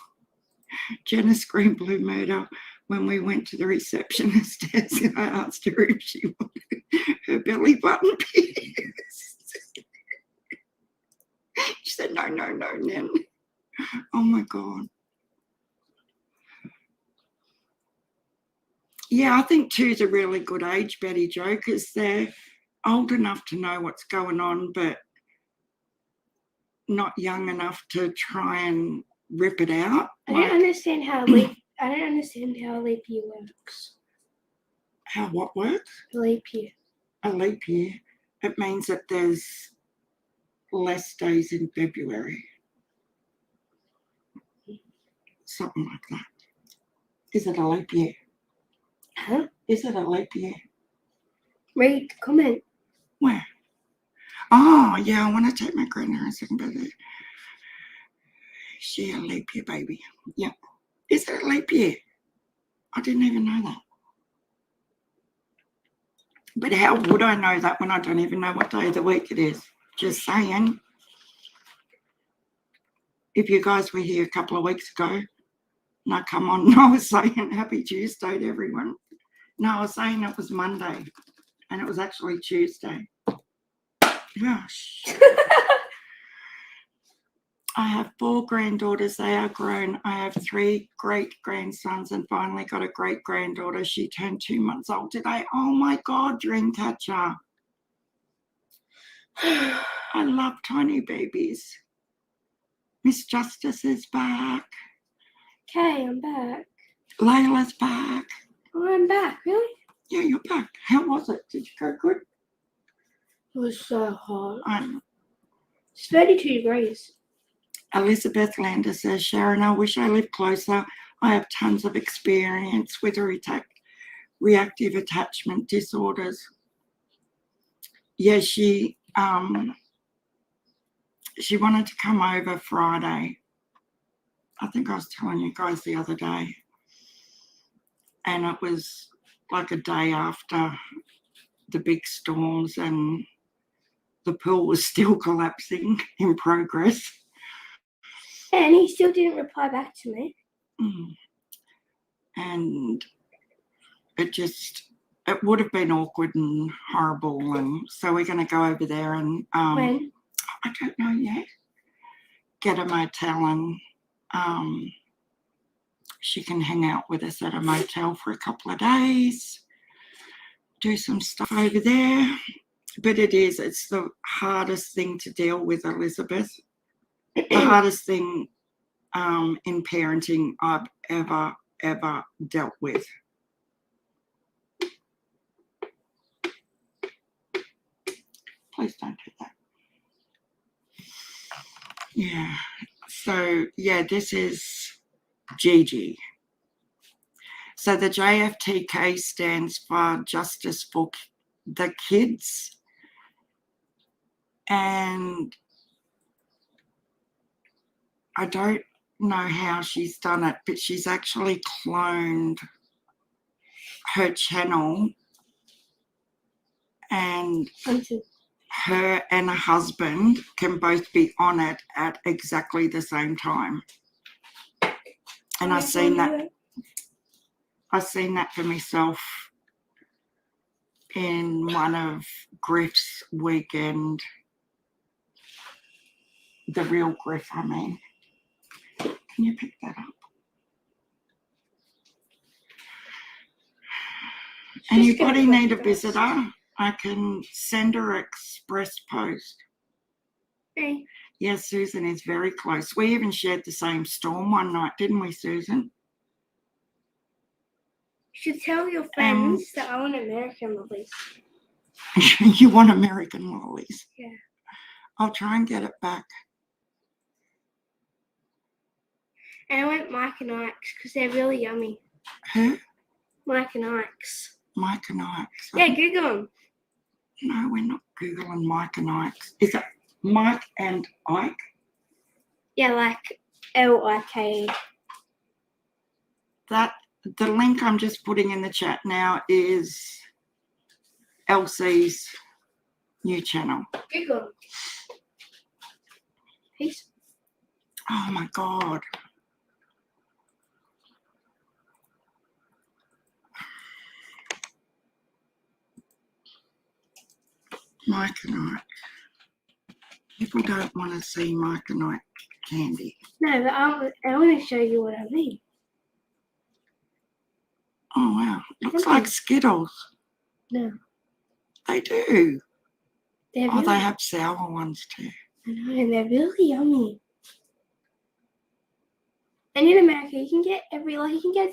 Jenna screamed blue murder when we went to the receptionist desk and I asked her if she wanted her belly button pierced. She said, no, Nan. Oh my God. Yeah, I think 2's a really good age, Betty Jo, because they're old enough to know what's going on, but not young enough to try and rip it out. I don't understand how leap year works. How what works? A leap year. A leap year. It means that there's less days in February. Something like that. Is it a leap year? Huh? Is it a leap year? Read the comment. Where? Oh, yeah, I want to take my granddaughter a second birthday. She a leap year baby. Yeah. Is it a leap year? I didn't even know that. But how would I know that when I don't even know what day of the week it is? Just saying. If you guys were here a couple of weeks ago, and I come on and I was saying Happy Tuesday to everyone. No, I was saying it was Monday, and it was actually Tuesday. Gosh. I have 4 granddaughters. They are grown. I have 3 great-grandsons and finally got a great-granddaughter. She turned 2 months old today. Oh, my God, Dreamcatcher. I love tiny babies. Miss Justice is back. Okay, I'm back. Layla's back. Oh, I'm back. Really? Yeah, you're back. How was it? Did you go good? It was so hot. I'm It's 32 degrees. Elizabeth Lander says, Sharon, I wish I lived closer. I have tons of experience with reactive attachment disorders. Yeah, she wanted to come over Friday. I think I was telling you guys the other day. And it was like a day after the big storms and the pool was still collapsing in progress. And he still didn't reply back to me. And it would have been awkward and horrible. And so we're going to go over there and When? I don't know yet. Get a motel and she can hang out with us at a motel for a couple of days, do some stuff over there. But it's the hardest thing to deal with, Elizabeth. The hardest thing in parenting I've ever dealt with. Please don't do that. Yeah. So, yeah, this is Gigi. So the JFTK stands for Justice for the Kids. And I don't know how she's done it, but she's actually cloned her channel, and her and her husband can both be on it at exactly the same time. And I've seen that for myself in one of Griff's weekend, the real Griff, I mean. Can you pick that up? Anybody need a visitor? I can send her express post. Hey. Yes, Susan is very close. We even shared the same storm one night, didn't we, Susan? You should tell your friends that I want American lollies. You want American lollies? Yeah. I'll try and get it back. And I want Mike and Ike's because they're really yummy. Who? Mike and Ike's. Mike and Ike's. Yeah, Google them. No, we're not Googling Mike and Ike's. Is it Mike and Ike? Yeah, like L-I-K-E. The link I'm just putting in the chat now is Elsie's new channel. Google them. Peace. Oh my God. Mike and Ike. People don't want to see Mike and Ike candy. No, but I want to show you what I mean. Oh wow. Looks like Skittles. No. They do. They're Oh, really, they have sour ones too. I know, and they're really yummy. And in America, you can get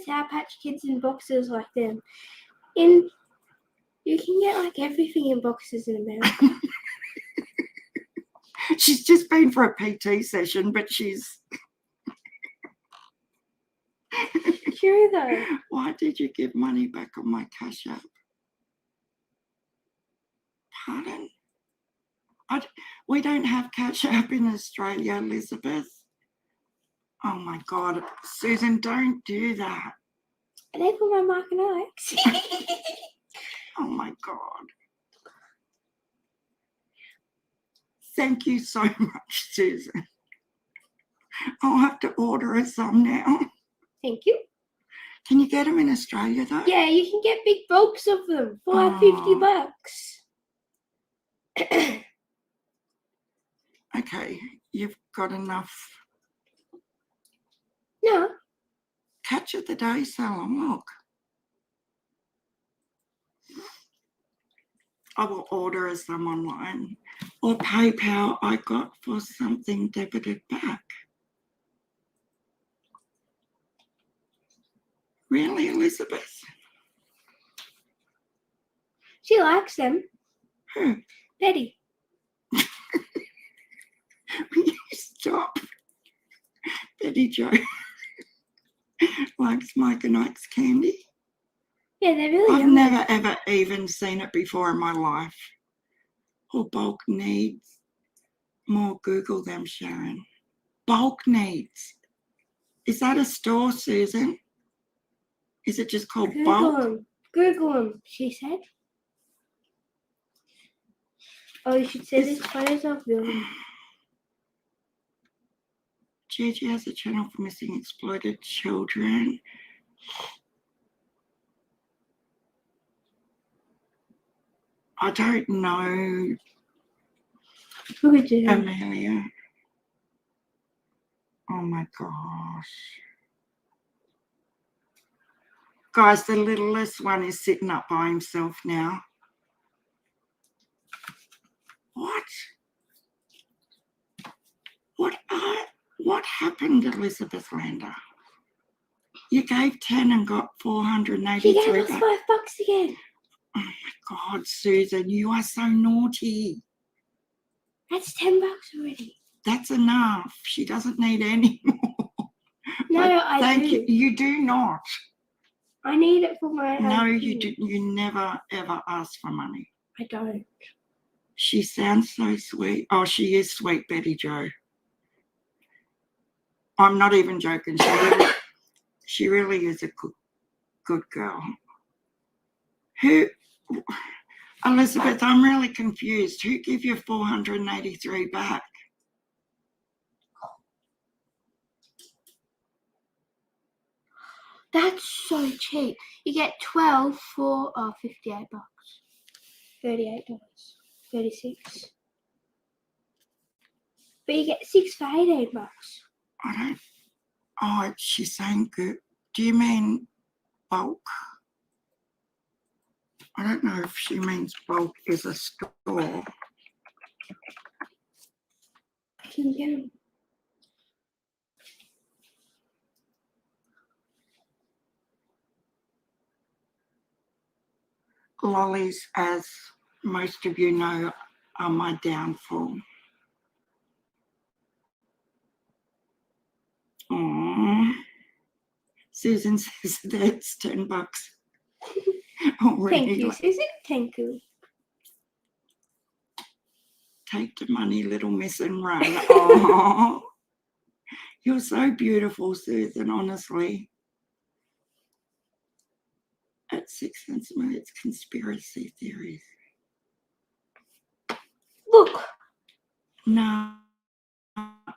Sour Patch Kids in boxes like them. You can get like everything in boxes in America. She's just been for a PT session, but she's... True though. Why did you give money back on my Cash App? Pardon? We don't have Cash App in Australia, Elizabeth. Oh my God. Susan, don't do that. Are they for my Mark and Ike's? Oh my God. Thank you so much, Susan. I'll have to order her some now. Thank you. Can you get them in Australia though? Yeah, you can get big bulks of them for like $50. Okay. you've got enough. No. Catch of the day salon, look. I will order some online or PayPal I got for something debited back. Really, Elizabeth? She likes them. Who? Betty. Stop. Betty Jo likes Mike and Ike's candy. Yeah, they're really I've yummy. never ever even seen it before in my life. Or bulk needs. More Google them, Sharon. Bulk needs. Is that a store, Susan? Is it just called Google bulk? them. Google them, she said. Oh, you should see these photos of them. Gigi has a channel for missing exploited children. I don't know, Who would do? Amelia. Oh my gosh. Guys, the littlest one is sitting up by himself now. What? What happened, Elizabeth Lander? You gave 10 and got She 483 gave us back. $5 again. Oh my God, Susan, you are so naughty. That's $10 already. That's enough. She doesn't need any more. No, But I thank do. you. You do not. I need it for my No, thing. you didn't. You never ever ask for money. I don't. She sounds so sweet. Oh, she is sweet, Betty Jo. I'm not even joking. She really is a good girl. Who, Elizabeth? I'm really confused. Who gave you 483 back? That's so cheap. You get 12 for $58. $38. 36. But you get 6 for $18. I don't. Oh, she's saying good. Do you mean bulk? I don't know if she means bulk is a store. Can you get them? Lollies, as most of you know, are my downfall. Aww. Susan says that's $10 already. Thank you, Susan. Thank you. Take the money, little miss, and run. Oh, you're so beautiful, Susan, honestly. At 6 cents a minute, it's conspiracy theories. Look. No,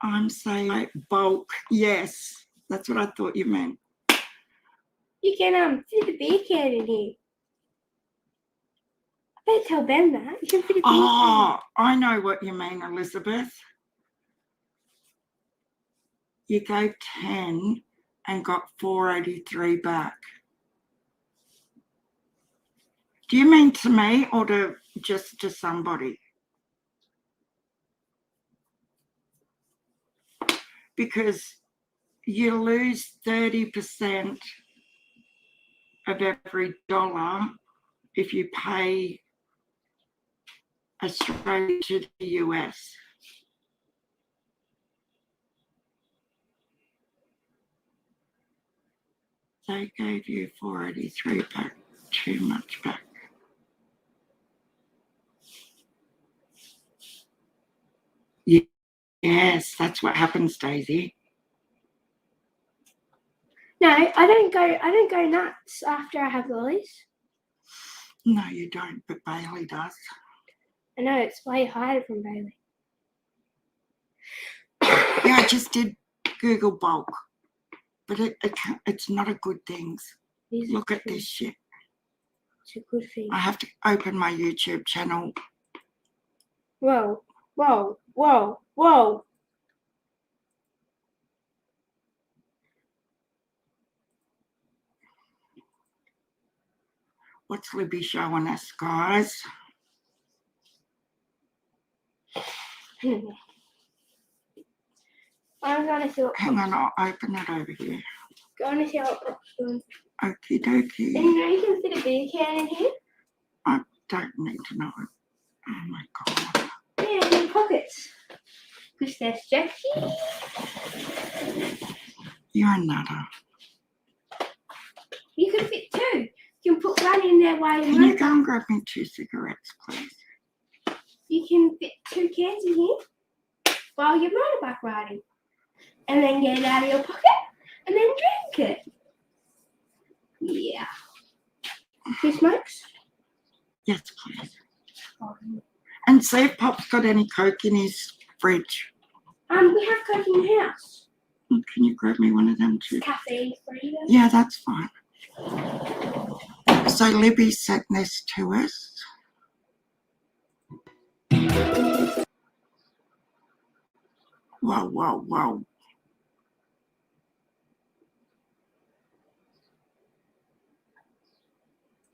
I'm saying like bulk. Yes, that's what I thought you meant. You can fit a beer can in here. Don't tell them that. You can fit a beer Oh, I know what you mean, Elizabeth. You gave 10 and got 483 back. Do you mean to me or just to somebody? Because you lose 30% of every dollar if you pay Australia to the US. They gave you 483 back, too much back. Yes, that's what happens, Daisy. No, I don't go nuts after I have lollies. No, you don't, but Bailey does. I know it's way higher from Bailey. Yeah, I just did Google bulk, but it's not a good thing. These are Look at good. this shit. It's a good thing. I have to open my YouTube channel. Whoa, whoa, whoa, whoa. What's Libby showing us, guys? I'm going to see what Hang on, I'll open it over here. going to see what Pop's doing. Okie And dokie. you know you can fit a beer can in here? I don't need to know it. Oh my God. Yeah, in your pockets. Because there's Jackie. You're a nutter. You can fit two. You can put one in there while Can you're you go and grab me 2 cigarettes, please? You can fit 2 cans in here while you're motorbike riding. And then get it out of your pocket and then drink it. Yeah. Who smokes? Yes, please. And see if Pop's got any Coke in his fridge. We have Coke in the house. Can you grab me one of them too? Caffeine free though. Yeah, that's fine. So Libby sent this to us. Whoa, whoa, whoa.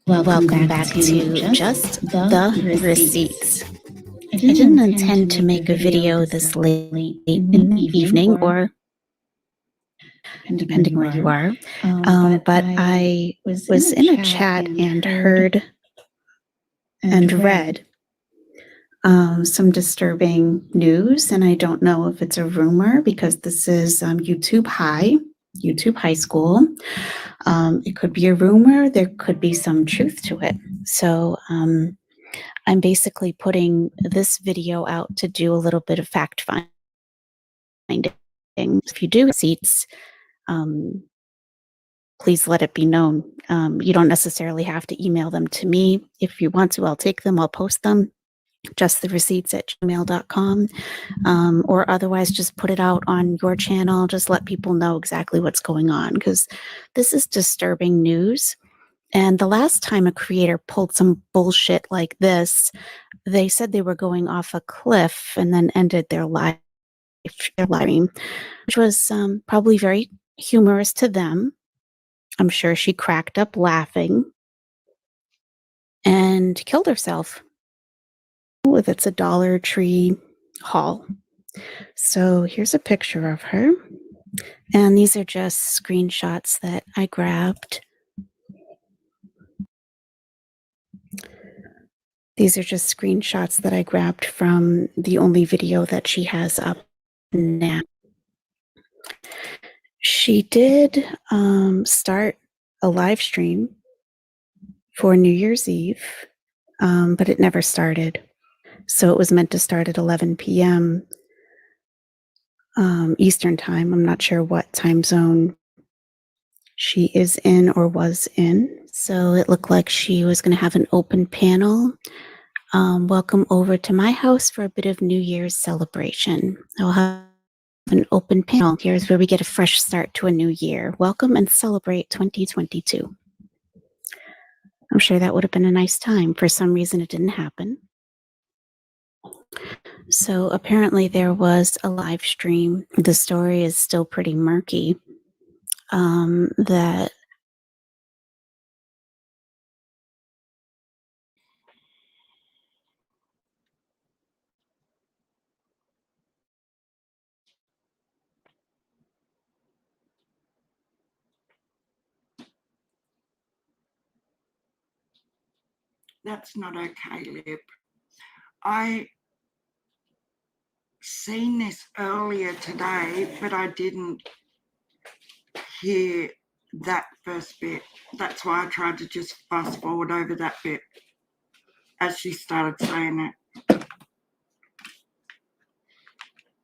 Welcome back to Just the Receipts. I didn't intend to make a video this late in the evening or depending where you are, but I was in a chat and heard and read some disturbing news, and I don't know if it's a rumor because this is YouTube High School. It could be a rumor. There could be some truth to it. So I'm basically putting this video out to do a little bit of fact finding. If you do receipts, please let it be known. You don't necessarily have to email them to me. If you want to, I'll take them. I'll post them. JustTheReceipts@gmail.com, or otherwise just put it out on your channel. Just let people know exactly what's going on, because this is disturbing news. And the last time a creator pulled some bullshit like this, they said they were going off a cliff and then ended their live stream, which was probably very humorous to them. I'm sure she cracked up laughing and killed herself. If it's a Dollar Tree haul. So here's a picture of her. And these are just screenshots that I grabbed. These are just screenshots that I grabbed from the only video that she has up now. She did start a live stream for New Year's Eve, but it never started. So it was meant to start at 11 p.m. Eastern time. I'm not sure what time zone she is in or was in. So it looked like she was going to have an open panel. Welcome over to my house for a bit of New Year's celebration. I'll have an open panel. Here's where we get a fresh start to a new year. Welcome and celebrate 2022. I'm sure that would have been a nice time. For some reason, it didn't happen. So apparently there was a live stream. The story is still pretty murky. That That's not okay, Lib. I seen this earlier today, but I didn't hear that first bit. That's why I tried to just fast forward over that bit as she started saying it.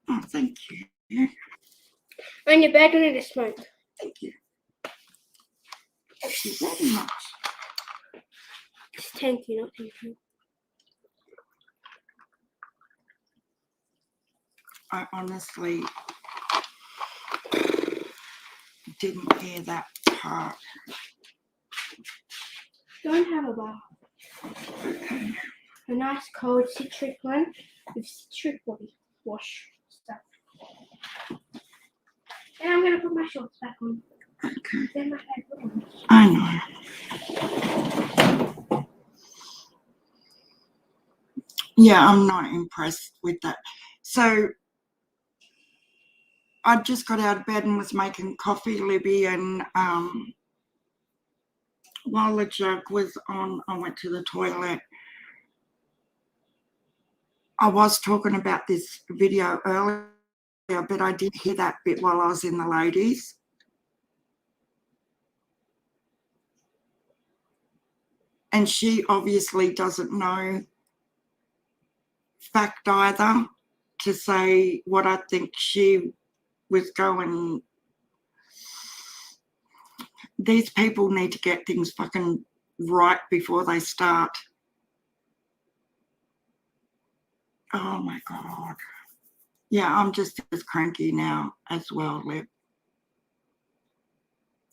Oh, thank you. On your bed, under the smoke. Thank you. Thank you very much. It's thank you, not thank you. I honestly didn't hear that part. Go and have a bath. Okay. A nice cold citric one with citric body wash stuff. And I'm going to put my shorts back on. Okay. Then my head on. I know. Yeah, I'm not impressed with that. So I just got out of bed and was making coffee, Libby, and while the jug was on, I went to the toilet. I was talking about this video earlier, but I did hear that bit while I was in the ladies. And she obviously doesn't know fact either to say what I think she was going. These people need to get things fucking right before they start. Oh my God. Yeah, I'm just as cranky now as well, Lib.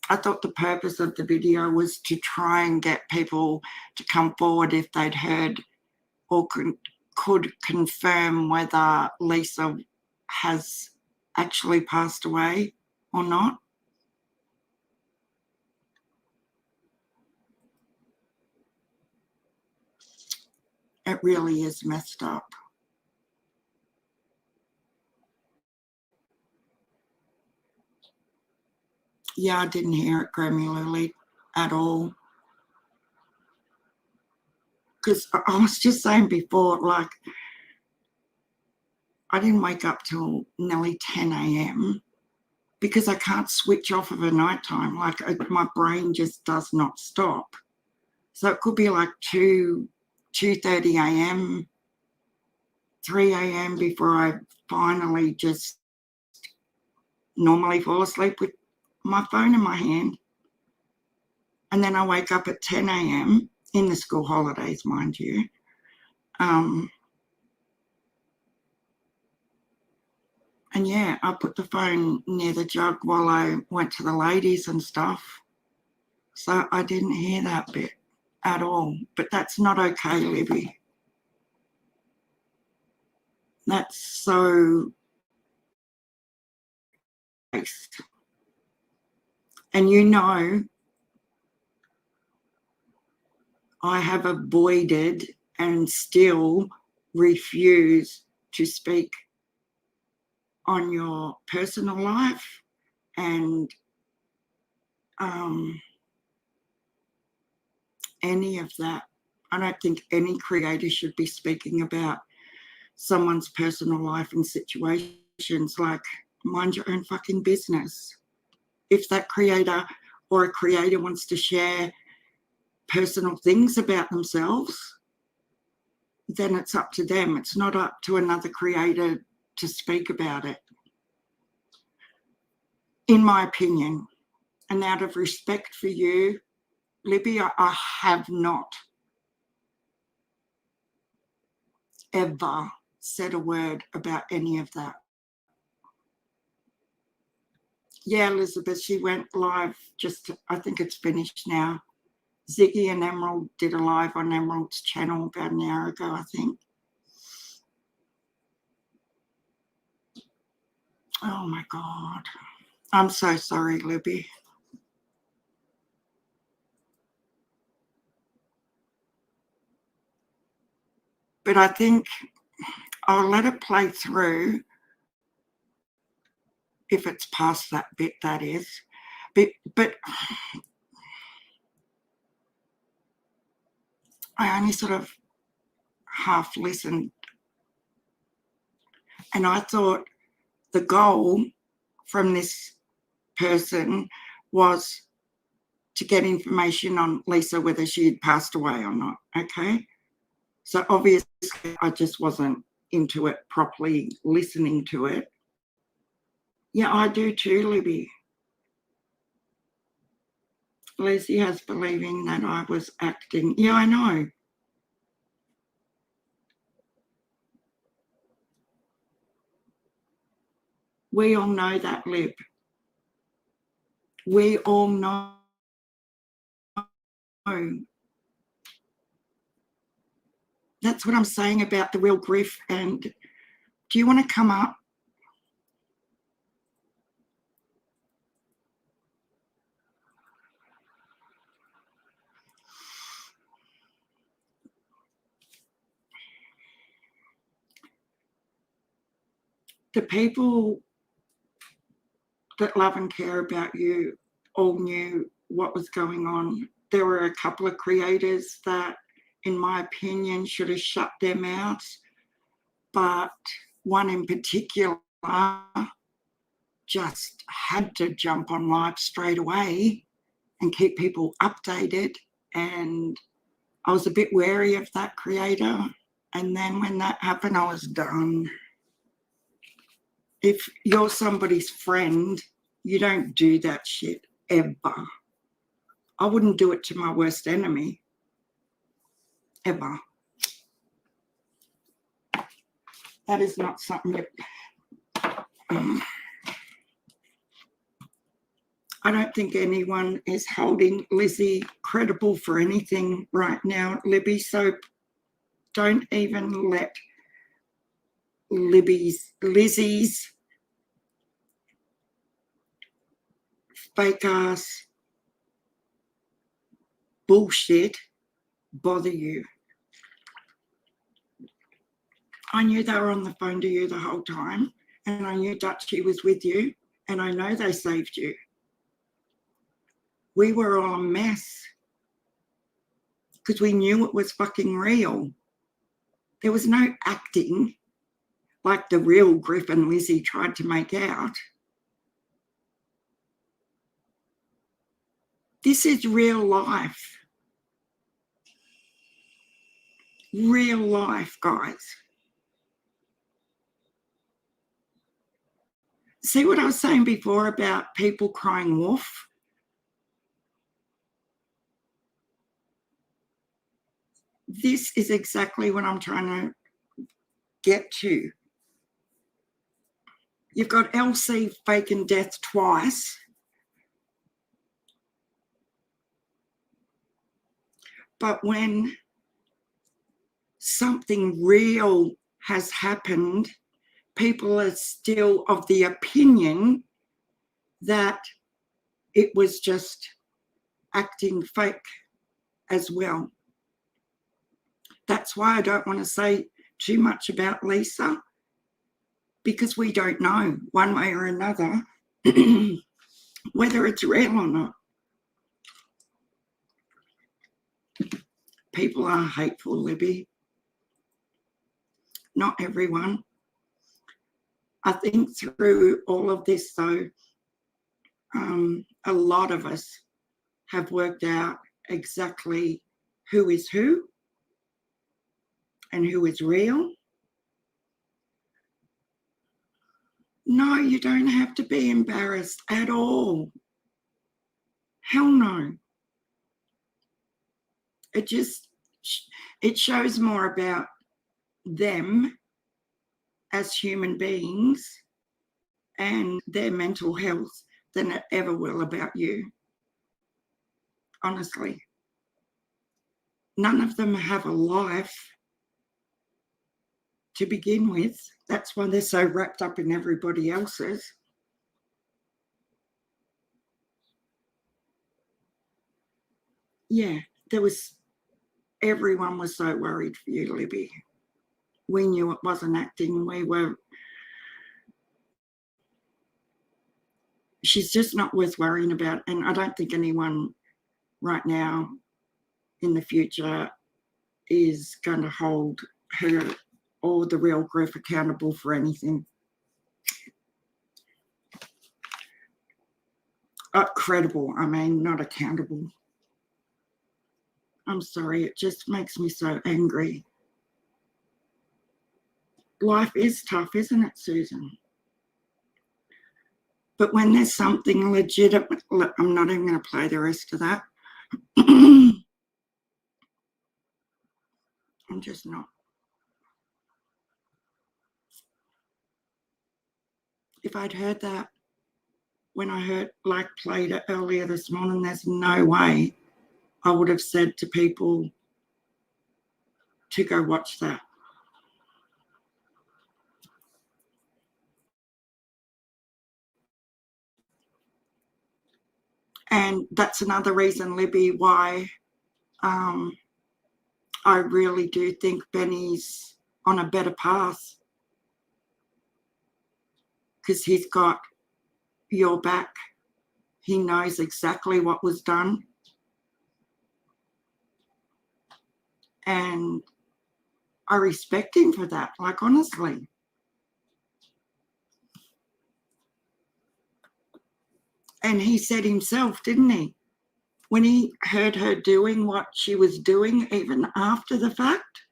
I thought the purpose of the video was to try and get people to come forward if they'd heard or could confirm whether Lisa has actually passed away or not. It really is messed up. Yeah, I didn't hear it granularly at all. Because I was just saying before, like, I didn't wake up till nearly 10 a.m. because I can't switch off of a nighttime. Like, my brain just does not stop. So it could be like 2:30 a.m., 3 a.m. before I finally just normally fall asleep with my phone in my hand. And then I wake up at 10 a.m. in the school holidays, mind you. And yeah, I put the phone near the jug while I went to the ladies and stuff. So I didn't hear that bit at all. But that's not okay, Libby. That's so waste. And you know, I have avoided and still refuse to speak on your personal life and any of that. I don't think any creator should be speaking about someone's personal life and situations. Like, mind your own fucking business. If that creator or a creator wants to share personal things about themselves, then it's up to them. It's not up to another creator to speak about it, in my opinion. And out of respect for you, Libby, I have not ever said a word about any of that. Yeah, Elizabeth, she went live just, I think it's finished now. Ziggy and Emerald did a live on Emerald's channel about an hour ago, I think. Oh my God. I'm so sorry, Libby. But I think I'll let it play through if it's past that bit, that is. But I only sort of half listened. And I thought the goal from this person was to get information on Lisa, whether she had passed away or not, okay? So obviously I just wasn't into it properly, listening to it. Yeah, I do too, Libby. Lizzie has believing that I was acting. Yeah, I know. We all know that, Lib. We all know. That's what I'm saying about the real grief. And do you want to come up? the people that love and care about you all knew what was going on. There were a couple of creators that, in my opinion, should have shut their mouths, but one in particular just had to jump on live straight away and keep people updated. And I was a bit wary of that creator. And then when that happened, I was done. If you're somebody's friend, you don't do that shit ever. I wouldn't do it to my worst enemy, ever. That is not something that, I don't think anyone is holding Lizzy credible for anything right now, Libby, so don't even let Lizzy's fake ass bullshit bother you. I knew they were on the phone to you the whole time, and I knew Dutchie was with you, and I know they saved you. We were all a mess because we knew it was fucking real. There was no acting like the real Griff and Lizzy tried to make out. This is real life. Real life, guys. See what I was saying before about people crying wolf? This is exactly what I'm trying to get to. You've got LC faking death twice. But when something real has happened, people are still of the opinion that it was just acting fake as well. That's why I don't want to say too much about Lisa, because we don't know one way or another whether it's real or not. People are hateful, Libby. Not everyone. I think through all of this, though, a lot of us have worked out exactly who is who and who is real. No, you don't have to be embarrassed at all. Hell no. It shows more about them as human beings and their mental health than it ever will about you. Honestly. None of them have a life to begin with. That's why they're so wrapped up in everybody else's. Yeah, everyone was so worried for you, Libby. We knew it wasn't acting. She's just not worth worrying about. And I don't think anyone right now in the future is going to hold her or the real Griff accountable for anything. Credible, I mean, not accountable. I'm sorry, it just makes me so angry. Life is tough, isn't it, Susan? But when there's something legitimate, I'm not even going to play the rest of that. I'm just not. If I'd heard that when I played it earlier this morning, there's no way I would have said to people to go watch that. And that's another reason, Libby, why I really do think Benny's on a better path. because he's got your back. He knows exactly what was done. And I respect him for that, like, honestly. And he said himself, didn't he? When he heard her doing what she was doing, even after the fact,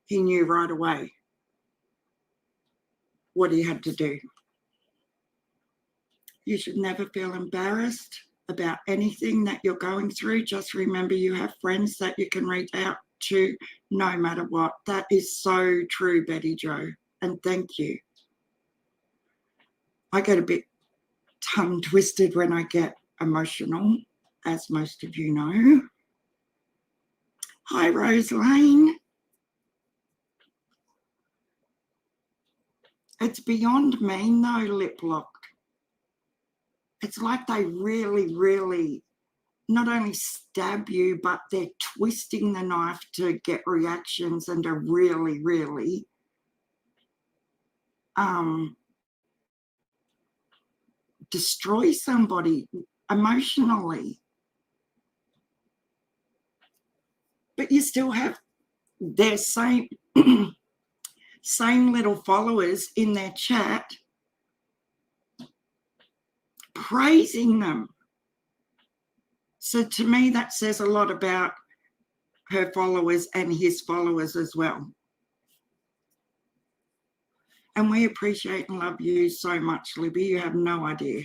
he knew right away what he had to do. You should never feel embarrassed about anything that you're going through. Just remember you have friends that you can reach out to no matter what. That is so true, Betty Jo, and thank you. I get a bit tongue twisted when I get emotional, as most of you know. Hi, Rose Lane. It's beyond mean though, lip locked. It's like they really, really not only stab you, but they're twisting the knife to get reactions and to really, really destroy somebody emotionally. But you still have their same little followers in their chat praising them. So to me, that says a lot about her followers and his followers as well. And we appreciate and love you so much, Libby. You have no idea.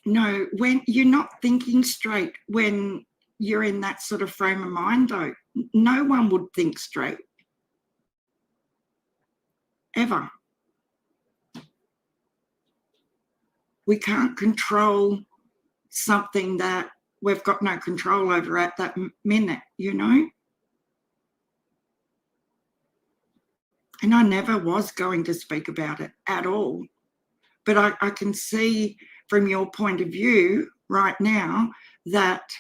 No, when you're not thinking straight, when you're in that sort of frame of mind, though, no one would think straight. Ever. We can't control something that we've got no control over at that minute, you know? And I never was going to speak about it at all. But I can see from your point of view right now that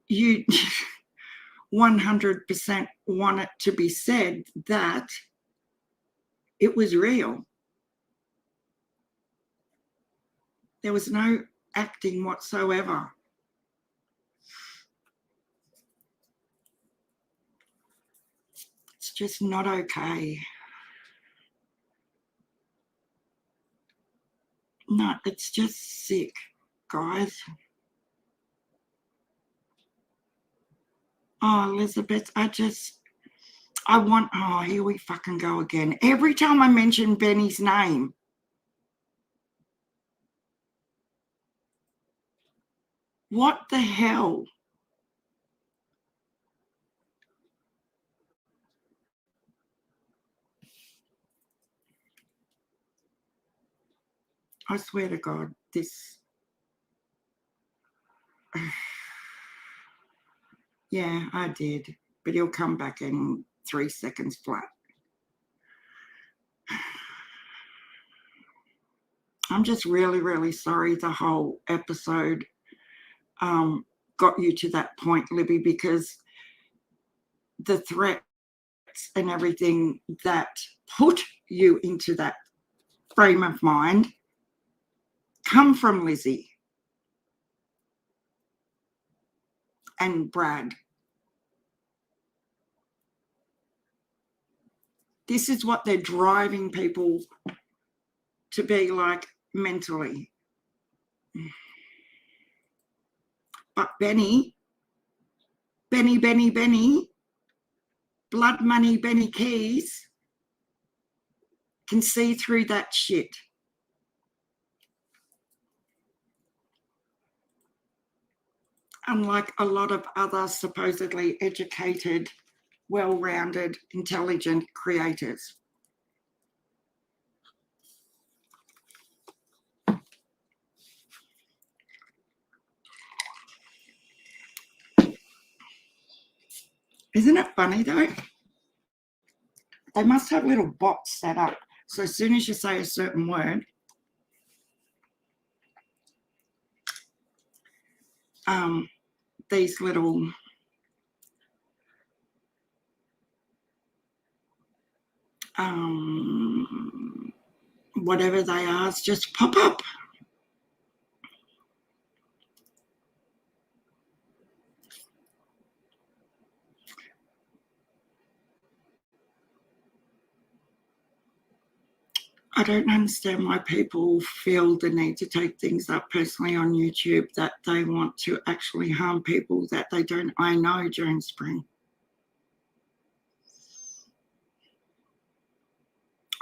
you 100% want it to be said that it was real. There was no acting whatsoever. It's just not okay. No, it's just sick, guys. Oh, Elizabeth, oh, here we fucking go again. Every time I mention Benny's name, what the hell? I swear to God, this. Yeah, I did. But he'll come back in 3 seconds flat. I'm just really, really sorry the whole episode got you to that point, Libby, because the threats and everything that put you into that frame of mind come from Lizzy and Brad. This is what they're driving people to be like mentally. But Benny, Blood Money Benny Keys can see through that shit. Unlike a lot of other supposedly educated, well-rounded, intelligent creators. Isn't it funny though? They must have little bots set up. So as soon as you say a certain word, these little whatever they are, just pop up. I don't understand why people feel the need to take things up personally on YouTube, that they want to actually harm people that they don't. I know during spring.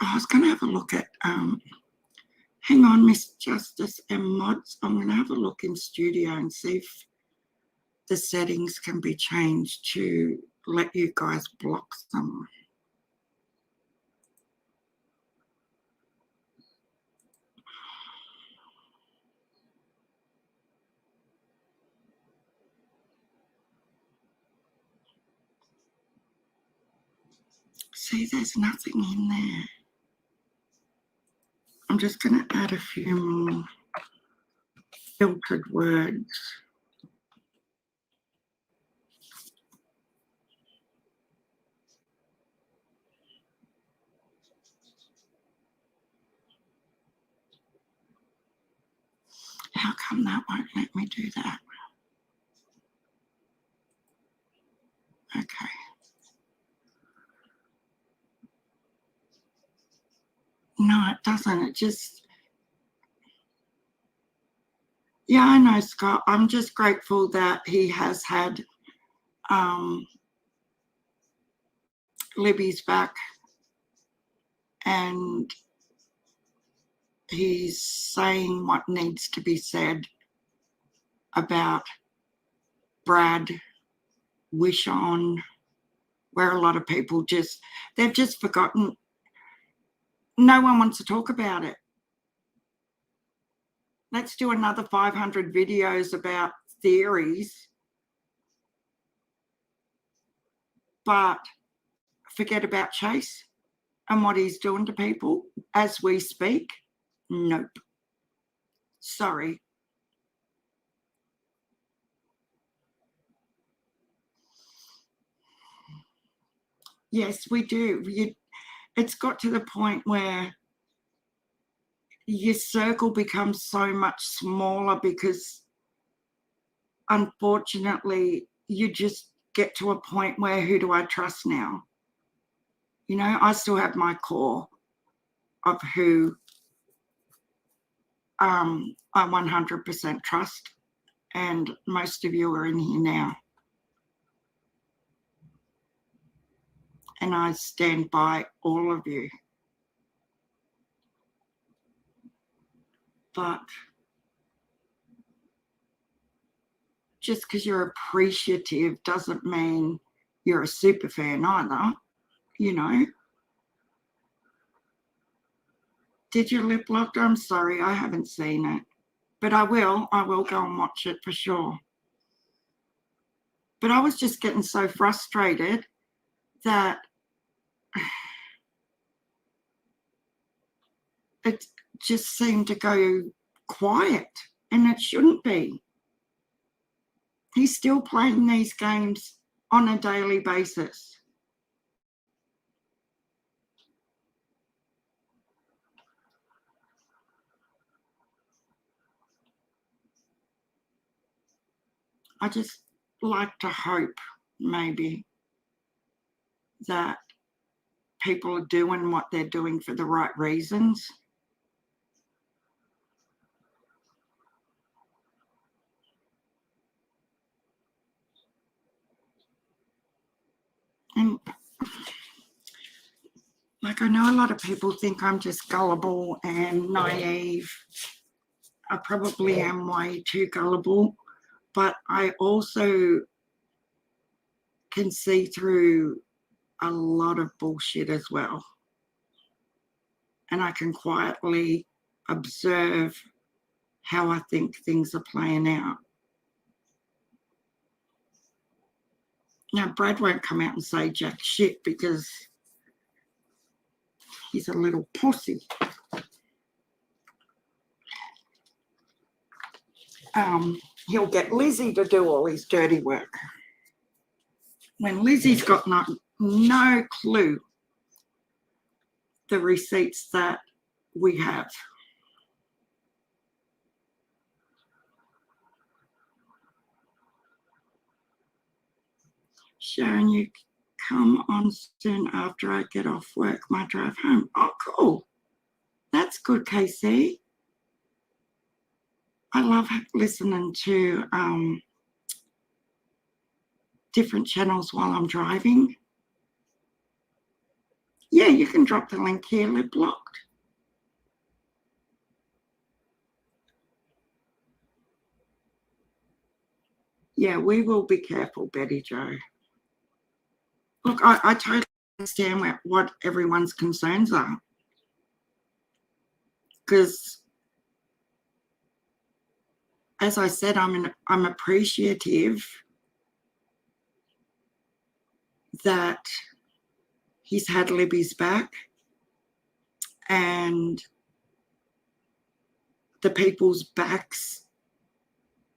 I was going to have a look at, hang on, Miss Justice and Mods. I'm going to have a look in studio and see if the settings can be changed to let you guys block someone. See, there's nothing in there. I'm just going to add a few more filtered words. How come that won't let me do that? Okay. No, it doesn't. It just... Yeah, I know, Scott. I'm just grateful that he has had Libby's back, and he's saying what needs to be said about Brad, Wish On, where a lot of people just, they've just forgotten. No one wants to talk about it. Let's do another 500 videos about theories, but forget about Chase and what he's doing to people as we speak. Nope. Sorry. Yes, we do. It's got to the point where your circle becomes so much smaller because unfortunately you just get to a point where who do I trust now? You know, I still have my core of who I 100% trust, and most of you are in here now. And I stand by all of you. But just because you're appreciative doesn't mean you're a super fan either, you know. Did your lip locked? I'm sorry, I haven't seen it. But I will go and watch it for sure. But I was just getting so frustrated that it just seemed to go quiet, and it shouldn't be. He's still playing these games on a daily basis. I just like to hope maybe that people are doing what they're doing for the right reasons. And like, I know a lot of people think I'm just gullible and naive. I probably am way too gullible, but I also can see through a lot of bullshit as well. And I can quietly observe how I think things are playing out. Now, Brad won't come out and say jack shit because he's a little pussy. He'll get Lizzy to do all his dirty work, when Lizzie's got no clue the receipts that we have. Sharon, you come on soon after I get off work, my drive home. Oh, cool. That's good, Casey. I love listening to different channels while I'm driving. Yeah, you can drop the link here, Lip Locked. Yeah, we will be careful, Betty Jo. Look, I totally understand what everyone's concerns are. Because, as I said, I'm appreciative that he's had Libby's back and the people's backs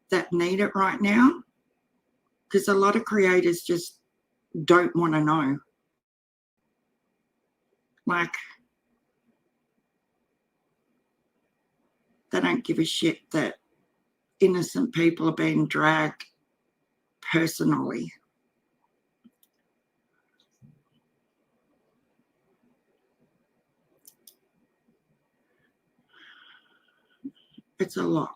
that need it right now. Because a lot of creators just don't want to know. Like, they don't give a shit that innocent people are being dragged personally. It's a lot.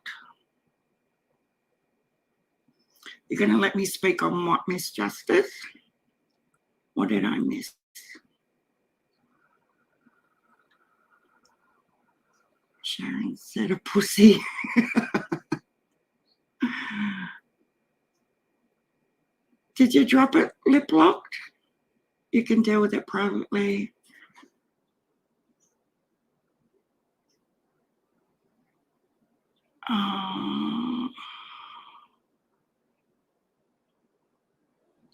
You're going to let me speak on what, Miss Justice? What did I miss? Sharon said a pussy. Did you drop it, Lip Locked? You can deal with it privately.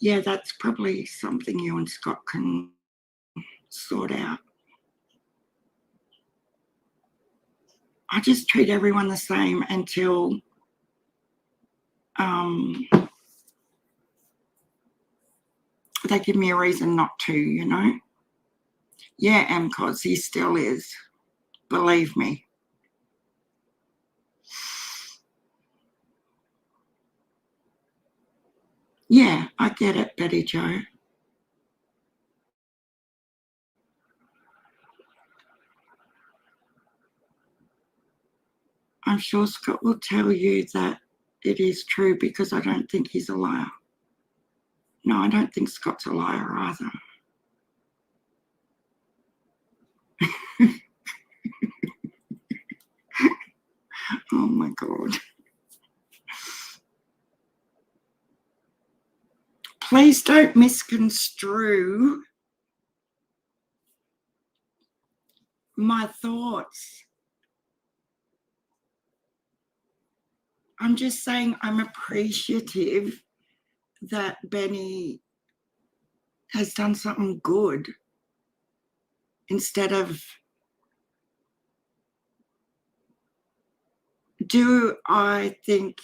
Yeah, that's probably something you and Scott can sort out. I just treat everyone the same until they give me a reason not to, you know? Yeah, Amcos, he still is. Believe me. Yeah, I get it, Betty Jo. I'm sure Scott will tell you that it is true because I don't think he's a liar. No, I don't think Scott's a liar either. Oh my God. Please don't misconstrue my thoughts. I'm just saying I'm appreciative that Benny has done something good instead of, do I think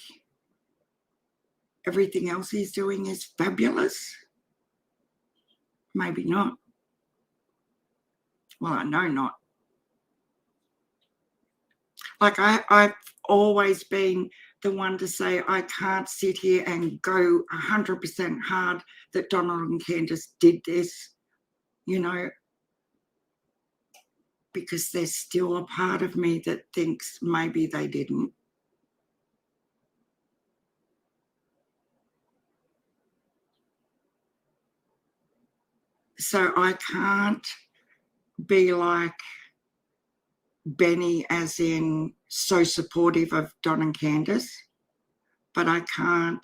everything else he's doing is fabulous? Maybe not. Well, I know not. Like I've always been the one to say I can't sit here and go 100% hard that Donald and Candace did this, you know, because there's still a part of me that thinks maybe they didn't. So I can't be like Benny as in so supportive of Don and Candace, but I can't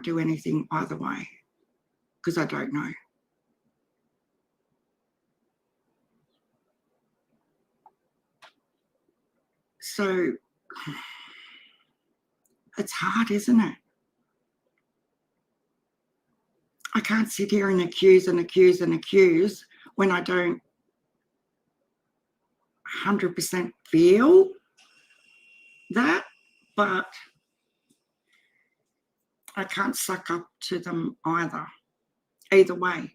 do anything either way because I don't know. So it's hard, isn't it? I can't sit here and accuse and accuse and accuse when I don't 100% feel that, but I can't suck up to them either way.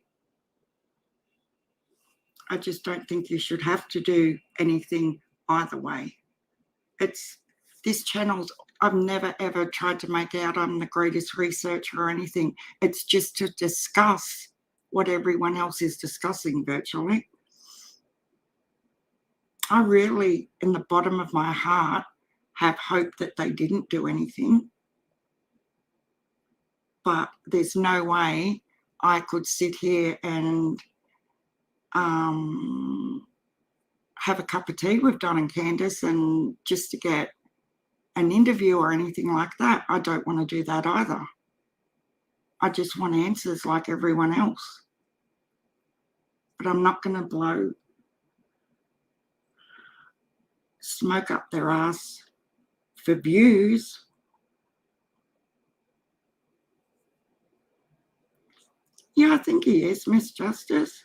I just don't think you should have to do anything either way. It's this channel's, I've never ever tried to make out I'm the greatest researcher or anything. It's just to discuss what everyone else is discussing virtually. I really, in the bottom of my heart, have hope that they didn't do anything. But there's no way I could sit here and have a cup of tea with Don and Candace and just to get an interview or anything like that. I don't want to do that either. I just want answers like everyone else. But I'm not going to blow smoke up their ass for views. Yeah, I think he is, Miss Justice.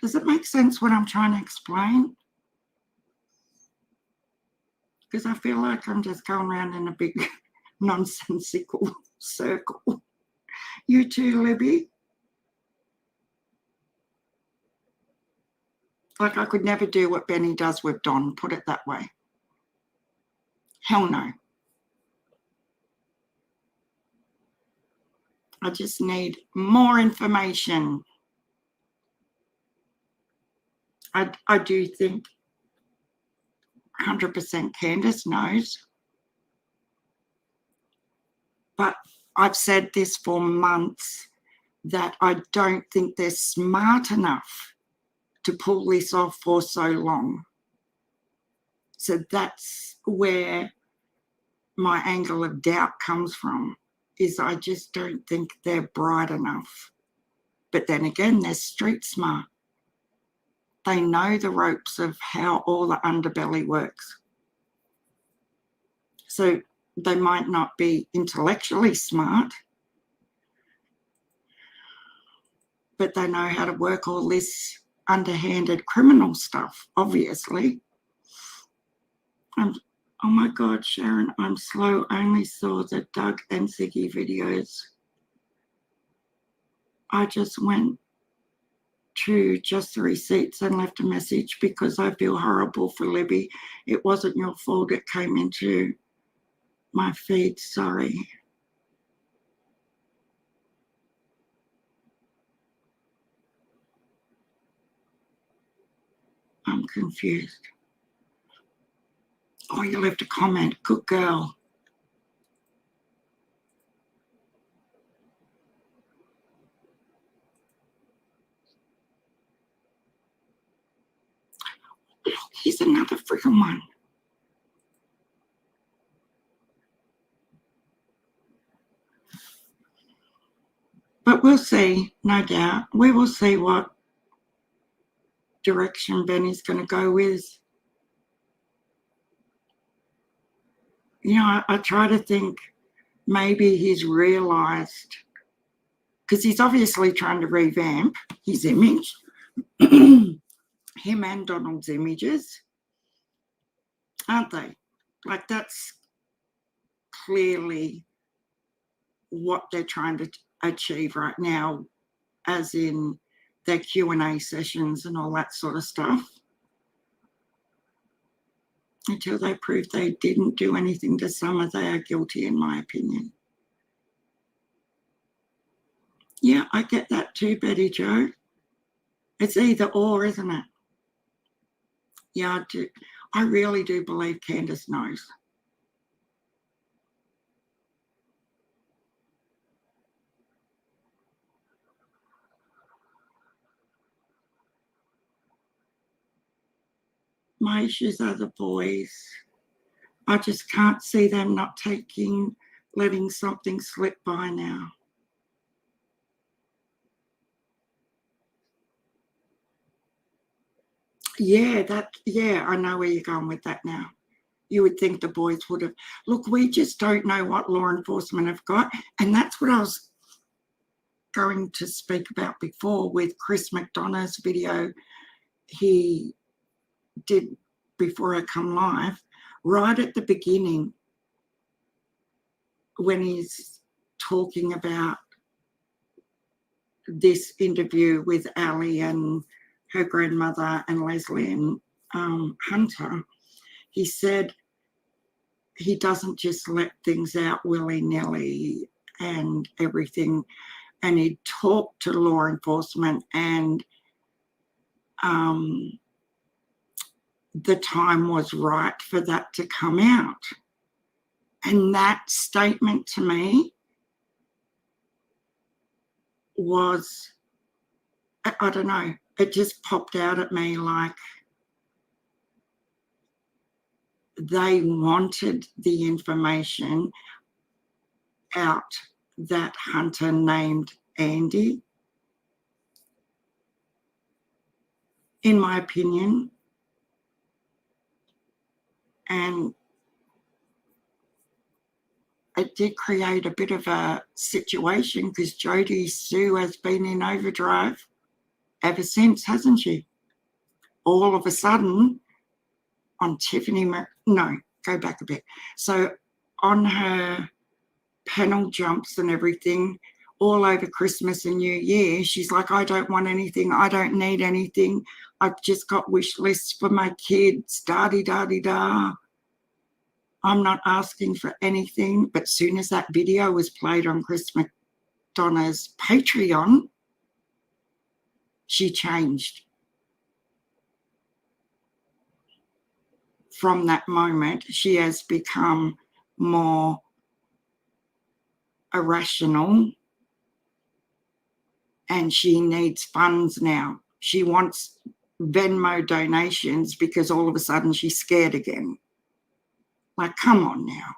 Does it make sense what I'm trying to explain? Because I feel like I'm just going around in a big nonsensical circle. You too, Libby? Like I could never do what Benny does with Don, put it that way. Hell no. I just need more information. I do think 100% Candace knows. But I've said this for months that I don't think they're smart enough to pull this off for so long. So that's where my angle of doubt comes from, is I just don't think they're bright enough. But then again, they're street smart. They know the ropes of how all the underbelly works. So they might not be intellectually smart, but they know how to work all this underhanded criminal stuff, obviously. Oh my God, Sharon, I'm slow. I only saw the Doug and Ziggy videos. I just went to just the receipts and left a message because I feel horrible for Libby. It wasn't your fault. It came into my feed. Sorry. I'm confused. Oh, you left a comment. Good girl. Look, here's another freaking one. But we'll see, no doubt. We will see what direction Benny's going to go with. You know, I try to think maybe he's realised, because he's obviously trying to revamp his image, him and Donald's images, aren't they? Like that's clearly what they're trying to achieve right now, as in their Q&A sessions and all that sort of stuff. Until they prove they didn't do anything to Summer, they are guilty, in my opinion. Yeah, I get that too, Betty Jo. It's either or, isn't it? Yeah, I do. I really do believe Candace knows. My issues are the boys. I just can't see them not letting something slip by now. Yeah, I know where you're going with that now. You would think the boys would have. Look, we just don't know what law enforcement have got. And that's what I was going to speak about before with Chris McDonough's video he did before I come live, right at the beginning when he's talking about this interview with Ali and her grandmother and Leslie and Hunter, he said he doesn't just let things out willy-nilly and everything. And he talked to law enforcement, and the time was right for that to come out. And that statement to me was, I don't know, it just popped out at me like they wanted the information out that Hunter named Andy, in my opinion. And it did create a bit of a situation because GTHU has been in overdrive ever since, hasn't she? All of a sudden, on go back a bit. So on her panel jumps and everything, all over Christmas and New Year, she's like, I don't want anything. I don't need anything. I've just got wish lists for my kids, da-di-da-di-da. I'm not asking for anything. But soon as that video was played on Chris McDonough's Patreon, she changed. From that moment, she has become more irrational, and she needs funds now. She wants Venmo donations because all of a sudden she's scared again. Like, come on now.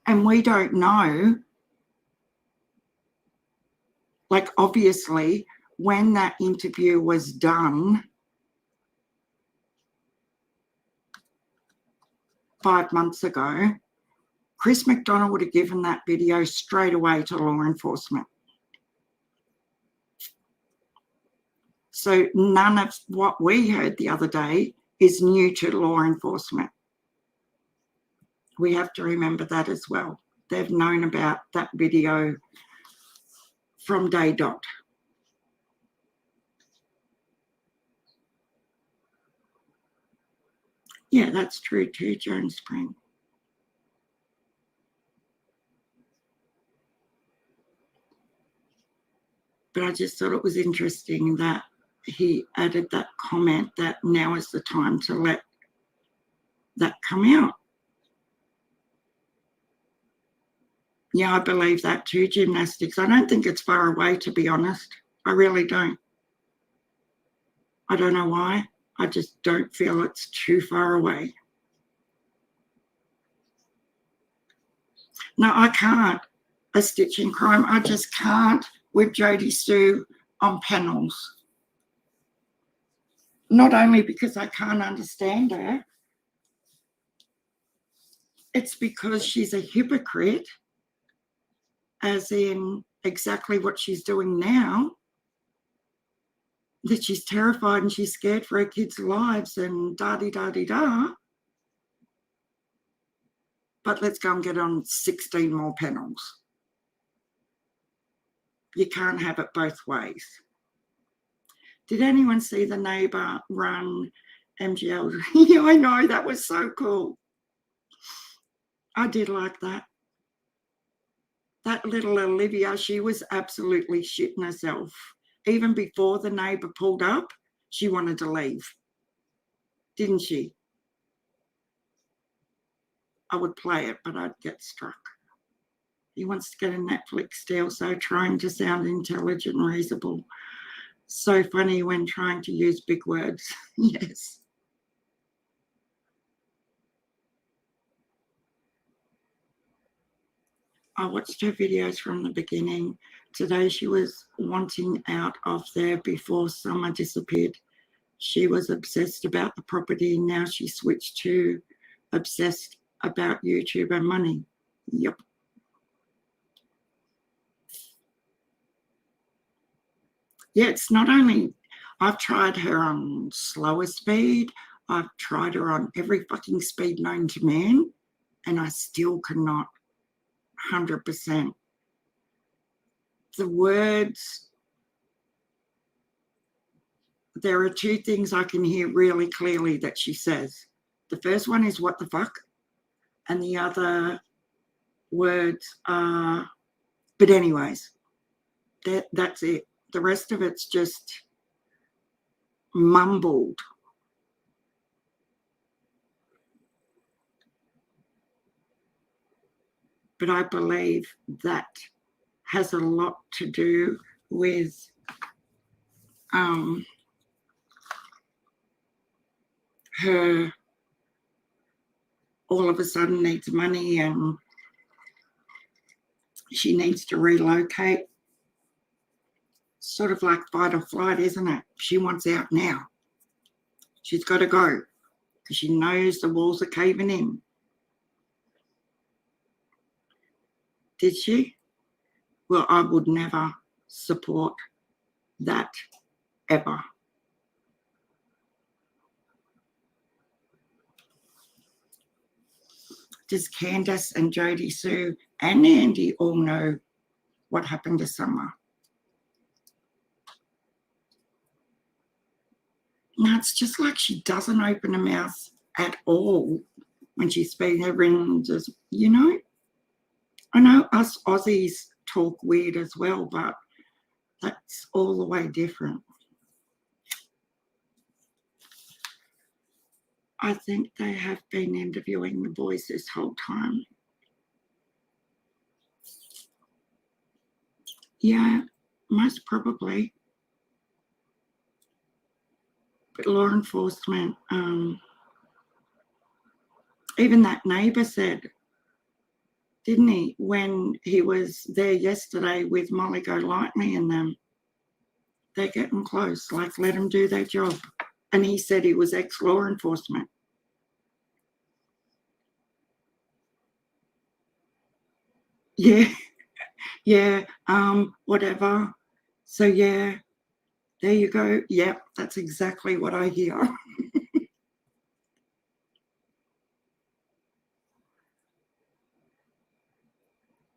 And we don't know. Like, obviously, when that interview was done 5 months ago, Chris McDonough would have given that video straight away to law enforcement. So none of what we heard the other day is new to law enforcement. We have to remember that as well. They've known about that video from day dot. Yeah, that's true too, Joan Spring. But I just thought it was interesting that he added that comment that now is the time to let that come out. Yeah, I believe that too, gymnastics. I don't think it's far away, to be honest. I really don't. I don't know why. I just don't feel it's too far away. No, I can't. A Stitch in Crime. I just can't with GTHU on panels. Not only because I can't understand her, it's because she's a hypocrite, as in exactly what she's doing now, that she's terrified and she's scared for her kids' lives and da-di-da-di-da. But let's go and get on 16 more panels. You can't have it both ways. Did anyone see the neighbour run MGL? Yeah, I know, that was so cool. I did like that. That little Olivia, she was absolutely shitting herself. Even before the neighbour pulled up, she wanted to leave, didn't she? I would play it, but I'd get struck. He wants to get a Netflix deal, so trying to sound intelligent and reasonable. So funny when trying to use big words. Yes. I watched her videos from the beginning. Today she was wanting out of there before summer disappeared. She was obsessed about the property. Now she switched to obsessed about YouTube and money. Yep. Yeah, it's not only, I've tried her on slower speed. I've tried her on every fucking speed known to man, and I still cannot 100%. The words, there are two things I can hear really clearly that she says. The first one is what the fuck, and the other words are, but anyways, that's it. The rest of it's just mumbled. But I believe that has a lot to do with her all of a sudden needs money and she needs to relocate. Sort of like fight or flight, isn't it? She wants out now. She's got to go because she knows the walls are caving in. Did she? Well, I would never support that ever. Does Candace and Jody Sue and Andy all know what happened to Summer? No, it's just like she doesn't open her mouth at all when she's speaking. Everyone just, you know. I know us Aussies talk weird as well, but that's all the way different. I think they have been interviewing the boys this whole time. Yeah, most probably. But law enforcement, even that neighbour said, didn't he, when he was there yesterday with Molly Golightly and them, they're getting close, like let them do their job. And he said he was ex-law enforcement. Yeah, yeah, whatever. So yeah, there you go. Yep, that's exactly what I hear.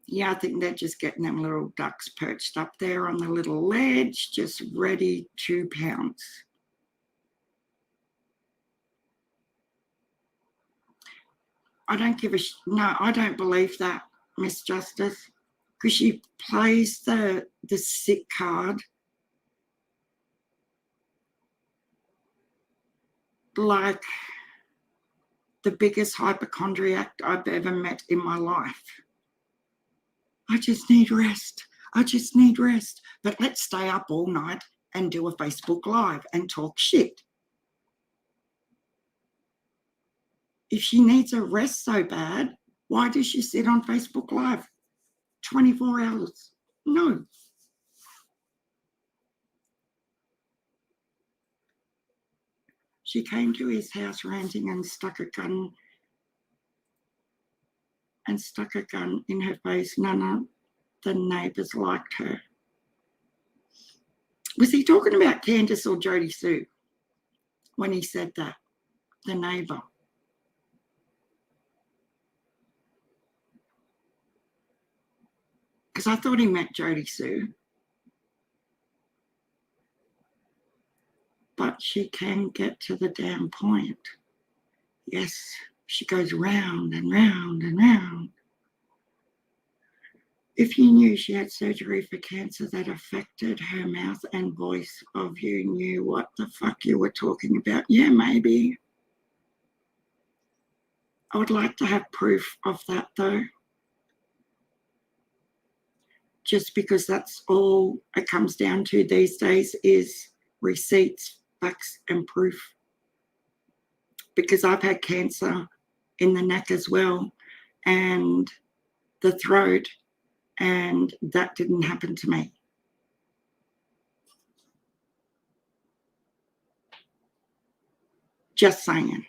Yeah, I think they're just getting them little ducks perched up there on the little ledge, just ready to pounce. I don't give a no, I don't believe that, Miss Justice, because she plays the sick card like the biggest hypochondriac I've ever met in my life. I just need rest. I just need rest. But let's stay up all night and do a Facebook Live and talk shit. If she needs a rest so bad, why does she sit on Facebook Live 24 hours? No. She came to his house ranting and stuck a gun in her face. None of the neighbours liked her. Was he talking about Candace or Jody Sue when he said that? The neighbour. Because I thought he meant Jody Sue. But she can get to the damn point. Yes, she goes round and round and round. If you knew she had surgery for cancer that affected her mouth and voice, of you knew what the fuck you were talking about. Yeah, maybe. I would like to have proof of that though. Just because that's all it comes down to these days is receipts, facts and proof. Because I've had cancer in the neck as well and the throat, and that didn't happen to me. Just saying.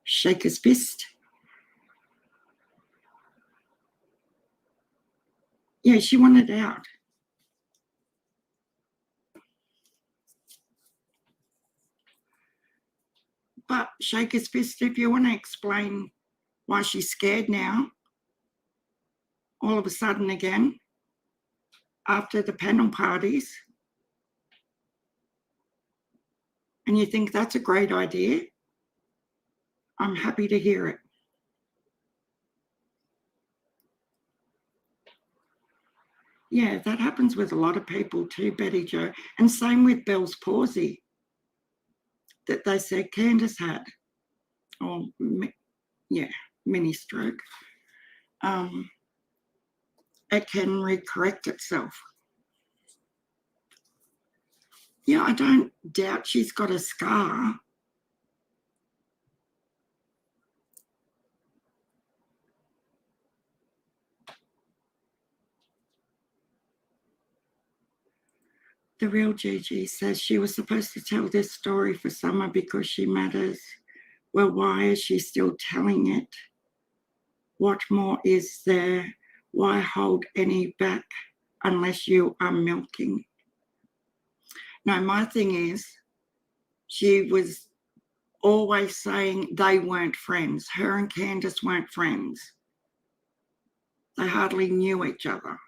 Shake his fist. Yeah, she wanted out. But shake his fist if you want to explain why she's scared now all of a sudden again after the panel parties. And you think that's a great idea, I'm happy to hear it. Yeah, that happens with a lot of people too, Betty Jo. And same with Bell's palsy that they said Candace had, or mini stroke. It can recorrect itself. Yeah, I don't doubt she's got a scar. The real Gigi says she was supposed to tell this story for summer because she matters. Well, why is she still telling it? What more is there? Why hold any back unless you are milking? No, my thing is, she was always saying they weren't friends. Her and Candace weren't friends. They hardly knew each other.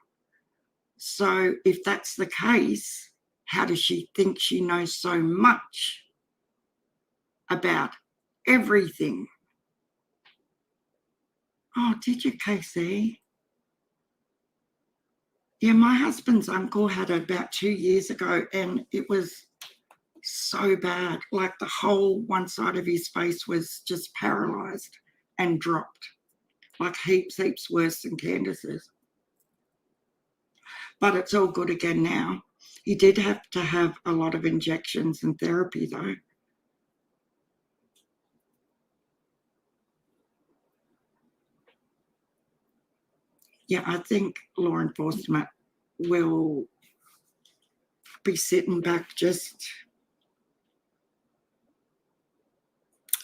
So if that's the case, how does she think she knows so much about everything? Oh, did you, Casey? Yeah, my husband's uncle had it about 2 years ago, and it was so bad. Like the whole one side of his face was just paralysed and dropped. Like heaps worse than Candace's. But it's all good again now. He did have to have a lot of injections and therapy though. Yeah, I think law enforcement will be sitting back just...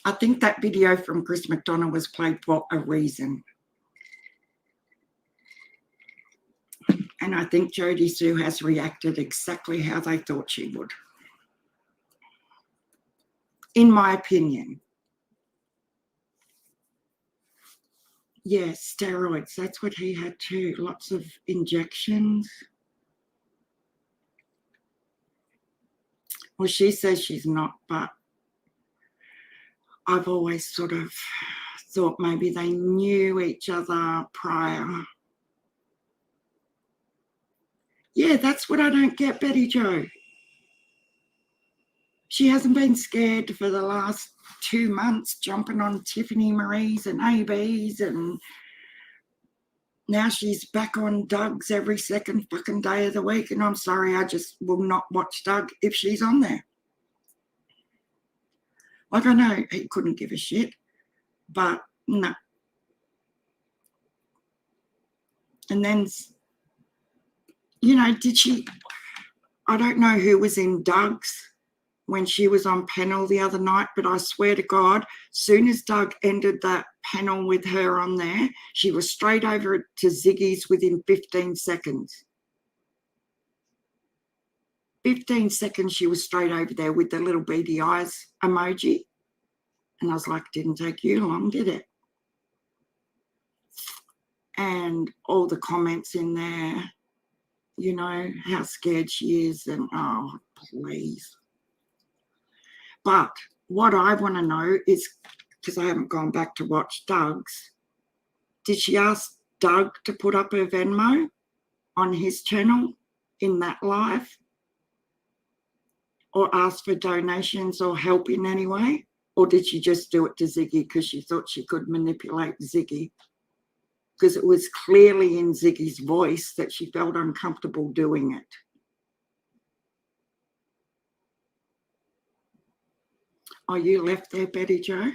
I think that video from Chris McDonough was played for a reason. And I think Jodie Sue has reacted exactly how they thought she would. In my opinion. Yeah, steroids, that's what he had too. Lots of injections. Well, she says she's not, but I've always sort of thought maybe they knew each other prior. Yeah, that's what I don't get, Betty Jo. She hasn't been scared for the last 2 months, jumping on Tiffany Marie's and AB's, and now she's back on Doug's every second fucking day of the week. And I'm sorry, I just will not watch Doug if she's on there. Like, I know he couldn't give a shit, but no. And then, you know, did she... I don't know who was in Doug's when she was on panel the other night, but I swear to God, soon as Doug ended that panel with her on there, she was straight over to Ziggy's within 15 seconds. 15 seconds she was straight over there with the little beady eyes emoji. And I was like, didn't take you long, did it? And all the comments in there, you know, how scared she is, and oh, please. But what I want to know is, because I haven't gone back to watch Doug's, did she ask Doug to put up her Venmo on his channel in that live? Or ask for donations or help in any way? Or did she just do it to Ziggy because she thought she could manipulate Ziggy? Because it was clearly in Ziggy's voice that she felt uncomfortable doing it. Oh, you left there, Betty Jo?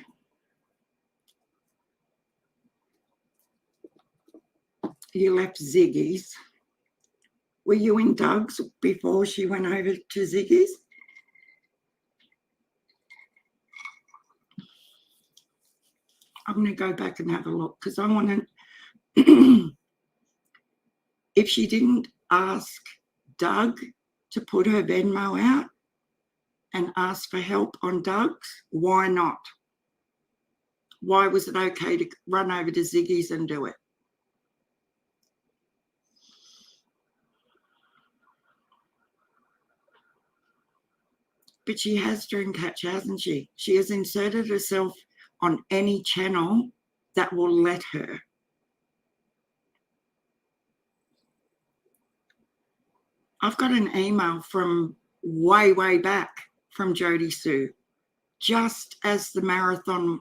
You left Ziggy's. Were you in Doug's before she went over to Ziggy's? I'm going to go back and have a look because I want to... If she didn't ask Doug to put her Venmo out and ask for help on Doug's, why not? Why was it okay to run over to Ziggy's and do it? but she has dream catch, hasn't she? She has inserted herself on any channel that will let her. I've got an email from way back from Jodie Sue, just as the marathon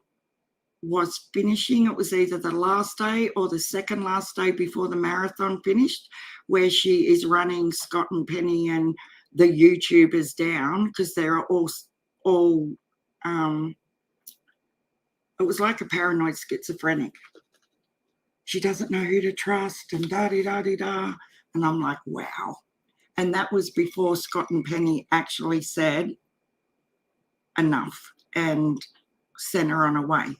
was finishing. It was either the last day or the second last day before the marathon finished, where she is running Scott and Penny and the YouTubers down, because they're all it was like a paranoid schizophrenic. She doesn't know who to trust and da-di-da-di-da. And I'm like, wow. And that was before Scott and Penny actually said enough and sent her on her way.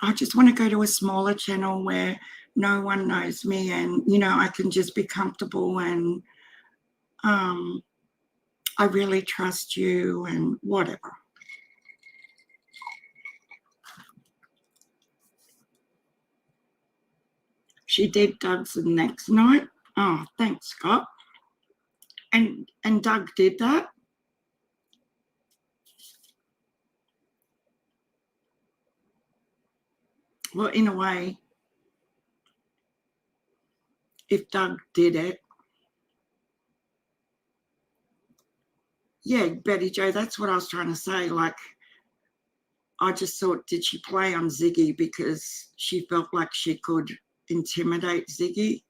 I just want to go to a smaller channel where no one knows me and, you know, I can just be comfortable and I really trust you and whatever. She did Doug's the next night. Oh, thanks, Scott. And Doug did that. Well, in a way, if Doug did it, yeah, Betty Jo, that's what I was trying to say. Like, I just thought, did she play on Ziggy because she felt like she could intimidate Ziggy?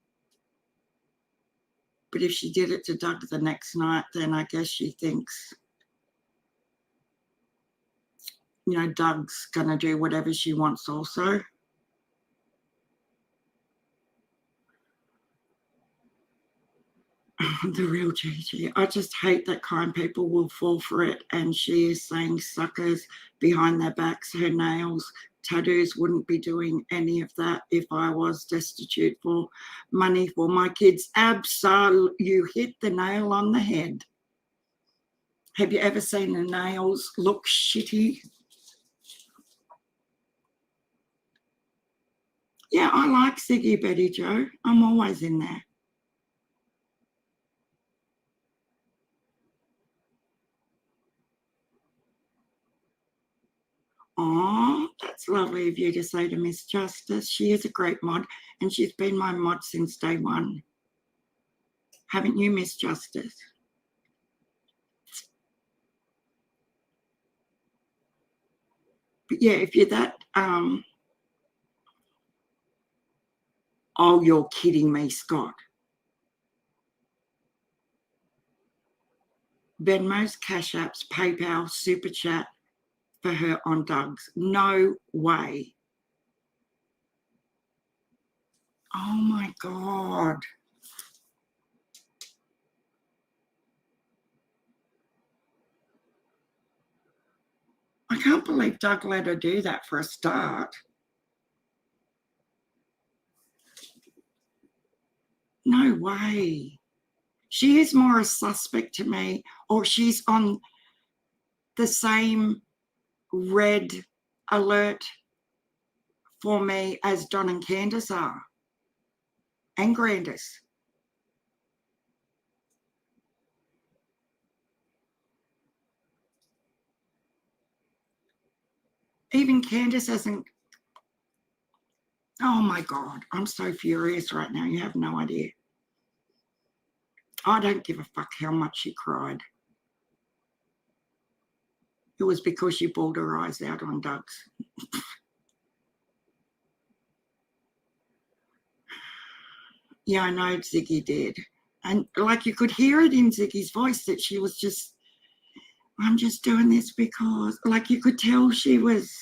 But if she did it to Doug the next night, then I guess she thinks, you know, Doug's going to do whatever she wants also. The real Gigi. I just hate that kind people will fall for it. And she is saying suckers behind their backs, her nails, tattoos. Wouldn't be doing any of that if I was destitute for money for my kids. Absolutely. You hit the nail on the head. Have you ever seen the nails look shitty? Yeah, I like Ziggy, Betty Jo. I'm always in there. Oh, that's lovely of you to say to Miss Justice. She is a great mod and she's been my mod since day one. Haven't you, Miss Justice? But yeah, if you're that, oh, you're kidding me, Scott. Venmo's, Cash Apps, PayPal, Super Chat for her on Doug's. No way. Oh my God. I can't believe Doug let her do that for a start. No way. She is more a suspect to me, or she's on the same red alert for me as Don and Candace are, and Grandis. Even Candace hasn't. Oh my God, I'm so furious right now. You have no idea. I don't give a fuck how much she cried. It was because she bawled her eyes out on Doug's. Yeah, I know Ziggy did. And like you could hear it in Ziggy's voice that she was just, I'm just doing this because, like you could tell she was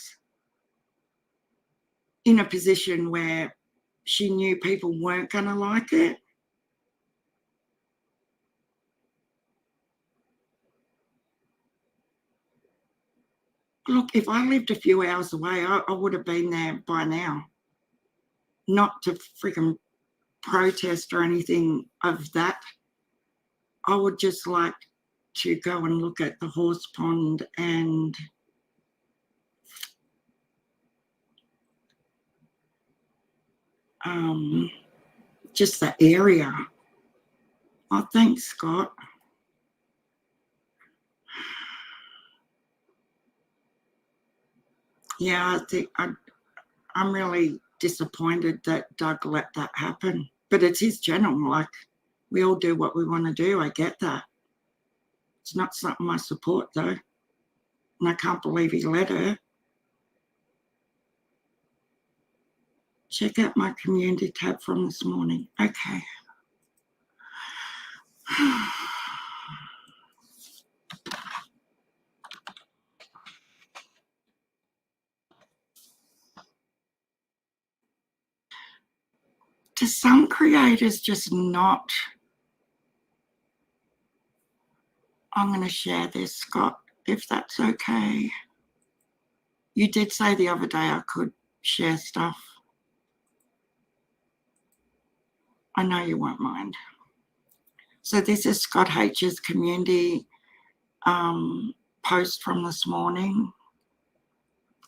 in a position where she knew people weren't going to like it. Look, if I lived a few hours away, I would have been there by now. Not to freaking protest or anything of that. I would just like to go and look at the horse pond and just the area. Oh, thanks, Scott. Yeah, I think I'm really disappointed that Doug let that happen. But it's his channel. Like, we all do what we want to do. I get that. It's not something I support, though. And I can't believe he let her. Check out my community tab from this morning. Okay. Do some creators just not? I'm going to share this, Scott, if that's okay. You did say the other day I could share stuff. I know you won't mind. So this is Scott H's community post from this morning.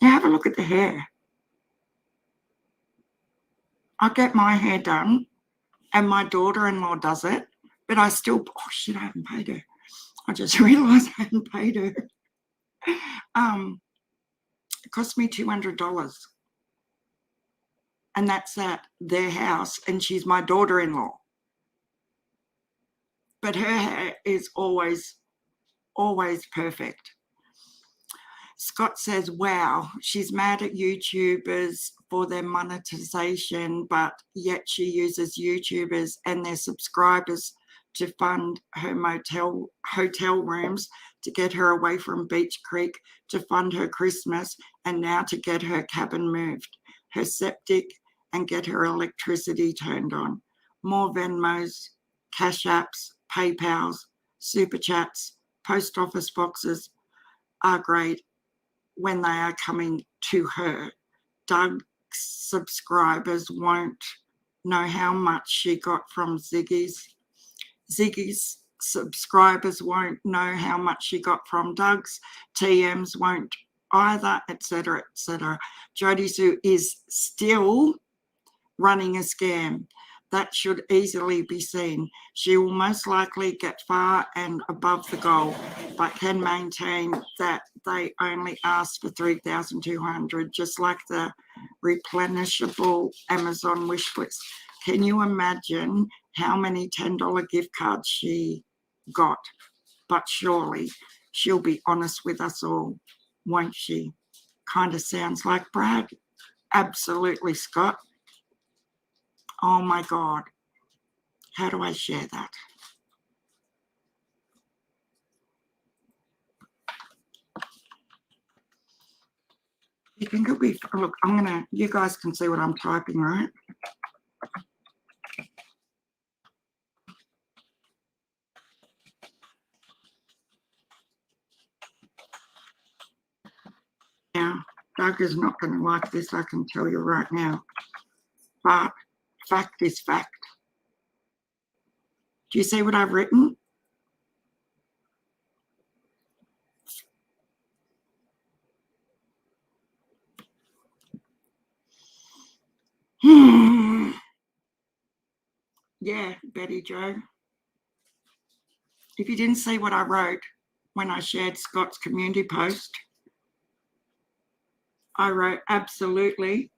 Now have a look at the hair. I get my hair done and my daughter-in-law does it, but I still, oh shit, I haven't paid her. I just realised I hadn't paid her. It cost me $200. And that's at their house, and she's my daughter-in-law. But her hair is always perfect. Scott says, wow, she's mad at YouTubers for their monetization, but yet she uses YouTubers and their subscribers to fund her hotel rooms, to get her away from Beach Creek, to fund her Christmas, and now to get her cabin moved, her septic, and get her electricity turned on. More Venmos, Cash Apps, PayPals, Super Chats, post office boxes are great when they are coming to her. Doug's subscribers won't know how much she got from Ziggy's. Ziggy's subscribers won't know how much she got from Doug's. TMs won't either, etc., etc. GTHU is still running a scam. That should easily be seen. She will most likely get far and above the goal, but can maintain that they only ask for $3,200, just like the replenishable Amazon wish list. Can you imagine how many $10 gift cards she got? But surely she'll be honest with us all, won't she? Kind of sounds like Brad. Absolutely, Scott. Oh my God. How do I share that? You think it'll be, look, you guys can see what I'm typing, right? Now, Doug is not going to like this, I can tell you right now. But fact is fact. Do you see what I've written? Yeah, Betty Joe. If you didn't see what I wrote when I shared Scott's community post, I wrote absolutely,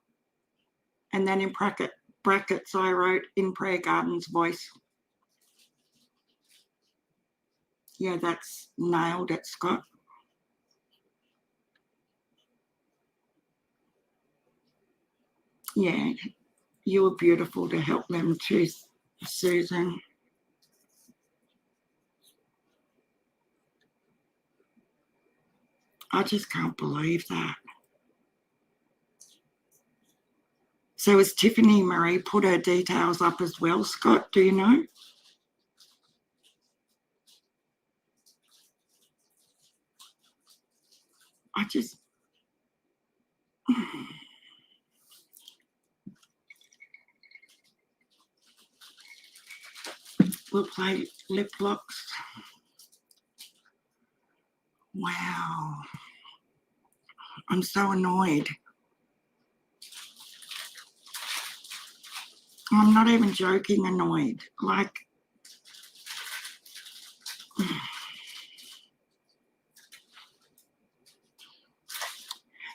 and then in brackets I wrote in Prayer Garden's voice. Yeah, that's nailed it, Scott. Yeah, you were beautiful to help them too, Susan. I just can't believe that. So has Tiffany Marie put her details up as well, Scott? Do you know? I just... We'll play lip locks. Wow. I'm so annoyed. I'm not even joking annoyed. Like,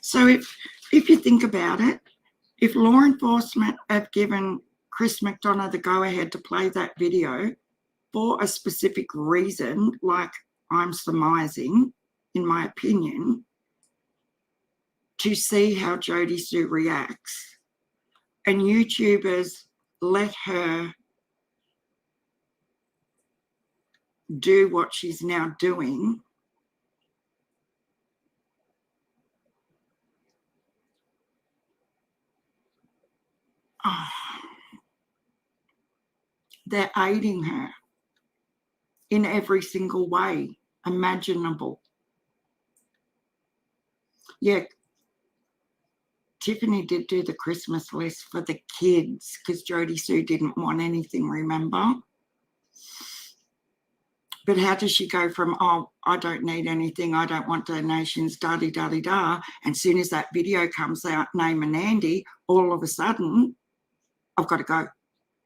So if you think about it, if law enforcement have given Chris McDonough the go-ahead to play that video for a specific reason, like I'm surmising, in my opinion, to see how Jodie Sue reacts, and YouTubers let her do what she's now doing, they're aiding her in every single way imaginable. Yeah, Tiffany did do the Christmas list for the kids because Jodie Sue didn't want anything, remember? But how does she go from, oh, I don't need anything, I don't want donations, da-di-da-di-da, and as soon as that video comes out, Name and Andy, all of a sudden, I've got to go.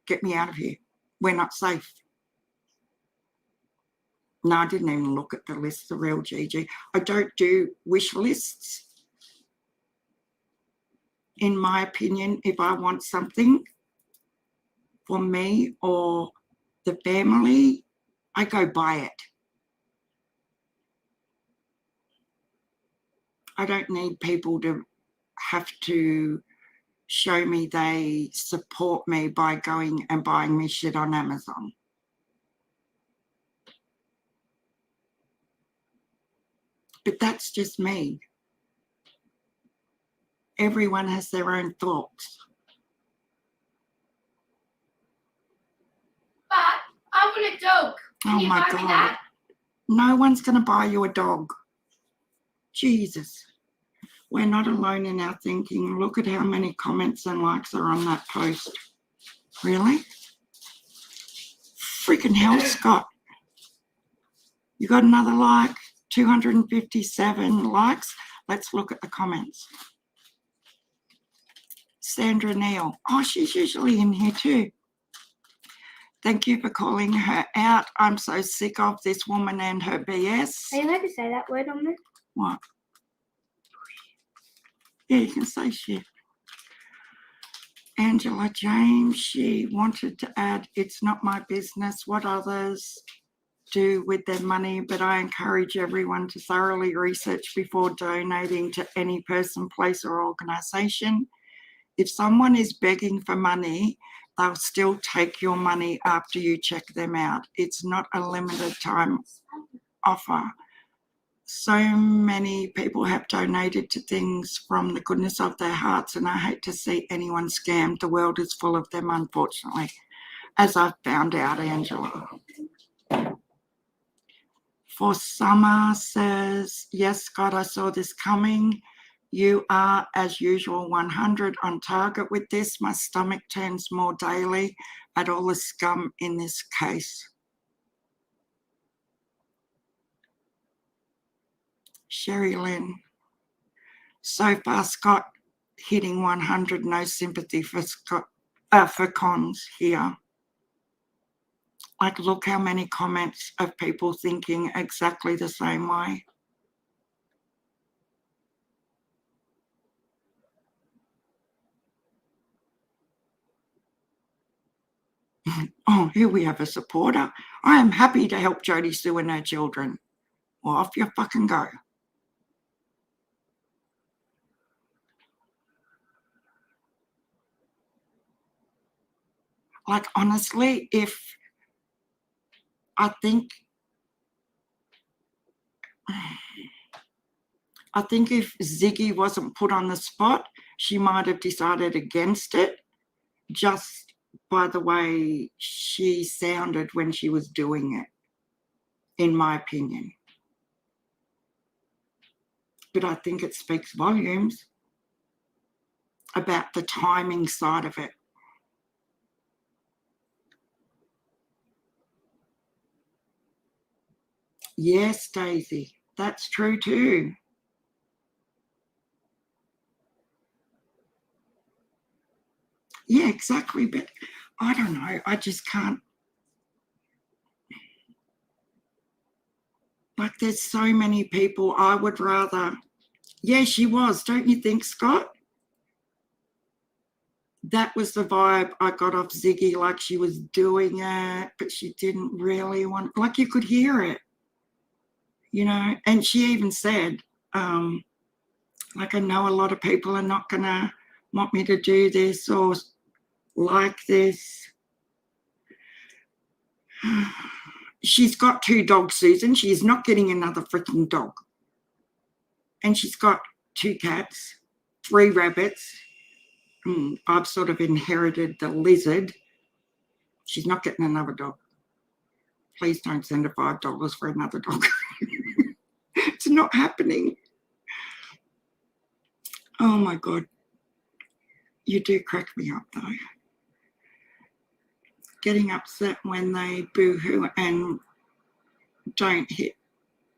Get me out of here. We're not safe. No, I didn't even look at the list, the real Gigi. I don't do wish lists. In my opinion, if I want something for me or the family, I go buy it. I don't need people to have to show me they support me by going and buying me shit on Amazon. But that's just me. Everyone has their own thoughts. But I want a dog. Can Oh you my buy me God. that? No one's going to buy you a dog. Jesus. We're not alone in our thinking. Look at how many comments and likes are on that post. Really? Freaking hell, Scott. You got another like? 257 likes. Let's look at the comments. Sandra Neal. Oh, she's usually in here too. Thank you for calling her out. I'm so sick of this woman and her BS. Are you allowed to say that word on there? What? Yeah, you can say shit. Angela James, she wanted to add, it's not my business what others do with their money, but I encourage everyone to thoroughly research before donating to any person, place or organisation. If someone is begging for money, they'll still take your money after you check them out. It's not a limited time offer. So many people have donated to things from the goodness of their hearts, and I hate to see anyone scammed. The world is full of them, unfortunately, as I've found out, Angela. For Summer says, yes, Scott, I saw this coming. You are, as usual, 100 on target with this. My stomach turns more daily at all the scum in this case. Sherry Lynn. So far, Scott hitting 100. No sympathy for Scott, for cons here. Like, look how many comments of people thinking exactly the same way. Oh, here we have a supporter. I am happy to help Jodie Sue and her children. Well, off you fucking go. Like, honestly, I think if Ziggy wasn't put on the spot, she might have decided against it just by the way she sounded when she was doing it, in my opinion. But I think it speaks volumes about the timing side of it. Yes, Daisy, that's true too. Yeah, exactly. But I don't know. I just can't. Like there's so many people I would rather, yeah, she was, don't you think, Scott? That was the vibe I got off Ziggy, like she was doing it, but she didn't really want, like you could hear it, you know, and she even said, like, I know a lot of people are not going to want me to do this or like this. She's got 2 dogs, Susan. She's not getting another freaking dog. And she's got 2 cats, 3 rabbits. I've sort of inherited the lizard. She's not getting another dog. Please don't send her $5 for another dog. It's not happening. Oh my God. You do crack me up though. Getting upset when they boo-hoo and don't hit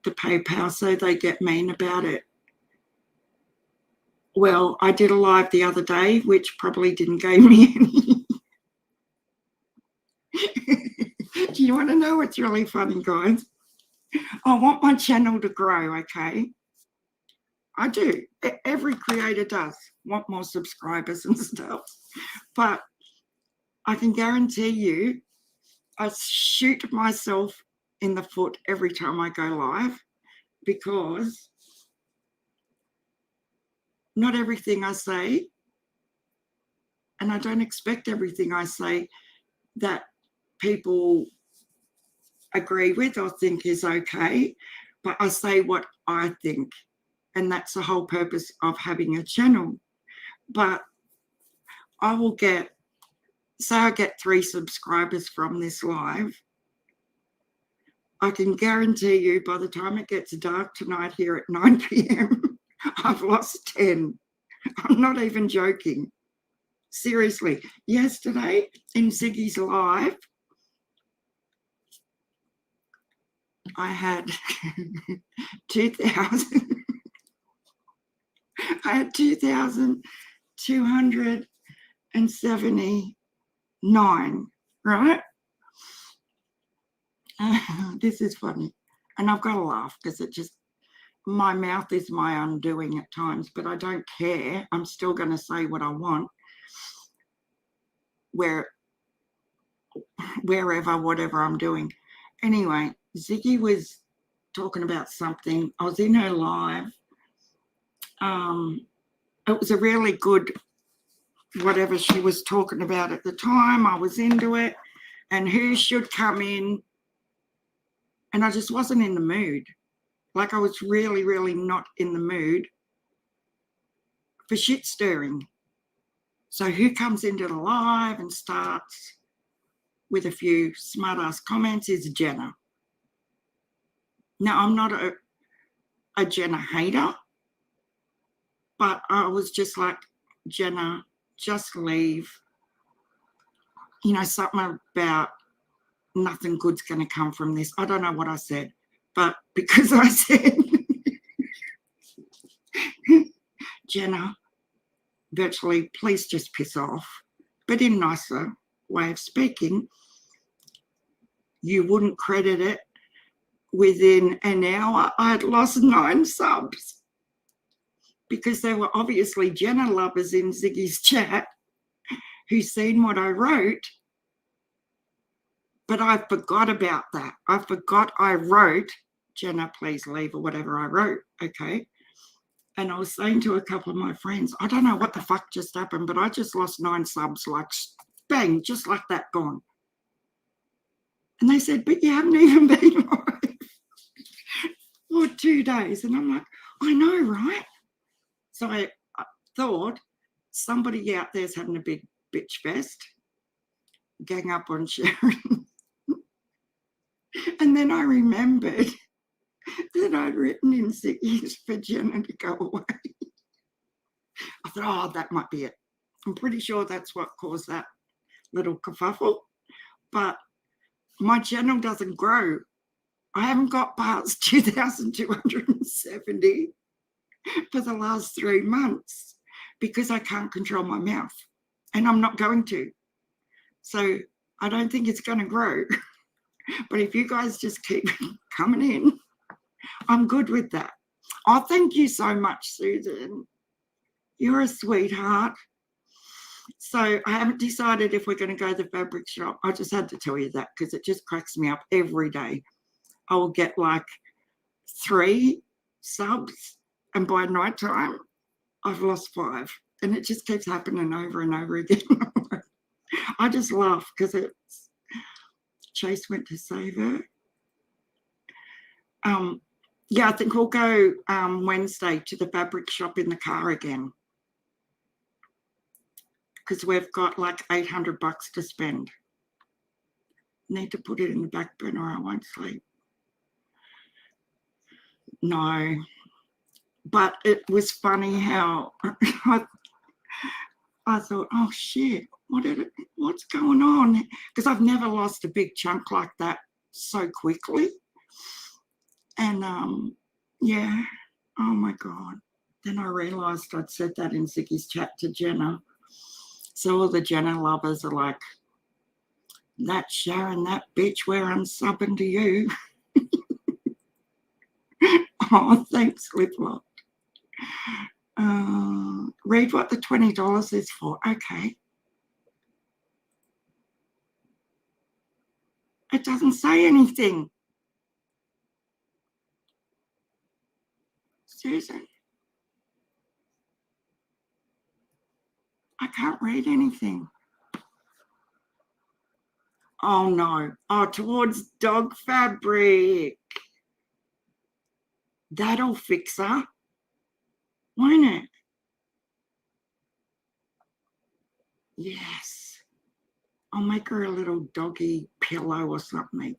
the PayPal, so they get mean about it. Well, I did a live the other day, which probably didn't give me any. Do you want to know what's really funny, guys? I want my channel to grow, okay? I do. Every creator does want more subscribers and stuff. But I can guarantee you, I shoot myself in the foot every time I go live because not everything I say, and I don't expect everything I say that people agree with or think is okay, but I say what I think, and that's the whole purpose of having a channel. But I will get, say I get 3 subscribers from this live, I can guarantee you by the time it gets dark tonight here at 9 p.m, I've lost 10. I'm not even joking. Seriously, yesterday in Ziggy's live, I had 2,279, right? This is funny. And I've got to laugh because it just, my mouth is my undoing at times, but I don't care. I'm still going to say what I want. Wherever, whatever I'm doing. Anyway, Ziggy was talking about something. I was in her live. It was a really good, whatever she was talking about at the time. I was into it and who should come in. And I just wasn't in the mood. Like I was really, really not in the mood for shit stirring. So who comes into the live and starts with a few smart ass comments is Jenna. Now, I'm not a Jenna hater, but I was just like, Jenna, just leave. You know, something about nothing good's going to come from this. I don't know what I said, but because I said, Jenna, virtually, please just piss off, but in a nicer way of speaking, you wouldn't credit it. Within an hour, I'd lost 9 subs because there were obviously Jenna lovers in Ziggy's chat who seen what I wrote, but I forgot about that. I forgot I wrote, Jenna, please leave, or whatever I wrote, okay? And I was saying to a couple of my friends, I don't know what the fuck just happened, but I just lost 9 subs, like bang, just like that, gone. And they said, but you haven't even been live for 2 days. And I'm like, I know, right? So I thought somebody out there's having a big bitch fest, gang up on Sharon. And then I remembered that I'd written in Ziggy's for Jenna to go away. I thought, oh, that might be it. I'm pretty sure that's what caused that little kerfuffle. But my channel doesn't grow. I haven't got past 2,270 for the last 3 months because I can't control my mouth, and I'm not going to. So I don't think it's going to grow. But if you guys just keep coming in I'm good with that. Oh, thank you so much, Susan. You're a sweetheart. So I haven't decided if we're going to go to the fabric shop. I just had to tell you that because it just cracks me up every day. I will get like 3 subs, and by night time, I've lost 5. And it just keeps happening over and over again. I just laugh because it's Chase went to save her. Yeah, I think we'll go Wednesday to the fabric shop in the car again because we've got like $800 to spend. Need to put it in the back burner or I won't sleep. No, but it was funny how I thought, oh shit, what's going on? Because I've never lost a big chunk like that so quickly. And yeah, oh my God. Then I realised I'd said that in Ziggy's chat to Jenna. So all the Jenna lovers are like, that Sharon, that bitch, we're unsubbing to you. Oh, thanks, Liplot. Read what the $20 is for. Okay. It doesn't say anything. Susan. I can't read anything. Oh no. Oh, towards dog fabric. That'll fix her, won't it? Yes. I'll make her a little doggy pillow or something.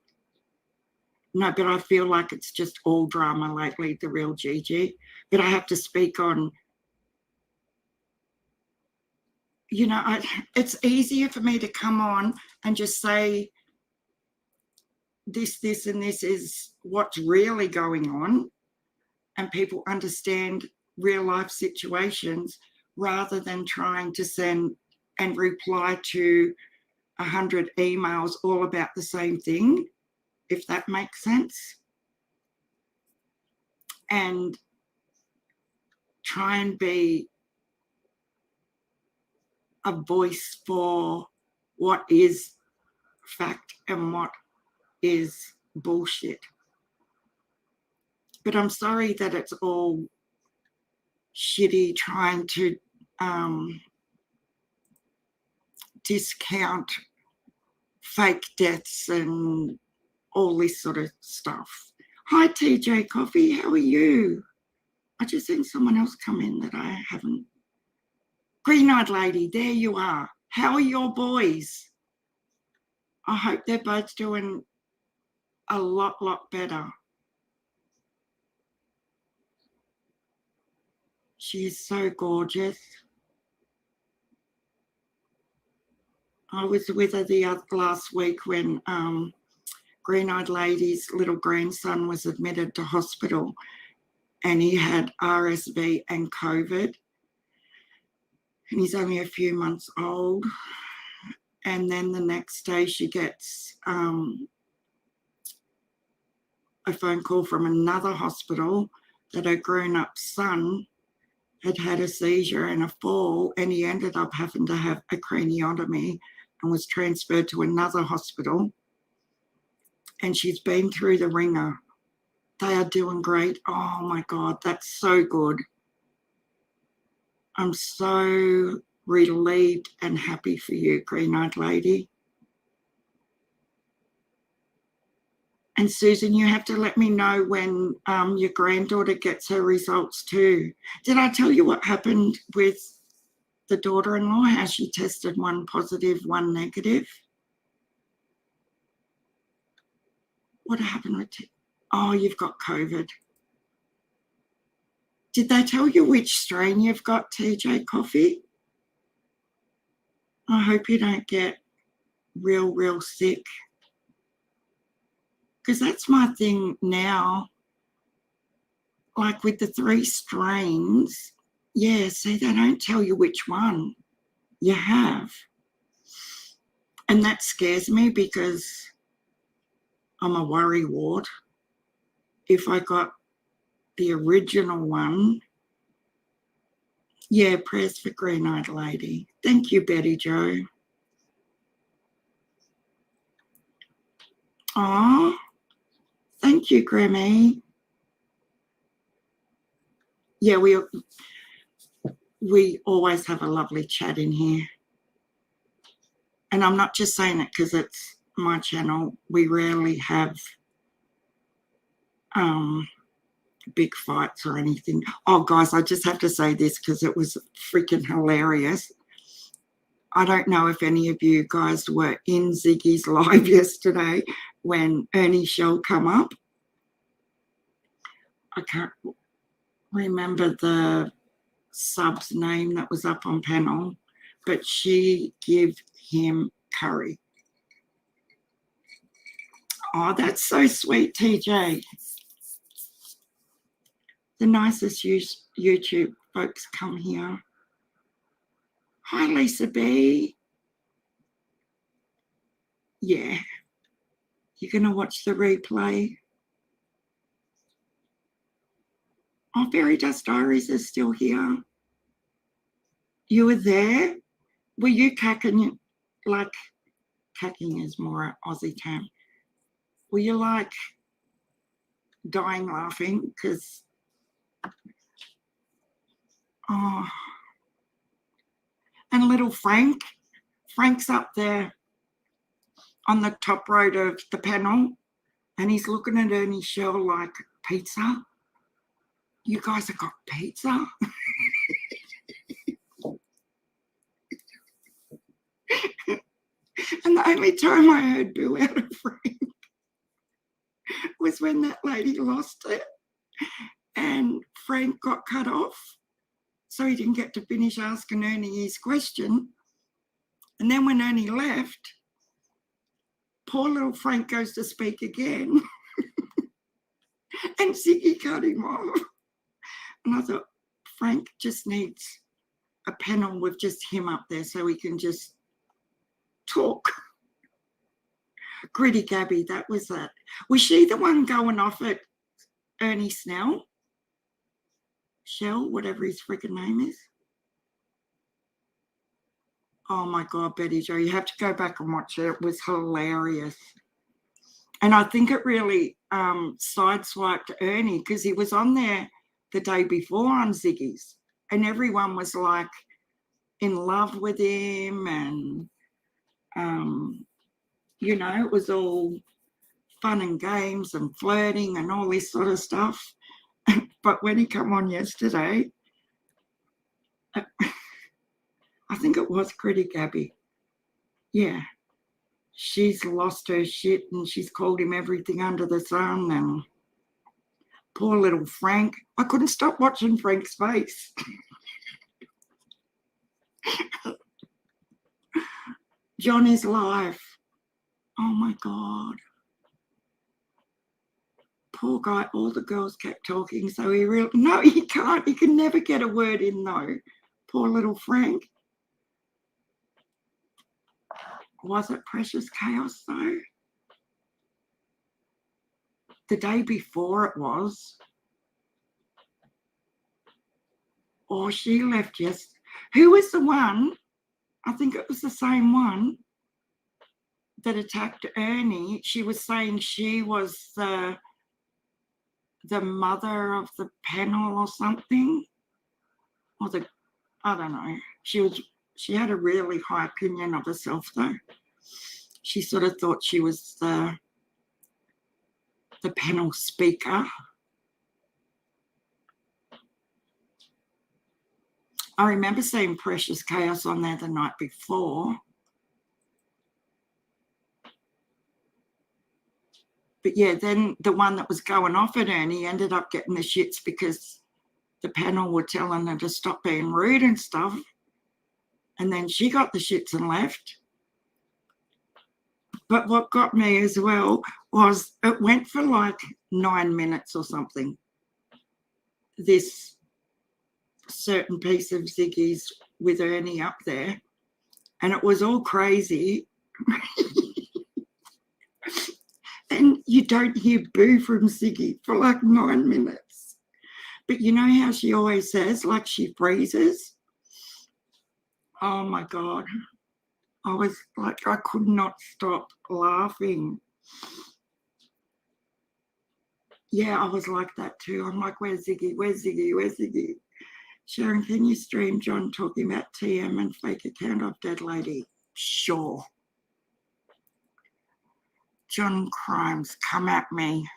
No, but I feel like it's just all drama lately, the real Gigi. But I have to speak on, you know, it's easier for me to come on and just say this, and this is what's really going on, and people understand real life situations rather than trying to send and reply to 100 emails all about the same thing, if that makes sense. And try and be a voice for what is fact and what is bullshit. But I'm sorry that it's all shitty trying to discount fake deaths and all this sort of stuff. Hi, TJ Coffee, how are you? I just seen someone else come in that I haven't. Green-eyed lady, there you are. How are your boys? I hope they're both doing a lot better. She is so gorgeous. I was with her the last week when Green-eyed lady's little grandson was admitted to hospital and he had RSV and COVID. And he's only a few months old. And then the next day she gets a phone call from another hospital that her grown-up son had a seizure and a fall, and he ended up having to have a craniotomy and was transferred to another hospital. And she's been through the ringer. They are doing great. Oh my God, that's so good. I'm so relieved and happy for you, green-eyed lady. And Susan, you have to let me know when your granddaughter gets her results too. Did I tell you what happened with the daughter-in-law, how she tested 1 positive, 1 negative? What happened with it? Oh, you've got COVID. Did they tell you which strain you've got, TJ Coffee? I hope you don't get real sick. Because that's my thing now. Like with the 3 strains, yeah, see, they don't tell you which one you have. And that scares me because I'm a worry wart. if I got the original one. Yeah, prayers for Green-Eyed Lady. Thank you, Betty Jo. Oh, thank you, Grammy. Yeah, we always have a lovely chat in here. And I'm not just saying it because it's my channel. We rarely have big fights or anything. Oh, guys, I just have to say this because it was freaking hilarious. I don't know if any of you guys were in Ziggy's live yesterday when Ernie Shell come up. I can't remember the sub's name that was up on panel, but she gave him curry. Oh, that's so sweet, TJ. The nicest YouTube folks come here. Hi, Lizzy-Be. Yeah. You're going to watch the replay? Oh, Fairy Dust Diaries is still here. You were there? Were you cacking, like, cacking is more an Aussie term. Were you, like, dying laughing? Because, oh. And little Frank's up there on the top row of the panel, and he's looking at Ernie Shell like, pizza? You guys have got pizza? And the only time I heard boo out of Frank was when that lady lost it and Frank got cut off, so he didn't get to finish asking Ernie his question. And then when Ernie left, poor little Frank goes to speak again and Ziggy cut him off. And I thought, Frank just needs a panel with just him up there so he can just talk. Gritty Gabby, that was that. Was she the one going off at Ernie Snell? Shell, whatever his freaking name is. Oh my God, Betty Jo, you have to go back and watch it. It was hilarious. And I think it really sideswiped Ernie because he was on there the day before on Ziggy's and everyone was like in love with him and, you know, it was all fun and games and flirting and all this sort of stuff. But when he came on yesterday, I think it was Gritty Gabby. Yeah. She's lost her shit and she's called him everything under the sun and poor little Frank. I couldn't stop watching Frank's face. Johnny's life. Oh my God. Poor guy, all the girls kept talking, so he really, no, he can't. He can never get a word in though. Poor little Frank. Was it Precious Chaos though? The day before it was. Or she left yesterday. Who was the one? I think it was the same one that attacked Ernie. She was saying she was the mother of the panel or something. Or I don't know. She had a really high opinion of herself though. She sort of thought she was the panel speaker. I remember seeing Precious Chaos on there the night before. But yeah, then the one that was going off at Ernie ended up getting the shits because the panel were telling her to stop being rude and stuff. And then she got the shits and left. But what got me as well was it went for like 9 minutes or something. This certain piece of Ziggy's with Ernie up there. And it was all crazy. And you don't hear boo from Ziggy for like 9 minutes. But you know how she always says, like she freezes? Oh my God. I was like, I could not stop laughing. Yeah, I was like that too. I'm like, where's Ziggy? Where's Ziggy? Where's Ziggy? Sharon, can you stream John talking about TM and fake account of dead lady? Sure. John Crimes, come at me.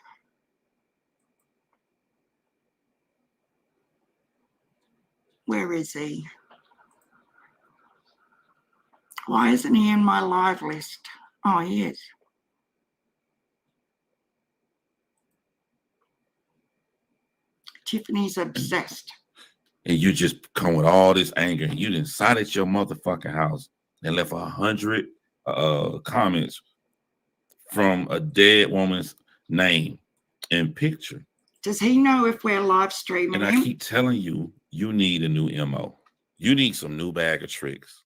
Where is he? Why isn't he in my live list? Oh, he is. Tiffany's obsessed. And you just come with all this anger. You done sat at your motherfucking house and left 100 comments from a dead woman's name and picture. Does he know if we're live streaming And him? I keep telling you, you need a new MO. You need some new bag of tricks.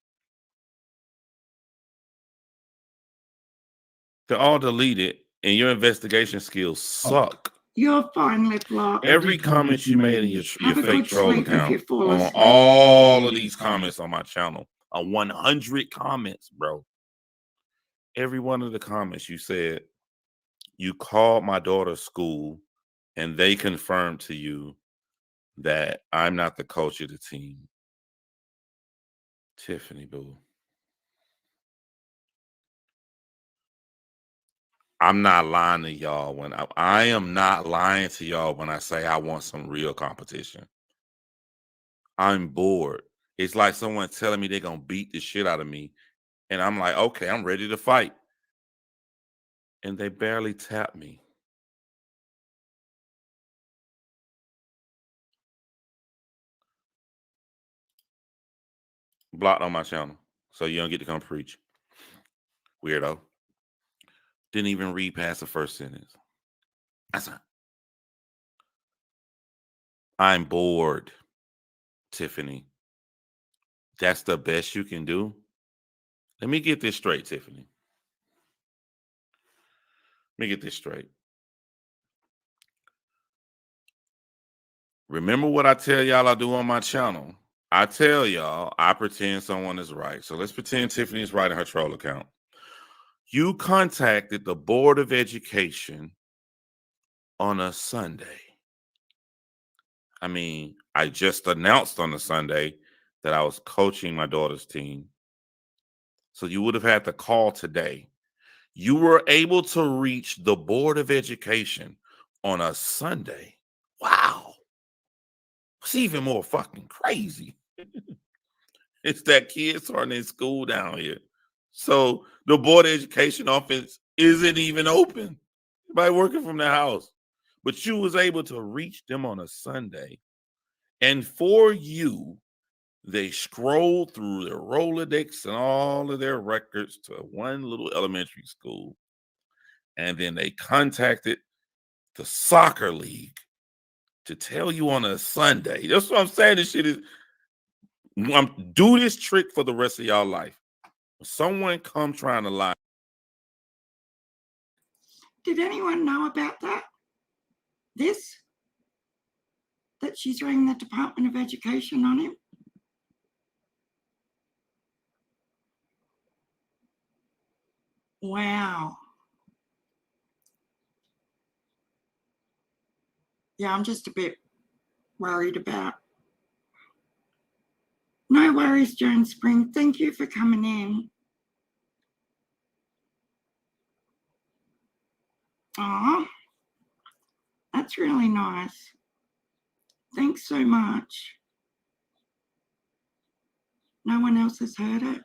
They're all deleted and your investigation skills suck. You're fine, lip lock. Every comment you made in your Have a fake good troll sleep if you account, fall on asleep. all of these comments on my channel, are 100 comments, bro. Every one of the comments you said, you called my daughter's school and they confirmed to you that I'm not the coach of the team. Tiffany, boo. I'm not lying to y'all when I am not lying to y'all when I say I want some real competition. I'm bored. It's like someone telling me they're going to beat the shit out of me. And I'm like, okay, I'm ready to fight. And they barely tap me. Blocked on my channel. So you don't get to come preach. Weirdo. Didn't even read past the first sentence. I'm bored, Tiffany. That's the best you can do? Let me get this straight, Tiffany. Let me get this straight. Remember what I tell y'all I do on my channel. I tell y'all I pretend someone is right. So let's pretend Tiffany is right in her troll account. You contacted the Board of Education on a Sunday. I mean, I just announced on a Sunday that I was coaching my daughter's team. So you would have had to call today. You were able to reach the Board of Education on a Sunday. Wow. It's even more fucking crazy. It's that kids aren't in school down here. So the Board of Education office isn't even open. Everybody working from their house. But you was able to reach them on a Sunday. And for you, they scrolled through their Rolodex and all of their records to one little elementary school. And then they contacted the soccer league to tell you on a Sunday. That's what I'm saying. This shit is, do this trick for the rest of y'all life. When someone come trying to lie. Did anyone know about that? That she's ringing the Department of Education on him? Wow. Yeah, I'm just a bit worried about. No worries, Joan Spring. Thank you for coming in. Oh, that's really nice. Thanks so much. No one else has heard it?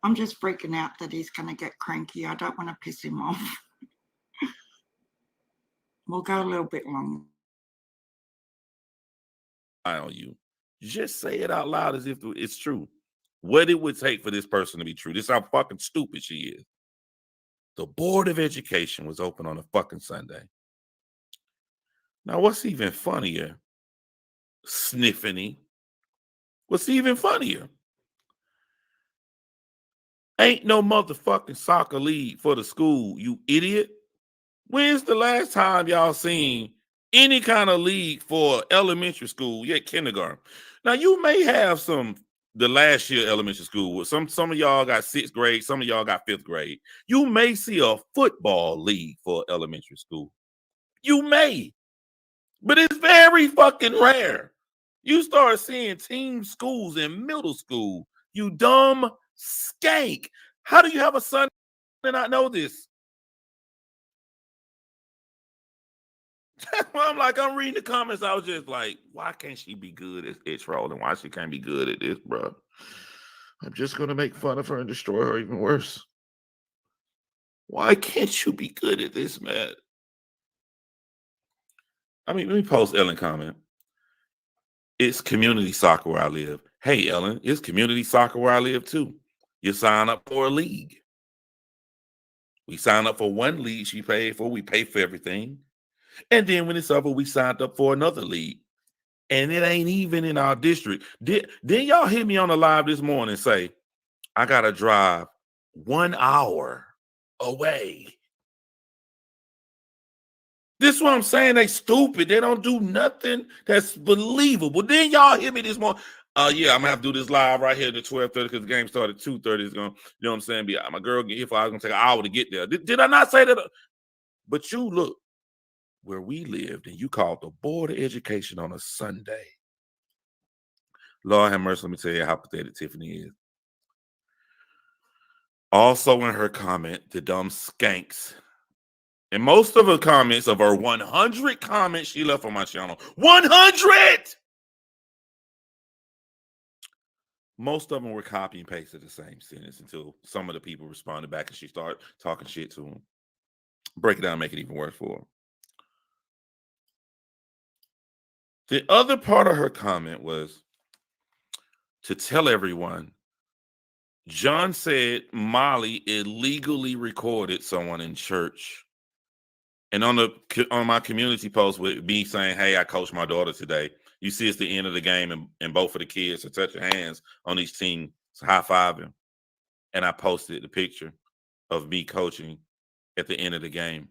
I'm just freaking out that he's going to get cranky. I don't want to piss him off. We'll go a little bit longer. On you. Just say it out loud as if it's true. What it would take for this person to be true. This is how fucking stupid she is. The Board of Education was open on a fucking Sunday. Now, what's even funnier, Sniffany? What's even funnier? Ain't no motherfucking soccer league for the school, you idiot. When's the last time y'all seen any kind of league for elementary school, yet kindergarten? Now, you may have the last year elementary school. Some of y'all got 6th grade, some of y'all got 5th grade. You may see a football league for elementary school. You may, but it's very fucking rare. You start seeing team schools in middle school. You dumb skank. How do you have a son and not know this? I'm like, I'm reading the comments. I was just like, why can't she be good at trolling? Why she can't be good at this, bro? I'm just going to make fun of her and destroy her even worse. Why can't you be good at this, man? I mean, let me post Ellen comment. It's community soccer where I live. Hey, Ellen, it's community soccer where I live too. You sign up for a league. We sign up for one league she paid for. We pay for everything. And then when it's over, we signed up for another league. And it ain't even in our district. Then y'all hit me on the live this morning and say, I got to drive 1 hour away. This is what I'm saying. They stupid. They don't do nothing that's believable. Then y'all hit me this morning. Yeah, I'm gonna have to do this live right here at 12:30 because the game started at 2:30. It's gonna, you know what I'm saying? My girl get here for I was gonna take an hour to get there. Did I not say that? But you look where we lived and you called the Board of Education on a Sunday. Lord have mercy. Let me tell you how pathetic Tiffany is. Also in her comment, the dumb skanks. And most of her comments, of her 100 comments she left on my channel, 100! Most of them were copy and pasted the same sentence until some of the people responded back and she started talking shit to them. Break it down, make it even worse for her. The other part of her comment was to tell everyone, John said Molly illegally recorded someone in church. And on my community post with me saying, hey, I coached my daughter today. You see it's the end of the game and both of the kids are touching hands on each team, high-fiving. And I posted the picture of me coaching at the end of the game.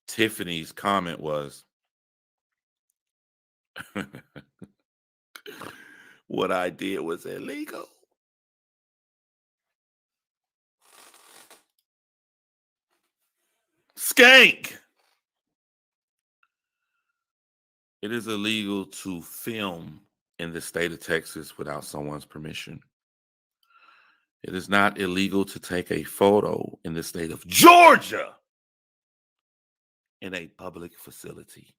Tiffany's comment was, what I did was illegal. Skank. It is illegal to film in the state of Texas without someone's permission. It is not illegal to take a photo in the state of Georgia in a public facility.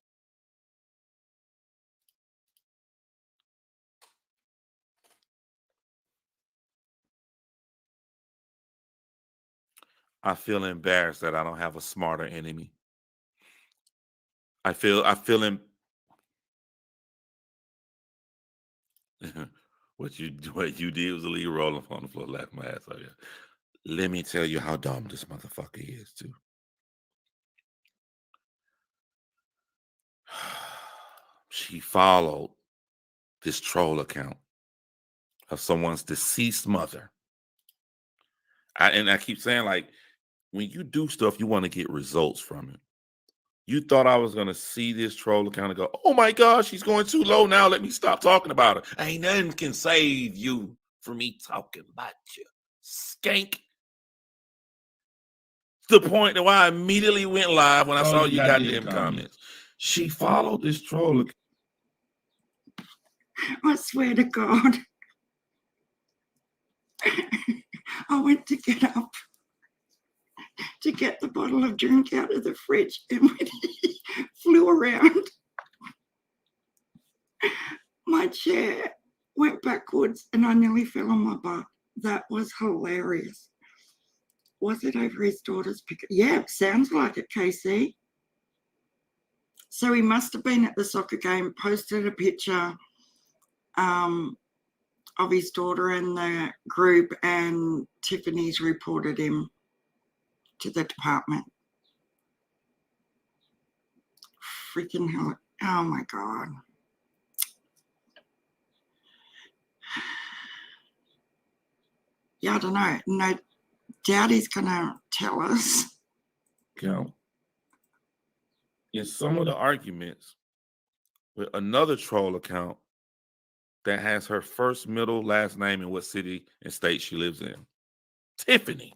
I feel embarrassed that I don't have a smarter enemy. I feel what you did was illegal, rolling on the floor, laughing my ass off. Yeah. Let me tell you how dumb this motherfucker is too. She followed this troll account of someone's deceased mother. I keep saying, like, when you do stuff, you want to get results from it. You thought I was going to see this troll account and go, oh my gosh, she's going too low now. Let me stop talking about her. Ain't nothing can save you from me talking about you. Skank. To the point that why I immediately went live when I saw you goddamn comments. She followed this troll account. I swear to God. I went to get up to get the bottle of drink out of the fridge and when he flew around, my chair went backwards and I nearly fell on my butt. That was hilarious. Was it over his daughter's pickup? Yeah, sounds like it, KC. So he must have been at the soccer game, posted a picture of his daughter in the group, and Tiffany's reported him to the department. Freaking hell. Oh my God. Yeah, I don't know. No doubt he's going to tell us. account in some of the arguments with another troll account that has her first, middle, last name and what city and state she lives in. Tiffany.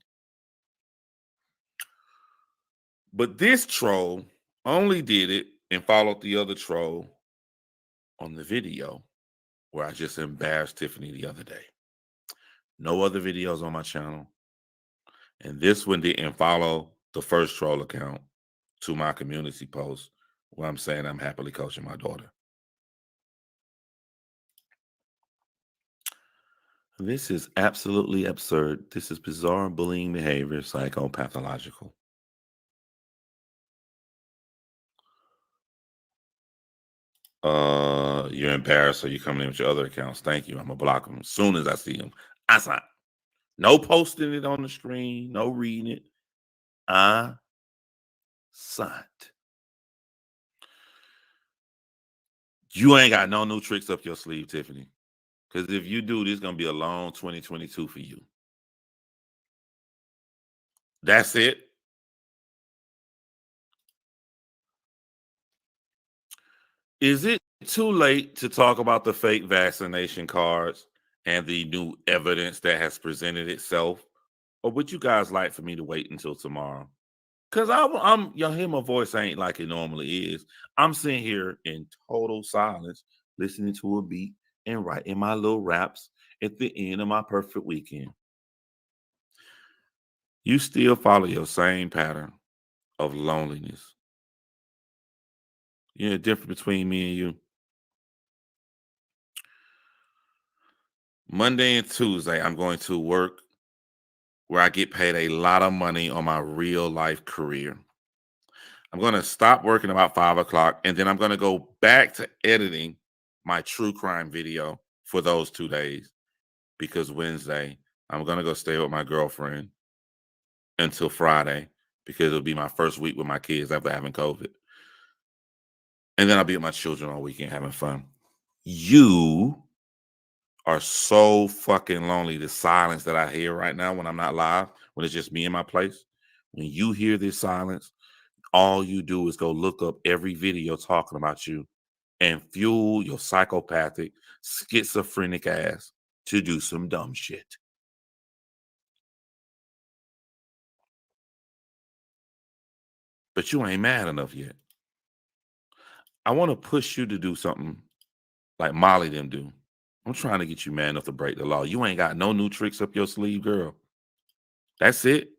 But this troll only did it and followed the other troll on the video where I just embarrassed Tiffany the other day. No other videos on my channel. And this one didn't follow the first troll account to my community post where I'm saying I'm happily coaching my daughter. This is absolutely absurd. This is bizarre bullying behavior, psychopathological. You're embarrassed, so you're coming in with your other accounts. Thank you. I'm gonna block them as soon as I see them. I sign. No posting it on the screen, no reading it. I signed. You ain't got no new tricks up your sleeve, Tiffany. Because if you do, this is gonna be a long 2022 for you. That's it. Is it too late to talk about the fake vaccination cards and the new evidence that has presented itself? Or would you guys like for me to wait until tomorrow? Because y'all hear my voice ain't like it normally is. I'm sitting here in total silence, listening to a beat and writing my little raps at the end of my perfect weekend. You still follow your same pattern of loneliness. You know the difference between me and you? Monday and Tuesday, I'm going to work where I get paid a lot of money on my real life career. I'm going to stop working about 5 o'clock, and then I'm going to go back to editing my true crime video for those 2 days, because Wednesday, I'm going to go stay with my girlfriend until Friday, because it'll be my first week with my kids after having COVID. And then I'll be with my children all weekend having fun. You are so fucking lonely. The silence that I hear right now when I'm not live, when it's just me in my place, when you hear this silence, all you do is go look up every video talking about you and fuel your psychopathic, schizophrenic ass to do some dumb shit. But you ain't mad enough yet. I want to push you to do something like Molly them do. I'm trying to get you mad enough to break the law. You ain't got no new tricks up your sleeve, girl. That's it.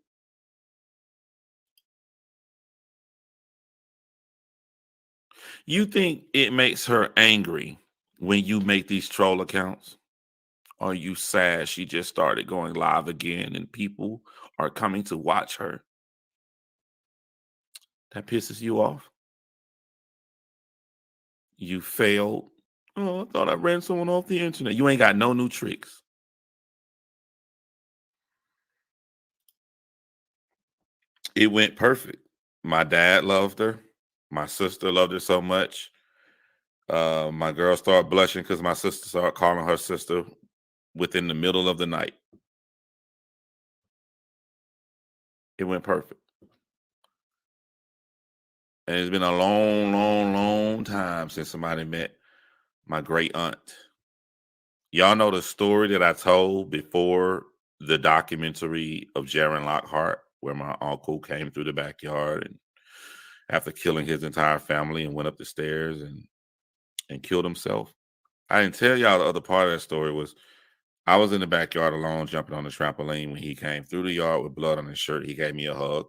You think it makes her angry when you make these troll accounts? Are you sad she just started going live again and people are coming to watch her? That pisses you off? You failed? Oh, I thought I ran someone off the internet. You ain't got no new tricks. It went perfect. My dad loved her. My sister loved her so much. My girl started blushing because my sister started calling her sister within the middle of the night. It went perfect. And it's been a long, long, long time since somebody met my great aunt. Y'all know the story that I told before the documentary of Jaron Lockhart, where my uncle came through the backyard and after killing his entire family and went up the stairs and killed himself. I didn't tell y'all the other part of that story was I was in the backyard alone jumping on the trampoline when he came through the yard with blood on his shirt. He gave me a hug.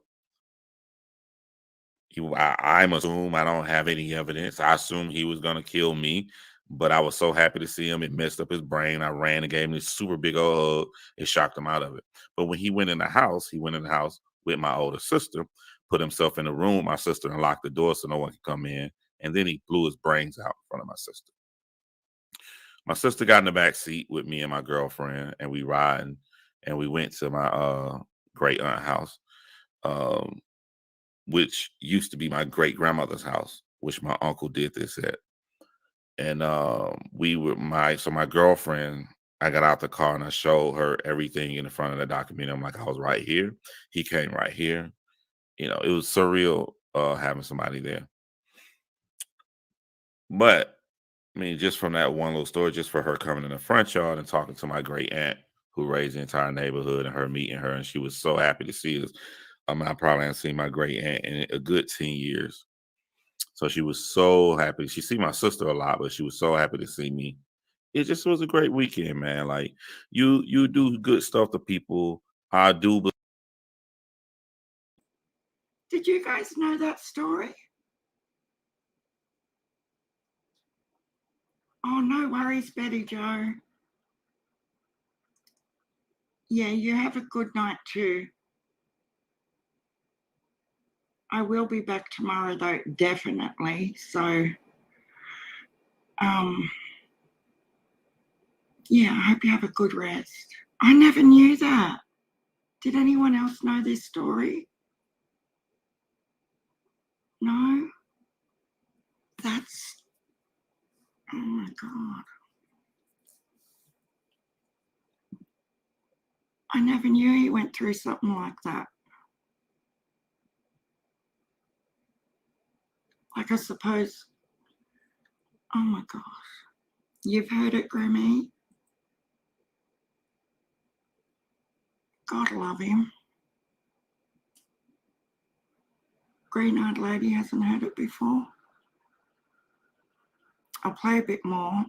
I'm assume I don't have any evidence. I assume he was gonna kill me, but I was so happy to see him. It messed up his brain. I ran and gave him this super big old hug. It shocked him out of it. But when he went in the house, with my older sister, put himself in the room with my sister and locked the door so no one could come in. And then he blew his brains out in front of my sister. My sister got in the back seat with me and my girlfriend, and we riding, and we went to my great aunt house. Which used to be my great grandmother's house, which my uncle did this at. And my girlfriend, I got out the car and I showed her everything in the front of the documentary. I'm like, I was right here. He came right here. you know, it was surreal having somebody there. But I mean, just from that one little story, just for her coming in the front yard and talking to my great aunt who raised the entire neighborhood, and her meeting her, and she was so happy to see us. I mean, I probably haven't seen my great aunt in a good 10 years. So she was so happy. She see my sister a lot, but she was so happy to see me. It just was a great weekend, man. Like you do good stuff to people. I do. Did you guys know that story? Oh, no worries, Betty Joe. Yeah, you have a good night too. I will be back tomorrow though, definitely. So, yeah, I hope you have a good rest. I never knew that. Did anyone else know this story? No? That's, oh my God. I never knew he went through something like that. Like, I suppose, oh my gosh. You've heard it, Grammy. God love him. Green-eyed lady hasn't heard it before. I'll play a bit more.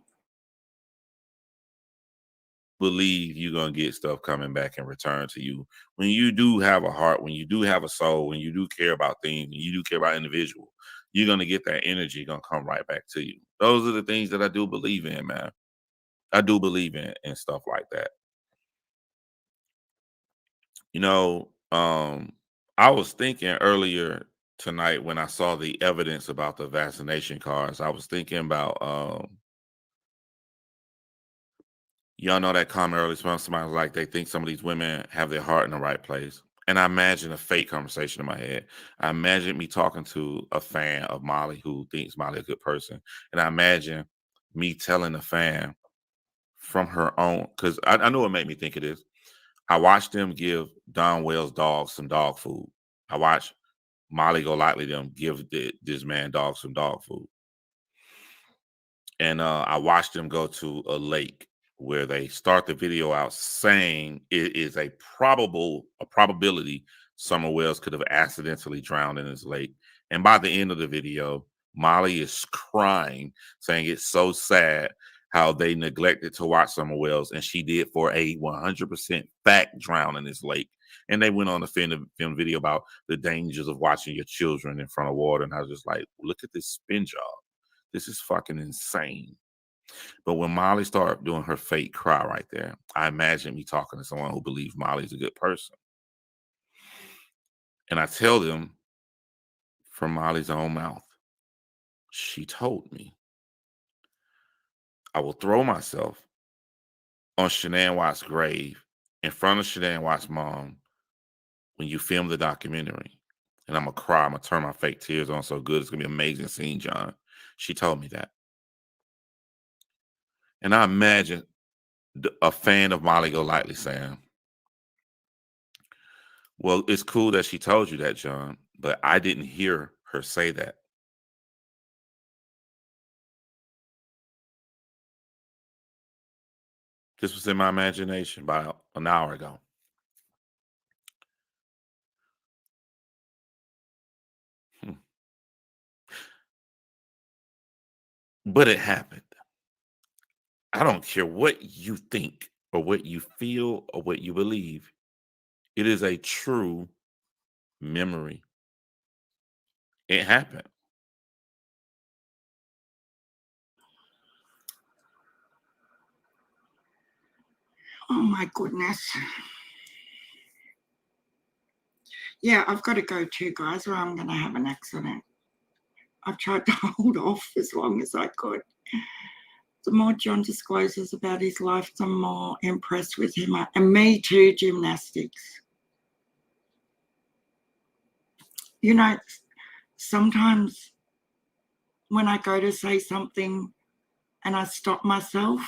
Believe you're gonna get stuff coming back in return to you. When you do have a heart, when you do have a soul, when you do care about things, when you do care about individuals, you're gonna get that energy gonna come right back to you. Those are the things that I do believe in, man. I do believe in stuff like that. You know, I was thinking earlier tonight when I saw the evidence about the vaccination cards, I was thinking about y'all know that comment earlier, somebody was like, they think some of these women have their heart in the right place. And I imagine a fake conversation in my head. I imagine me talking to a fan of Molly who thinks Molly a good person. And I imagine me telling the fan from her own, because I know what made me think of this. I watched them give Don Wales dogs some dog food. I watched Molly Golightly them give this man dog some dog food. And I watched them go to a lake where they start the video out saying it is a probability Summer Wells could have accidentally drowned in this lake. And by the end of the video, Molly is crying, saying it's so sad how they neglected to watch Summer Wells, and she did for a 100% fact drown in this lake. And they went on to film video about the dangers of watching your children in front of water. And I was just like, look at this spin job. This is fucking insane. But when Molly started doing her fake cry right there, I imagine me talking to someone who believes Molly's a good person. And I tell them from Molly's own mouth, she told me, I will throw myself on Shanann Watts' grave in front of Shanann Watts' mom when you film the documentary. And I'm going to cry. I'm going to turn my fake tears on so good. It's going to be an amazing scene, John. She told me that. And I imagine a fan of Molly Golightly saying, well, it's cool that she told you that, John, but I didn't hear her say that. This was in my imagination about an hour ago. But it happened. I don't care what you think or what you feel or what you believe. It is a true memory. It happened. Oh my goodness. Yeah, I've got to go too, guys, or I'm going to have an accident. I've tried to hold off as long as I could. The more John discloses about his life, the more impressed with him. And me too, gymnastics. You know, sometimes when I go to say something and I stop myself,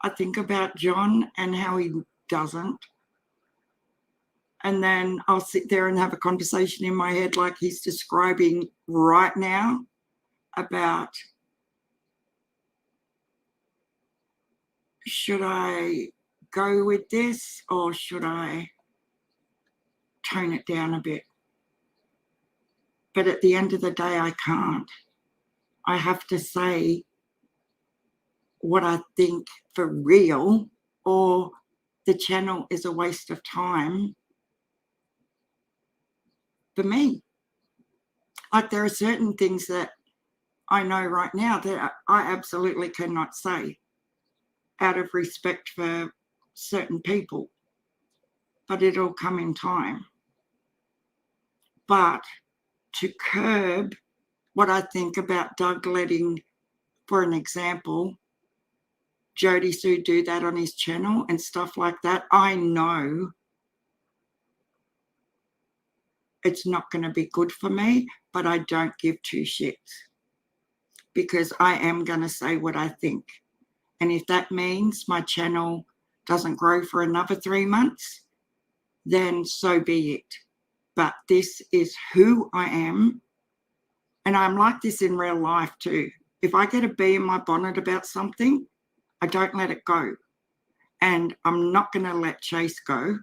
I think about John and how he doesn't. And then I'll sit there and have a conversation in my head like he's describing right now about, should I go with this or should I tone it down a bit? But at the end of the day, I can't. I have to say what I think for real, or the channel is a waste of time for me. Like, there are certain things that I know right now that I absolutely cannot say out of respect for certain people, but it'll come in time. But to curb what I think about Doug letting, for an example, Jody Sue do that on his channel and stuff like that, I know it's not going to be good for me, but I don't give two shits because I am going to say what I think. And if that means my channel doesn't grow for another 3 months, then so be it. But this is who I am. And I'm like this in real life too. If I get a bee in my bonnet about something, I don't let it go. And I'm not going to let Chase go.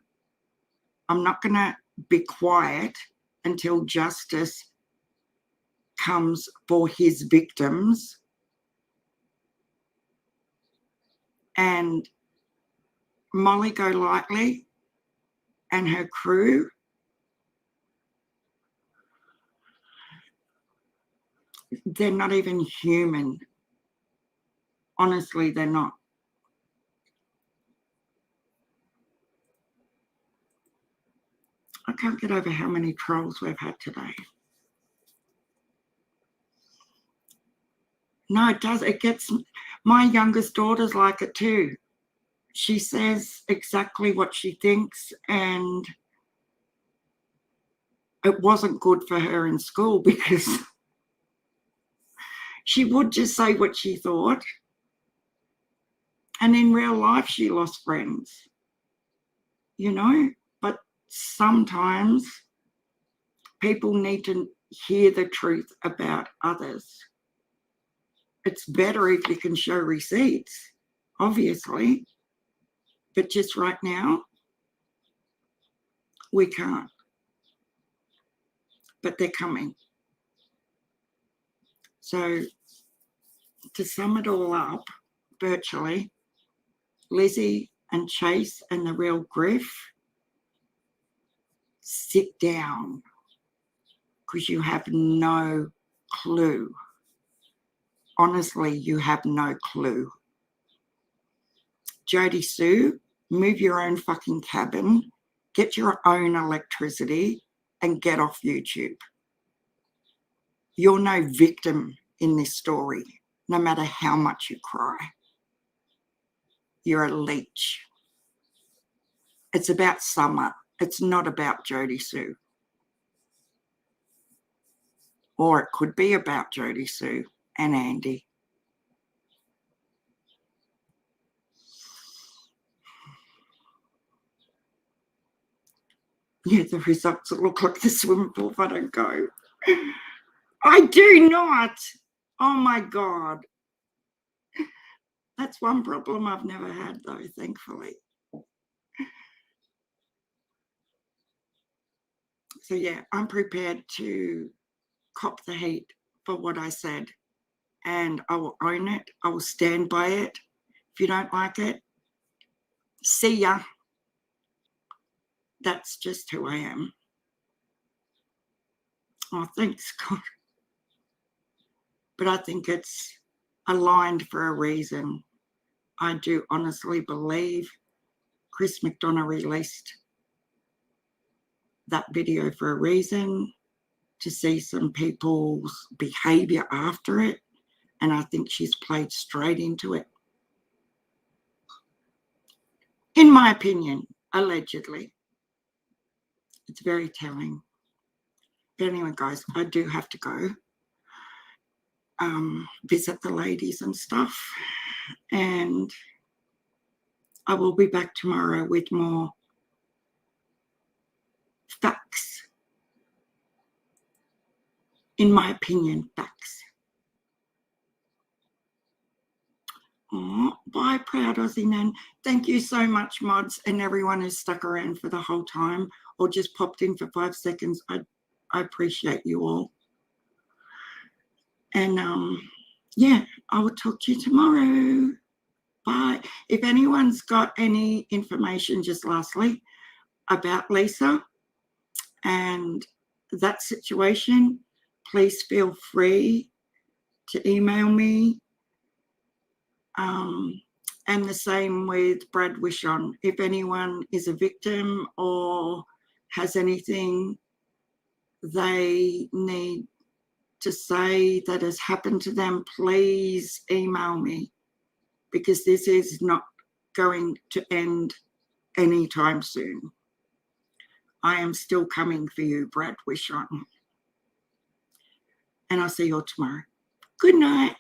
I'm not going to be quiet until justice comes for his victims. And Molly Golightly and her crew, they're not even human. Honestly, they're not. I can't get over how many trolls we've had today. No, it does. It gets, my youngest daughter's like it too. She says exactly what she thinks, and it wasn't good for her in school because she would just say what she thought. And in real life, she lost friends, you know, but sometimes people need to hear the truth about others. It's better if you can show receipts, obviously, but just right now, we can't. But they're coming. So to sum it all up, virtually, Lizzie and Chase and the real Griff, sit down, because you have no clue. Honestly, you have no clue. Jody Sue, move your own fucking cabin, get your own electricity, and get off YouTube. You're no victim in this story, no matter how much you cry. You're a leech. It's about Summer. It's not about Jody Sue. Or it could be about Jody Sue and Andy. Yeah, the results will look like the swimming pool if I don't go. I do not. Oh my God. That's one problem I've never had though, thankfully. So yeah, I'm prepared to cop the heat for what I said, and I will own it. I will stand by it. If you don't like it, see ya. That's just who I am. Oh, thanks God. But I think it's aligned for a reason. I do honestly believe Chris McDonough released that video for a reason, to see some people's behavior after it. And I think she's played straight into it. In my opinion, allegedly. It's very telling. But anyway, guys, I do have to go visit the ladies and stuff. And I will be back tomorrow with more facts. In my opinion, facts. Oh, bye, proud Aussie Nan. Thank you so much, mods, and everyone who's stuck around for the whole time or just popped in for 5 seconds. I appreciate you all. And yeah, I will talk to you tomorrow. Bye. If anyone's got any information, just lastly, about Lisa and that situation, please feel free to email me. And the same with Brad Wishon. If anyone is a victim or has anything they need to say that has happened to them, please email me, because this is not going to end anytime soon. I am still coming for you, Brad Wishon. And I'll see you all tomorrow. Good night.